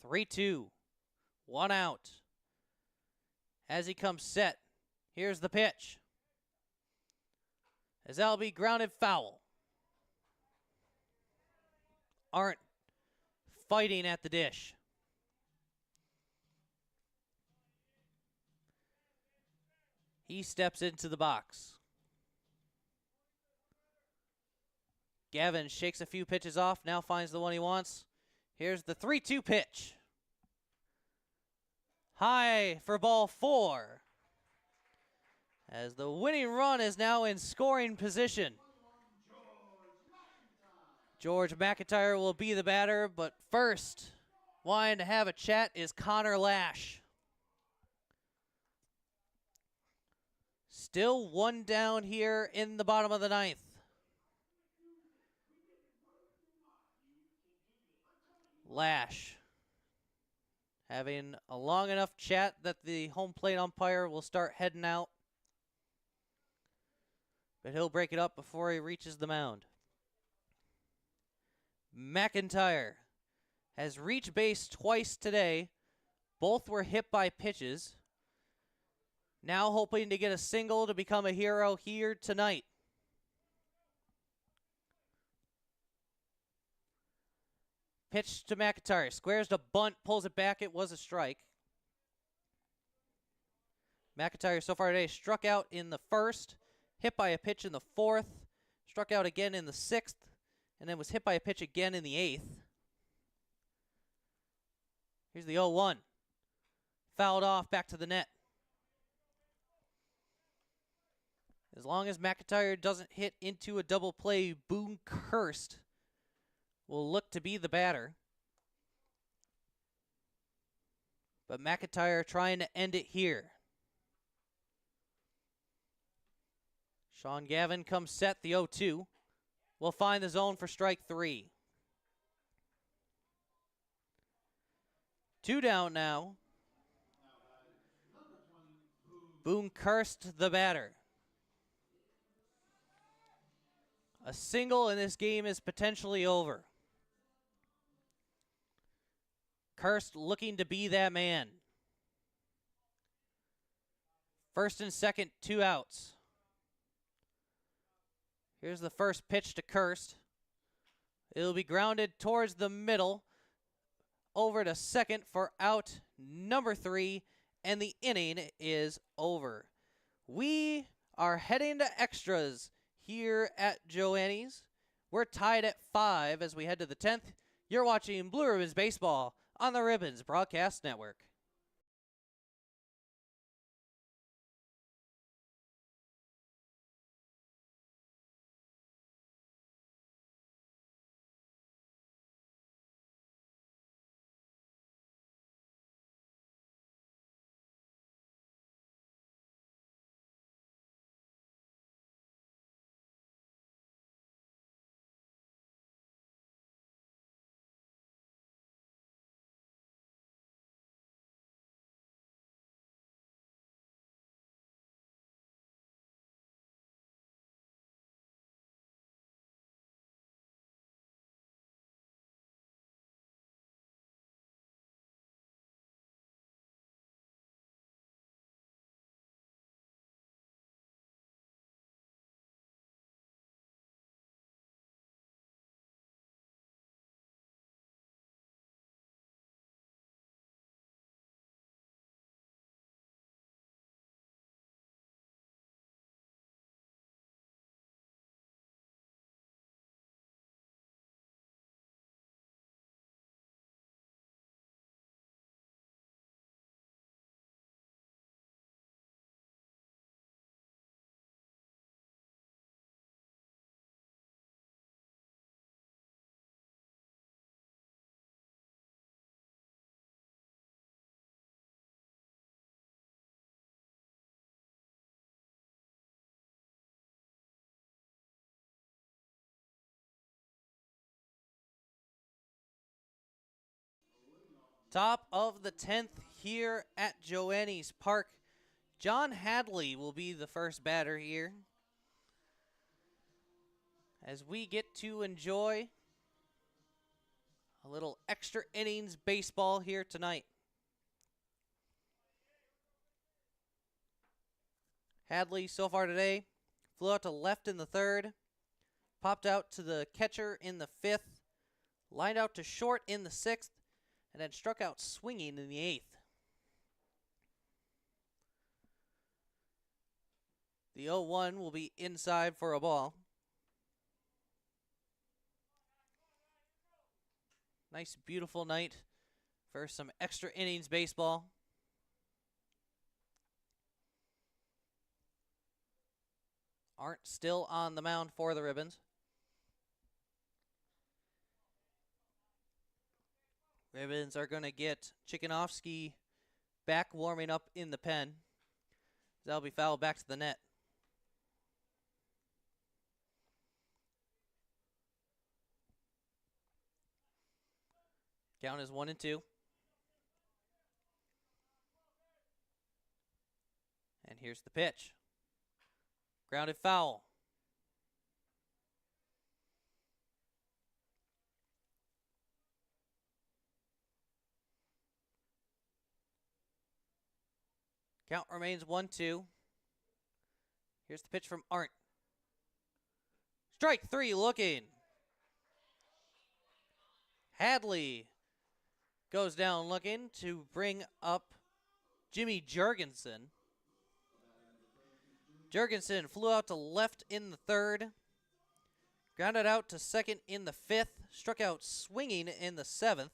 3-2, 1 out. As he comes set, here's the pitch. As that'll be grounded foul. Arndt fighting at the dish. He steps into the box. Gavin shakes a few pitches off, now finds the one he wants. Here's the 3-2 pitch. High for ball four. As the winning run is now in scoring position. George McIntyre will be the batter, but first, wanting to have a chat is Connor Lash. Still one down here in the bottom of the ninth. Lash having a long enough chat that the home plate umpire will start heading out. But he'll break it up before he reaches the mound. McIntyre has reached base twice today. Both were hit by pitches. Now hoping to get a single to become a hero here tonight. Pitch to McIntyre. Squares to bunt. Pulls it back. It was a strike. McIntyre so far today struck out in the first. Hit by a pitch in the fourth. Struck out again in the sixth. And then was hit by a pitch again in the eighth. Here's the 0-1. Fouled off back to the net. As long as McIntyre doesn't hit into a double play, Boone Kirst will look to be the batter. But McIntyre trying to end it here. Sean Gavin comes set, the 0-2. Will find the zone for strike 3. 2 down now. Boone Kirst, the batter. A single in this game is potentially over. Kirst looking to be that man. First and second, 2 outs. Here's the first pitch to Kirst. It'll be grounded towards the middle. Over to second for out number 3. And the inning is over. We are heading to extras here at Joanne's. We're tied at 5 as we head to the 10th. You're watching Blue Ribbons Baseball on the Ribbons Broadcast Network. Top of the 10th here at Joanne's Park. John Hadley will be the first batter here, as we get to enjoy a little extra innings baseball here tonight. Hadley so far today flew out to left in the third, popped out to the catcher in the fifth, lined out to short in the sixth, and then struck out swinging in the eighth. The 0-1 will be inside for a ball. Nice, beautiful night for some extra innings baseball. Aren't still on the mound for the Ribbons. Ribbons are going to get Chikanovsky back warming up in the pen. That'll be fouled back to the net. Count is 1-2. And here's the pitch. Grounded foul. Count remains 1-2. Here's the pitch from Arndt. Strike 3 looking. Hadley goes down looking to bring up Jimmy Jurgensen. Jurgensen flew out to left in the third, grounded out to second in the fifth, struck out swinging in the seventh,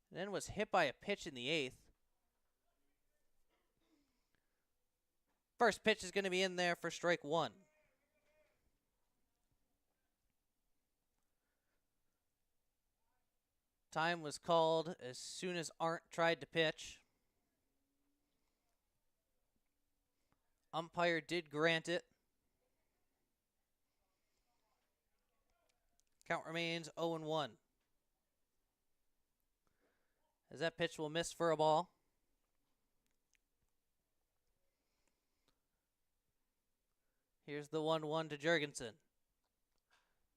and then was hit by a pitch in the eighth. First pitch is going to be in there for strike one. Time was called as soon as Arndt tried to pitch. Umpire did grant it. Count remains 0-1. As that pitch will miss for a ball. Here's the 1-1 to Jurgensen.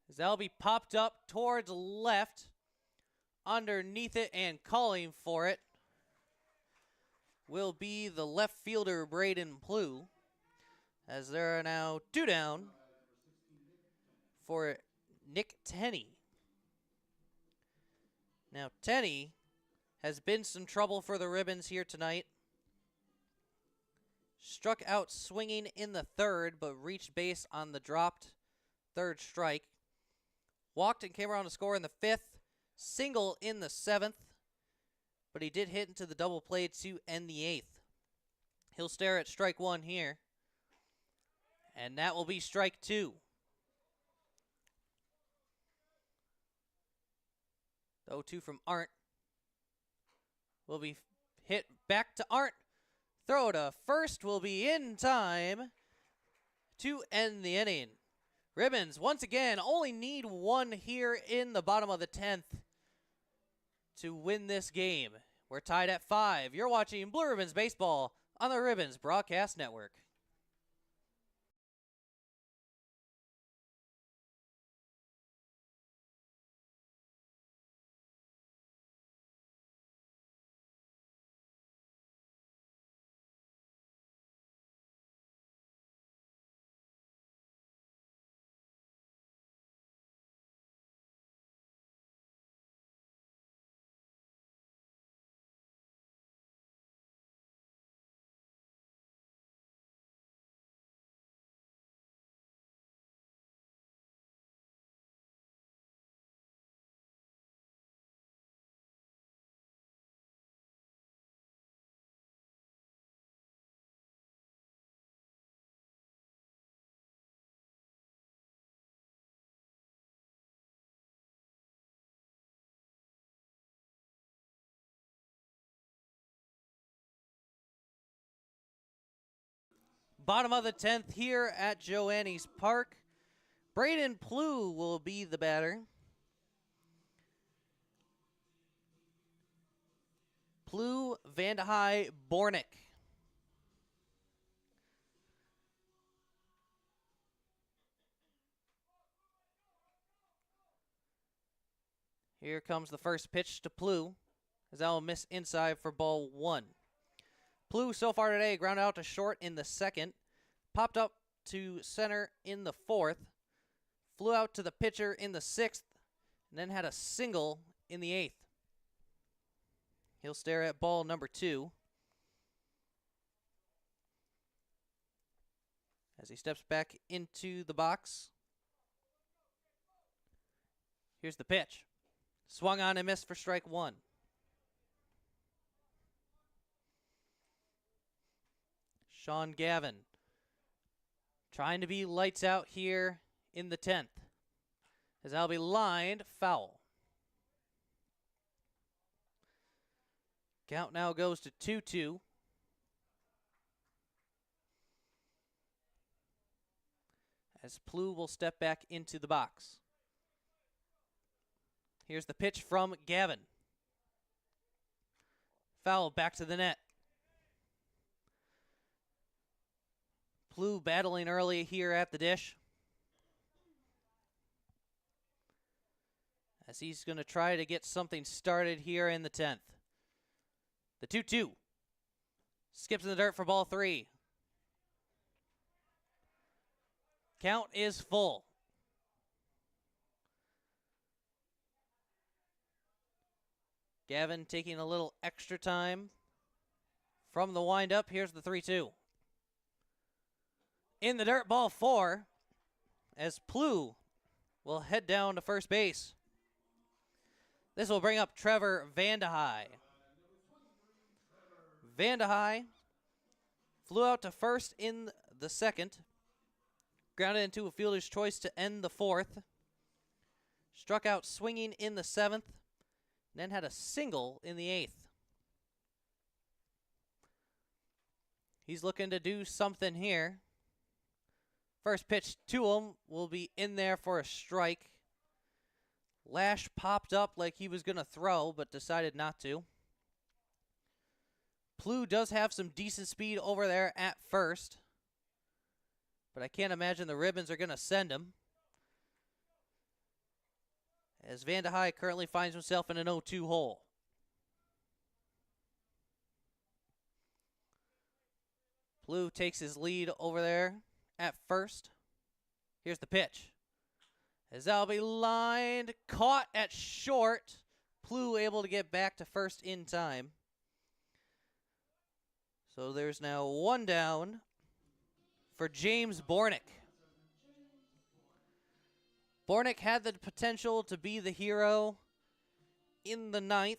As that'll be popped up towards left, underneath it and calling for it will be the left fielder Braden Plew. As there are now 2 down for Nick Tenney. Now Tenney has been some trouble for the Ribbons here tonight. Struck out swinging in the third, but reached base on the dropped third strike. Walked and came around to score in the fifth. Single in the seventh, but he did hit into the double play to end the eighth. He'll stare at strike one here, and that will be strike two. The 0-2 from Arndt will be hit back to Arndt. Throw to first will be in time to end the inning. Ribbons, once again, only need one here in the bottom of the 10th to win this game. We're tied at 5. You're watching Blue Ribbons Baseball on the Ribbons Broadcast Network. Bottom of the 10th here at Joannes Park. Braden Plew will be the batter. Plew, Vandehei, Bornick. Here comes the first pitch to Plew, as that will miss inside for ball one. Plew so far today grounded out to short in the second, popped up to center in the fourth, flew out to the pitcher in the sixth, and then had a single in the eighth. He'll stare at ball number 2 as he steps back into the box. Here's the pitch. Swung on and missed for strike one. Sean Gavin trying to be lights out here in the 10th, as that'll be lined foul. Count now goes to 2-2. As Plew will step back into the box. Here's the pitch from Gavin. Foul back to the net. Plu battling early here at the dish, as he's going to try to get something started here in the 10th. The 2-2. Skips in the dirt for ball 3. Count is full. Gavin taking a little extra time from the windup. Here's the 3-2. In the dirt, ball 4, as Plu will head down to first base. This will bring up Trevor Vandehei. Vandehei flew out to first in the 2nd, grounded into a fielder's choice to end the 4th, struck out swinging in the 7th, then had a single in the 8th. He's looking to do something here. First pitch to him will be in there for a strike. Lash popped up like he was going to throw, but decided not to. Plu does have some decent speed over there at first, but I can't imagine the Ribbons are going to send him, as Vandehei currently finds himself in an 0-2 hole. Plu takes his lead over there at first. Here's the pitch. As that'll be lined, caught at short. Plu able to get back to first in time. So there's now one down for James Bornick. Bornick had the potential to be the hero in the 9th.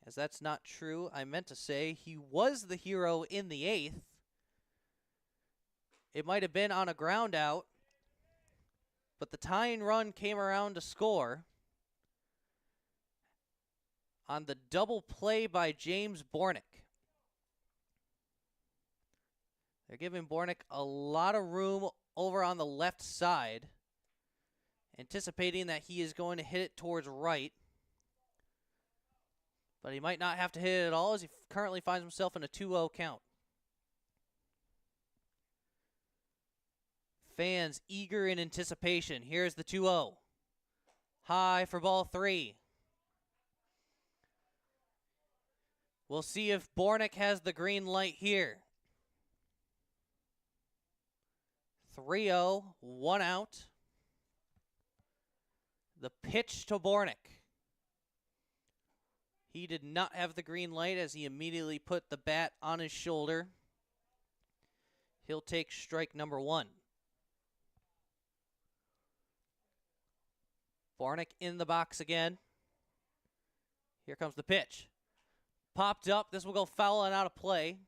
As that's not true. I meant to say he was the hero in the 8th. It might have been on a ground out, but the tying run came around to score on the double play by James Bornick. They're giving Bornick a lot of room over on the left side, anticipating that he is going to hit it towards right. But he might not have to hit it at all, as he currently finds himself in a 2-0 count. Fans eager in anticipation. Here's the 2-0. High for ball 3. We'll see if Bornick has the green light here. 3-0, 1 out. The pitch to Bornick. He did not have the green light, as he immediately put the bat on his shoulder. He'll take strike number 1. Bornick in the box again. Here comes the pitch. Popped up. This will go foul and out of play,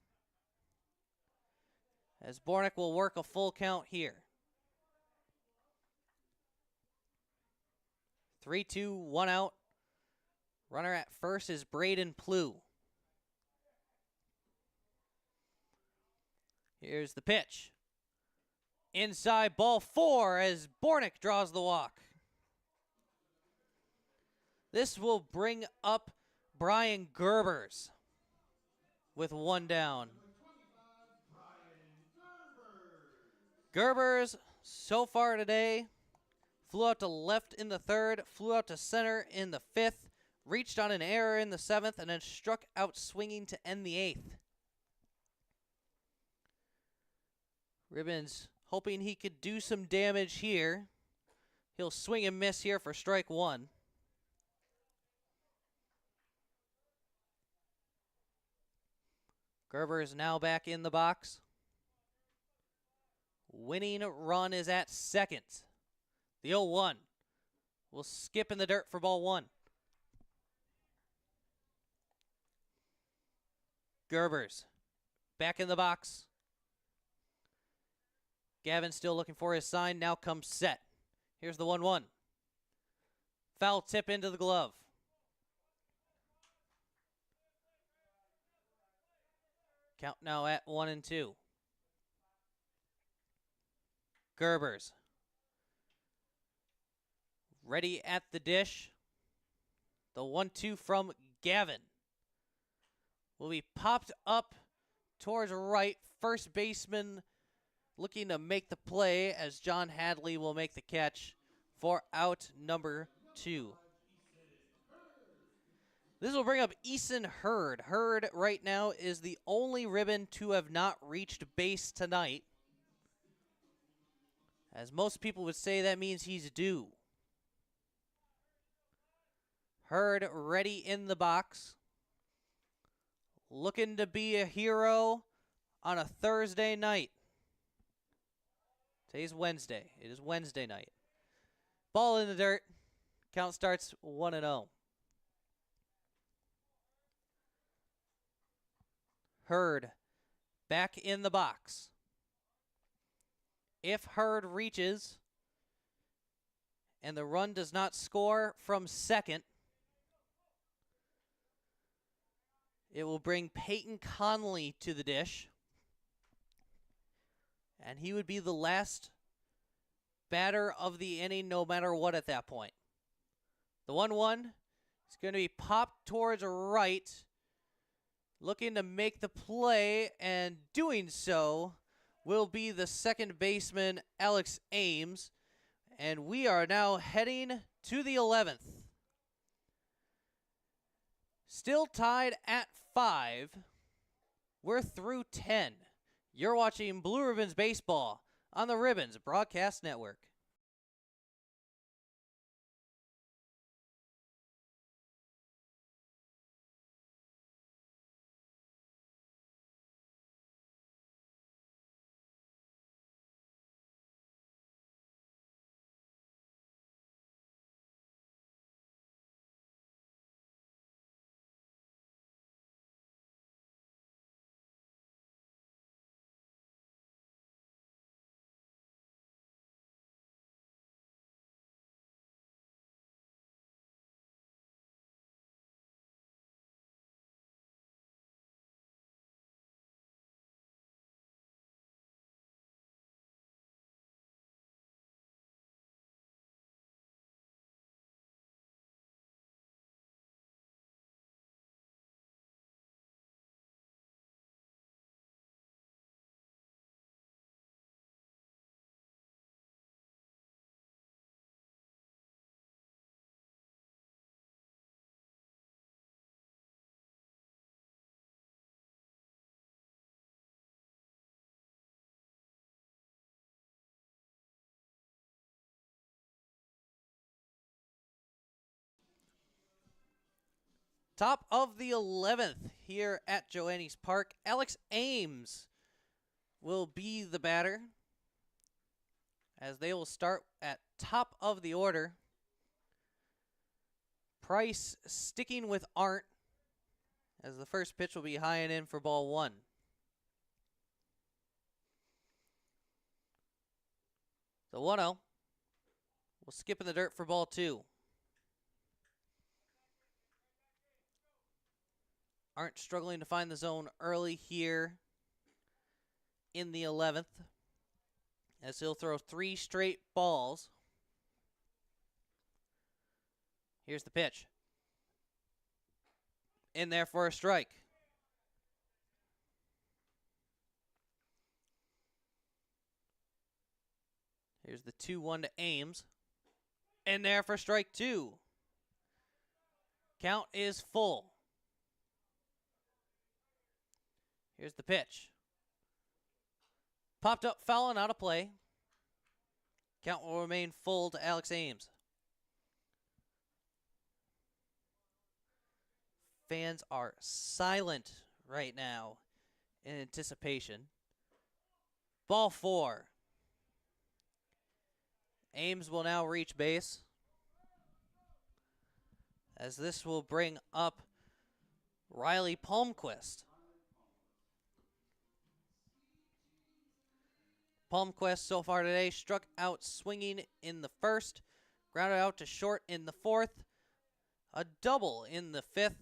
as Bornick will work a full count here. 3-2, 1 out. Runner at first is Braden Plu. Here's the pitch. Inside, ball 4, as Bornick draws the walk. This will bring up Brian Gerbers with 1 down. Gerbers, so far today, flew out to left in the 3rd, flew out to center in the 5th, reached on an error in the 7th, and then struck out swinging to end the 8th. Ribbons hoping he could do some damage here. He'll swing and miss here for strike 1. Gerber is now back in the box. Winning run is at 2nd. The 0-1 will skip in the dirt for ball 1. Gerbers back in the box. Gavin still looking for his sign. Now comes set. Here's the 1-1. Foul tip into the glove. Count now at 1-2. Gerbers Ready at the dish. The 1-2 from Gavin will be popped up towards right. First baseman looking to make the play as John Hadley will make the catch for out number 2. This will bring up Eason Hurd. Hurd right now is the only ribbon to have not reached base tonight. As most people would say, that means he's due. Hurd ready in the box. Looking to be a hero on a Thursday night. Today's Wednesday. It is Wednesday night. Ball in the dirt. Count starts 1-0. Hurd back in the box. If Hurd reaches and the run does not score from second, it will bring Peyton Conley to the dish. And he would be the last batter of the inning no matter what at that point. The 1-1 is going to be popped towards right. Looking to make the play, and doing so will be the second baseman, Alex Ames. And we are now heading to the 11th. Still tied at 5. We're through 10. You're watching Blue Ribbons Baseball on the Ribbons Broadcast Network. Top of the 11th here at Joannes Park. Alex Ames will be the batter as they will start at top of the order. Price sticking with Arndt as the first pitch will be high and in for ball 1. The 1-0 will skip in the dirt for ball 2. Arndt struggling to find the zone early here in the 11th as he'll throw 3 straight balls. Here's the pitch. In there for a strike. Here's the 2-1 to Ames. In there for strike 2. Count is full. Here's the pitch. Popped up foul and out of play. Count will remain full to Alex Ames. Fans are silent right now in anticipation. Ball 4. Ames will now reach base, as this will bring up Riley Palmquist. Palmquist so far today struck out swinging in the first, grounded out to short in the 4th, a double in the 5th,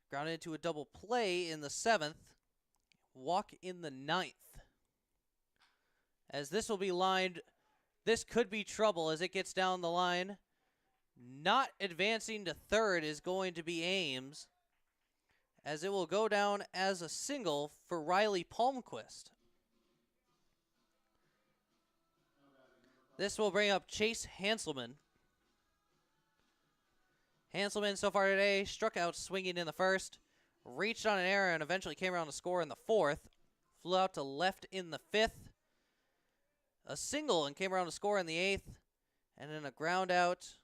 grounded into a double play in the 7th, walk in the 9th. As this will be lined, this could be trouble as it gets down the line Not advancing to third is going to be Ames, as it will go down as a single for Riley Palmquist. This will bring up Chase Hanselman. Hanselman so far today struck out swinging in the first, reached on an error, and eventually came around to score in the fourth. Flew out to left in the fifth. A single and came around to score in the eighth. And then a ground out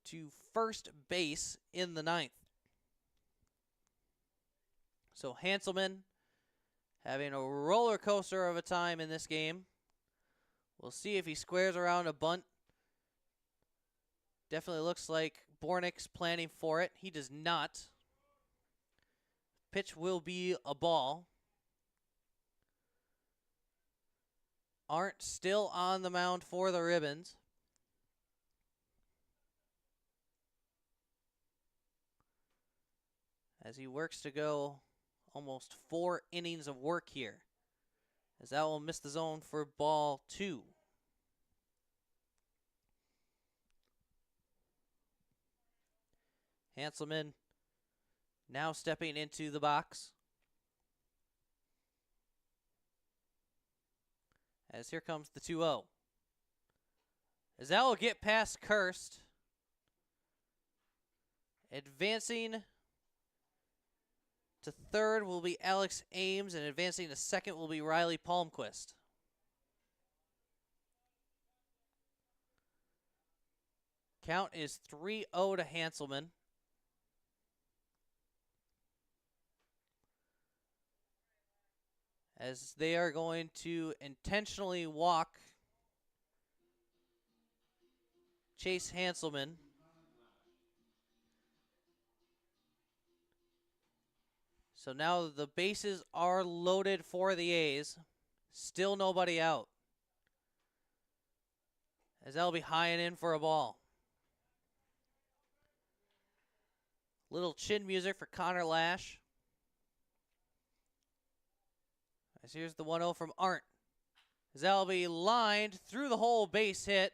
to first base in the ninth. So Hanselman having a roller coaster of a time in this game. We'll see if he squares around a bunt. Definitely looks like Bornick's planning for it. He does not. Pitch will be a ball. Arndt still on the mound for the Ribbons. As he works to go almost 4 innings of work here. As that will miss the zone for ball 2. Hanselman now stepping into the box. As here comes the 2-0. As that will get past Kirst. Advancing to third will be Alex Ames, and advancing to second will be Riley Palmquist. Count is 3-0 to Hanselman. As they are going to intentionally walk Chase Hanselman. So now the bases are loaded for the A's. Still nobody out. As that'll be high and in for a ball. Little chin music for Connor Lash. As here's the 1-0 from Arndt. As that'll be lined through the hole, base hit.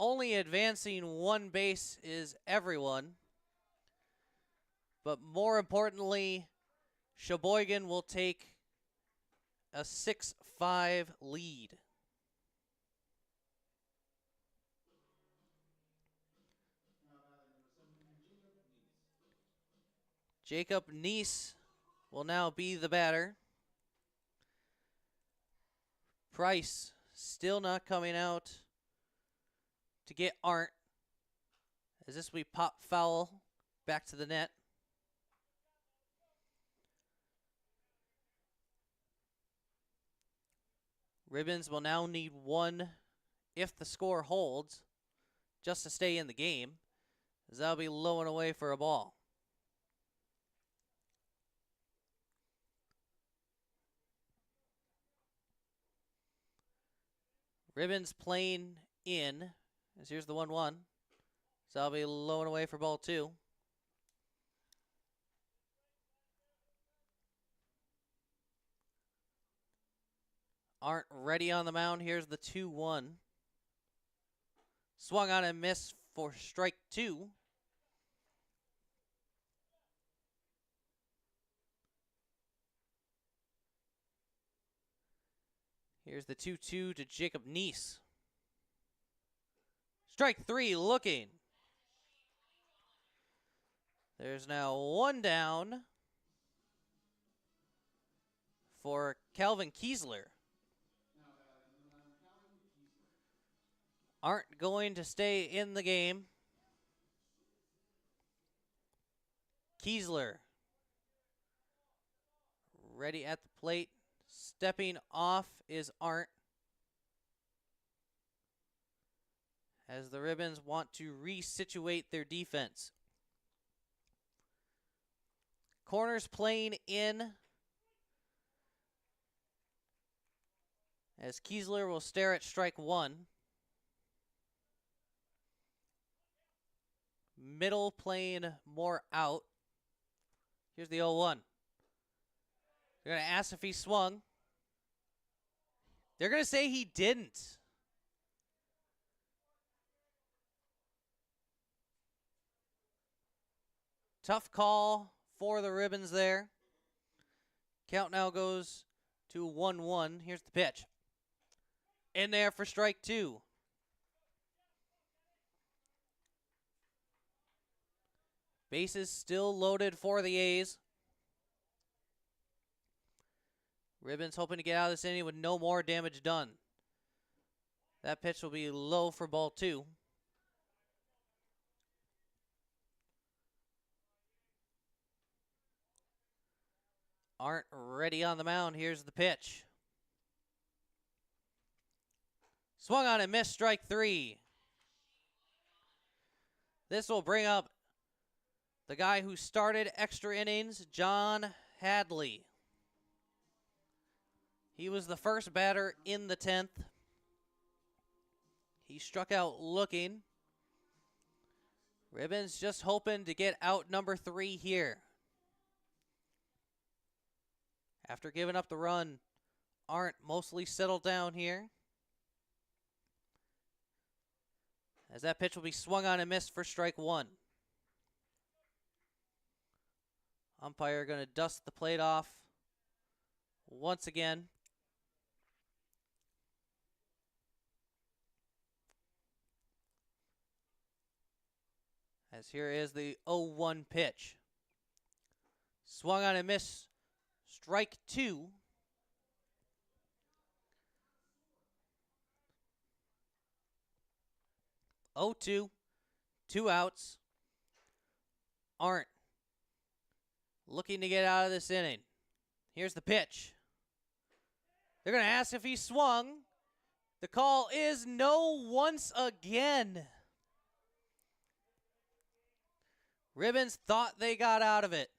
Only advancing one base is everyone. But more importantly, Sheboygan will take a 6-5 lead. Jacob Neese will now be the batter. Price still not coming out to get Arndt. As this will be pop foul back to the net. Ribbons will now need one if the score holds just to stay in the game, as that'll be low and away for a ball. Ribbons playing in, as here's the 1-1. So that'll be low and away for ball 2. Aren't ready on the mound. Here's the 2-1. Swung on and missed for strike 2. Here's the 2-2 to Jacob Neese. Strike 3 looking. There's now one down for Calvin Kiesler. Aren't going to stay in the game. Kiesler ready at the plate. Stepping off is Arndt. As the Ribbons want to resituate their defense. Corners playing in. As Kiesler will stare at strike 1. Middle playing more out. Here's the 0-1. They're going to ask if he swung. They're going to say he didn't. Tough call for the Ribbons there. Count now goes to 1-1. Here's the pitch. In there for strike 2. Bases still loaded for the A's. Ribbons hoping to get out of this inning with no more damage done. That pitch will be low for ball 2. Aren't ready on the mound. Here's the pitch. Swung on and missed, strike 3. This will bring up the guy who started extra innings, John Hadley. He was the first batter in the 10th. He struck out looking. Ribbons just hoping to get out number 3 here. After giving up the run, Arndt mostly settled down here. As that pitch will be swung on and missed for strike 1. Umpire going to dust the plate off once again. As here is the 0-1 pitch. Swung on and missed, strike 2. Oh, 2, 2 outs. Arndt looking to get out of this inning. Here's the pitch. They're going to ask if he swung. The call is no once again. Ribbons thought they got out of it.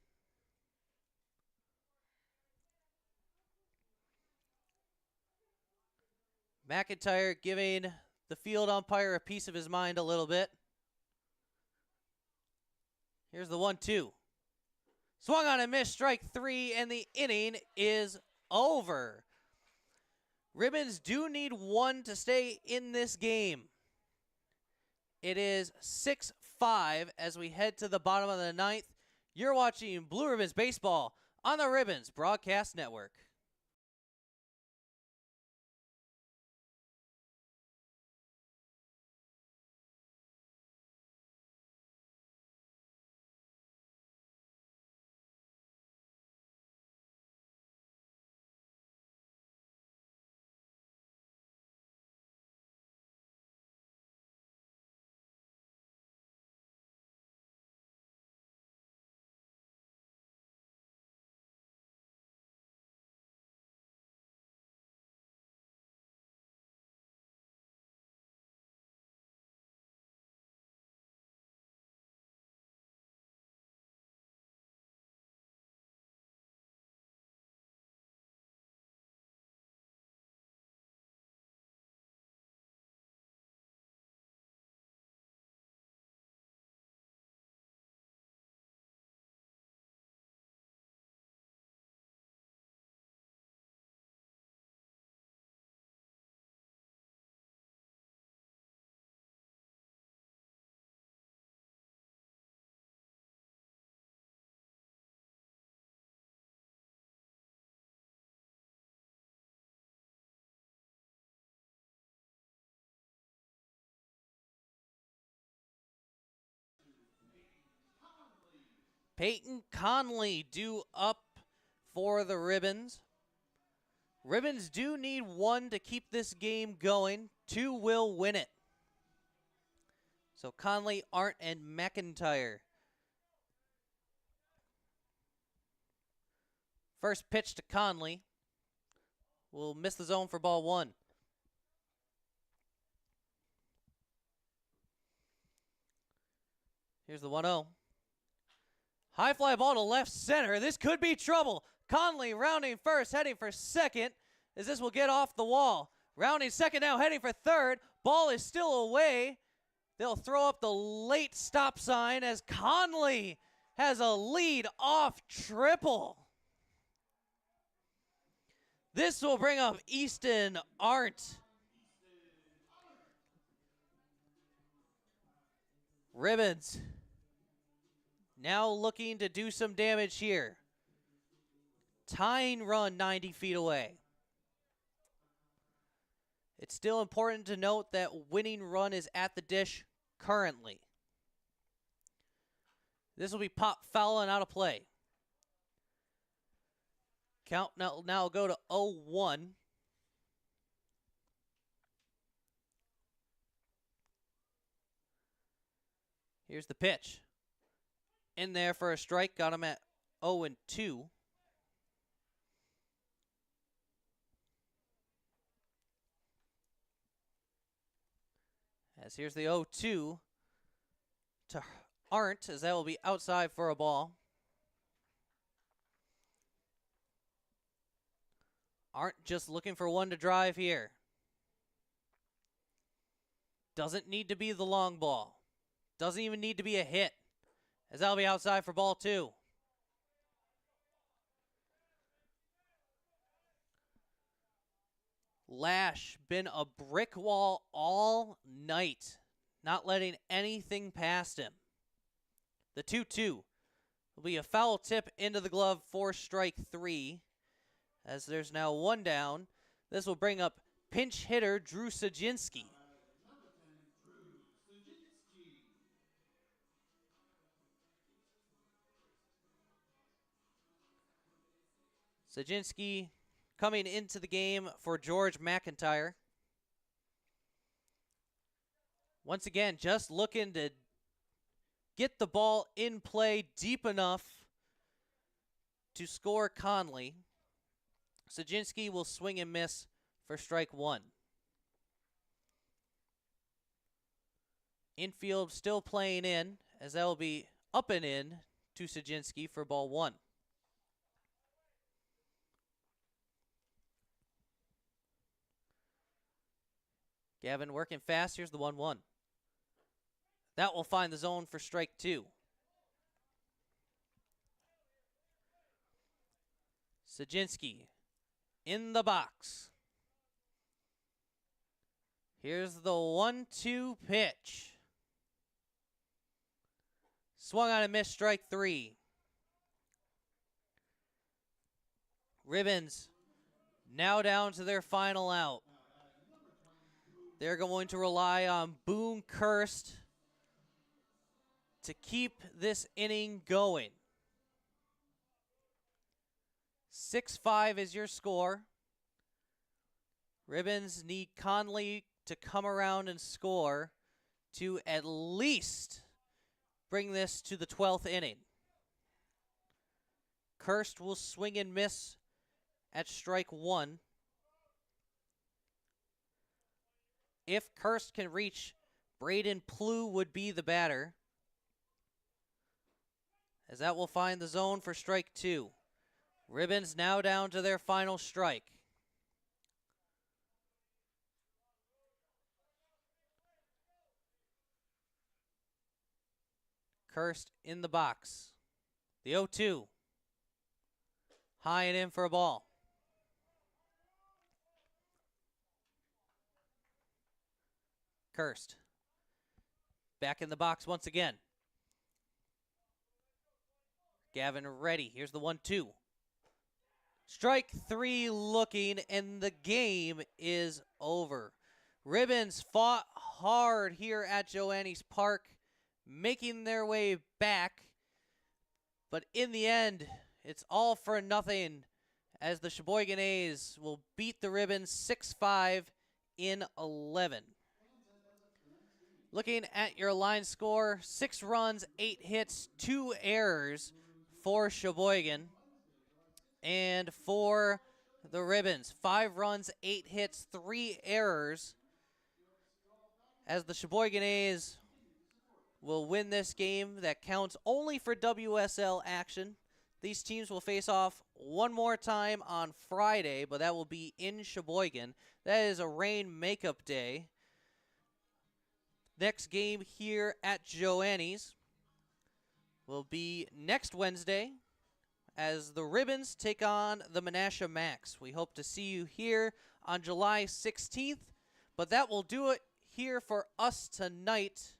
McIntyre giving the field umpire a piece of his mind a little bit. Here's the 1-2. Swung on and missed, strike 3, and the inning is over. Ribbons do need 1 to stay in this game. It is 6-5 as we head to the bottom of the 9th. You're watching Blue Ribbons Baseball on the Ribbons Broadcast Network. Peyton Conley due up for the Ribbons. Ribbons do need 1 to keep this game going. 2 will win it. So Conley, Arndt, and McIntyre. First pitch to Conley. Will miss the zone for ball 1. Here's the 1-0. High fly ball to left center. This could be trouble. Conley rounding first, heading for second, as this will get off the wall. Rounding second now, heading for third. Ball is still away. They'll throw up the late stop sign as Conley has a lead-off triple. This will bring up Easton Arndt. Ribbons now looking to do some damage here. Tying run 90 feet away. It's still important to note that winning run is at the dish currently. This will be pop foul and out of play. Count now go to 0-1. Here's the pitch. In there for a strike. Got him at 0-2. As here's the 0-2 to Arndt, as that will be outside for a ball. Arndt just looking for one to drive here. Doesn't need to be the long ball. Doesn't even need to be a hit, as that'll be outside for ball 2. Lash been a brick wall all night, not letting anything past him. The 2-2 will be a foul tip into the glove for strike 3, as there's now one down. This will bring up pinch hitter Drew Sajinski. Sajinski coming into the game for George McIntyre. Once again, just looking to get the ball in play deep enough to score Conley. Sajinski will swing and miss for strike 1. Infield still playing in, as that will be up and in to Sajinski for ball 1. Gavin working fast. Here's the 1-1. That will find the zone for strike 2. Sajinski in the box. Here's the 1-2 pitch. Swung on and missed, strike 3. Ribbons now down to their final out. They're going to rely on Boone Kirst to keep this inning going. 6-5 is your score. Ribbons need Conley to come around and score to at least bring this to the 12th inning. Kirst will swing and miss at strike 1. If Kirst can reach, Braden Plew would be the batter, as that will find the zone for strike 2. Ribbons now down to their final strike. Kirst in the box. The 0-2. High and in for a ball. Kirst back in the box once again. Gavin ready. Here's the 1-2. Strike 3 looking, and the game is over. Ribbons fought hard here at Joannes Park, making their way back. But in the end, it's all for nothing, as the Sheboygan A's will beat the Ribbons 6-5 in 11. Looking at your line score, 6 runs, 8 hits, 2 errors for Sheboygan. And for the Ribbons, 5 runs, 8 hits, 3 errors, as the Sheboygan A's will win this game that counts only for WSL action. These teams will face off one more time on Friday, but that will be in Sheboygan. That is a rain makeup day. Next game here at Joannes will be next Wednesday, as the Ribbons take on the Menasha Max. We hope to see you here on July 16th, but that will do it here for us tonight.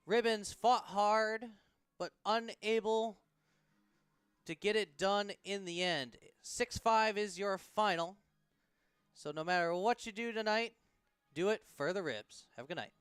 Ribbons fought hard, but unable to get it done in the end. 6-5 is your final. So no matter what you do tonight, do it for the ribs. Have a good night.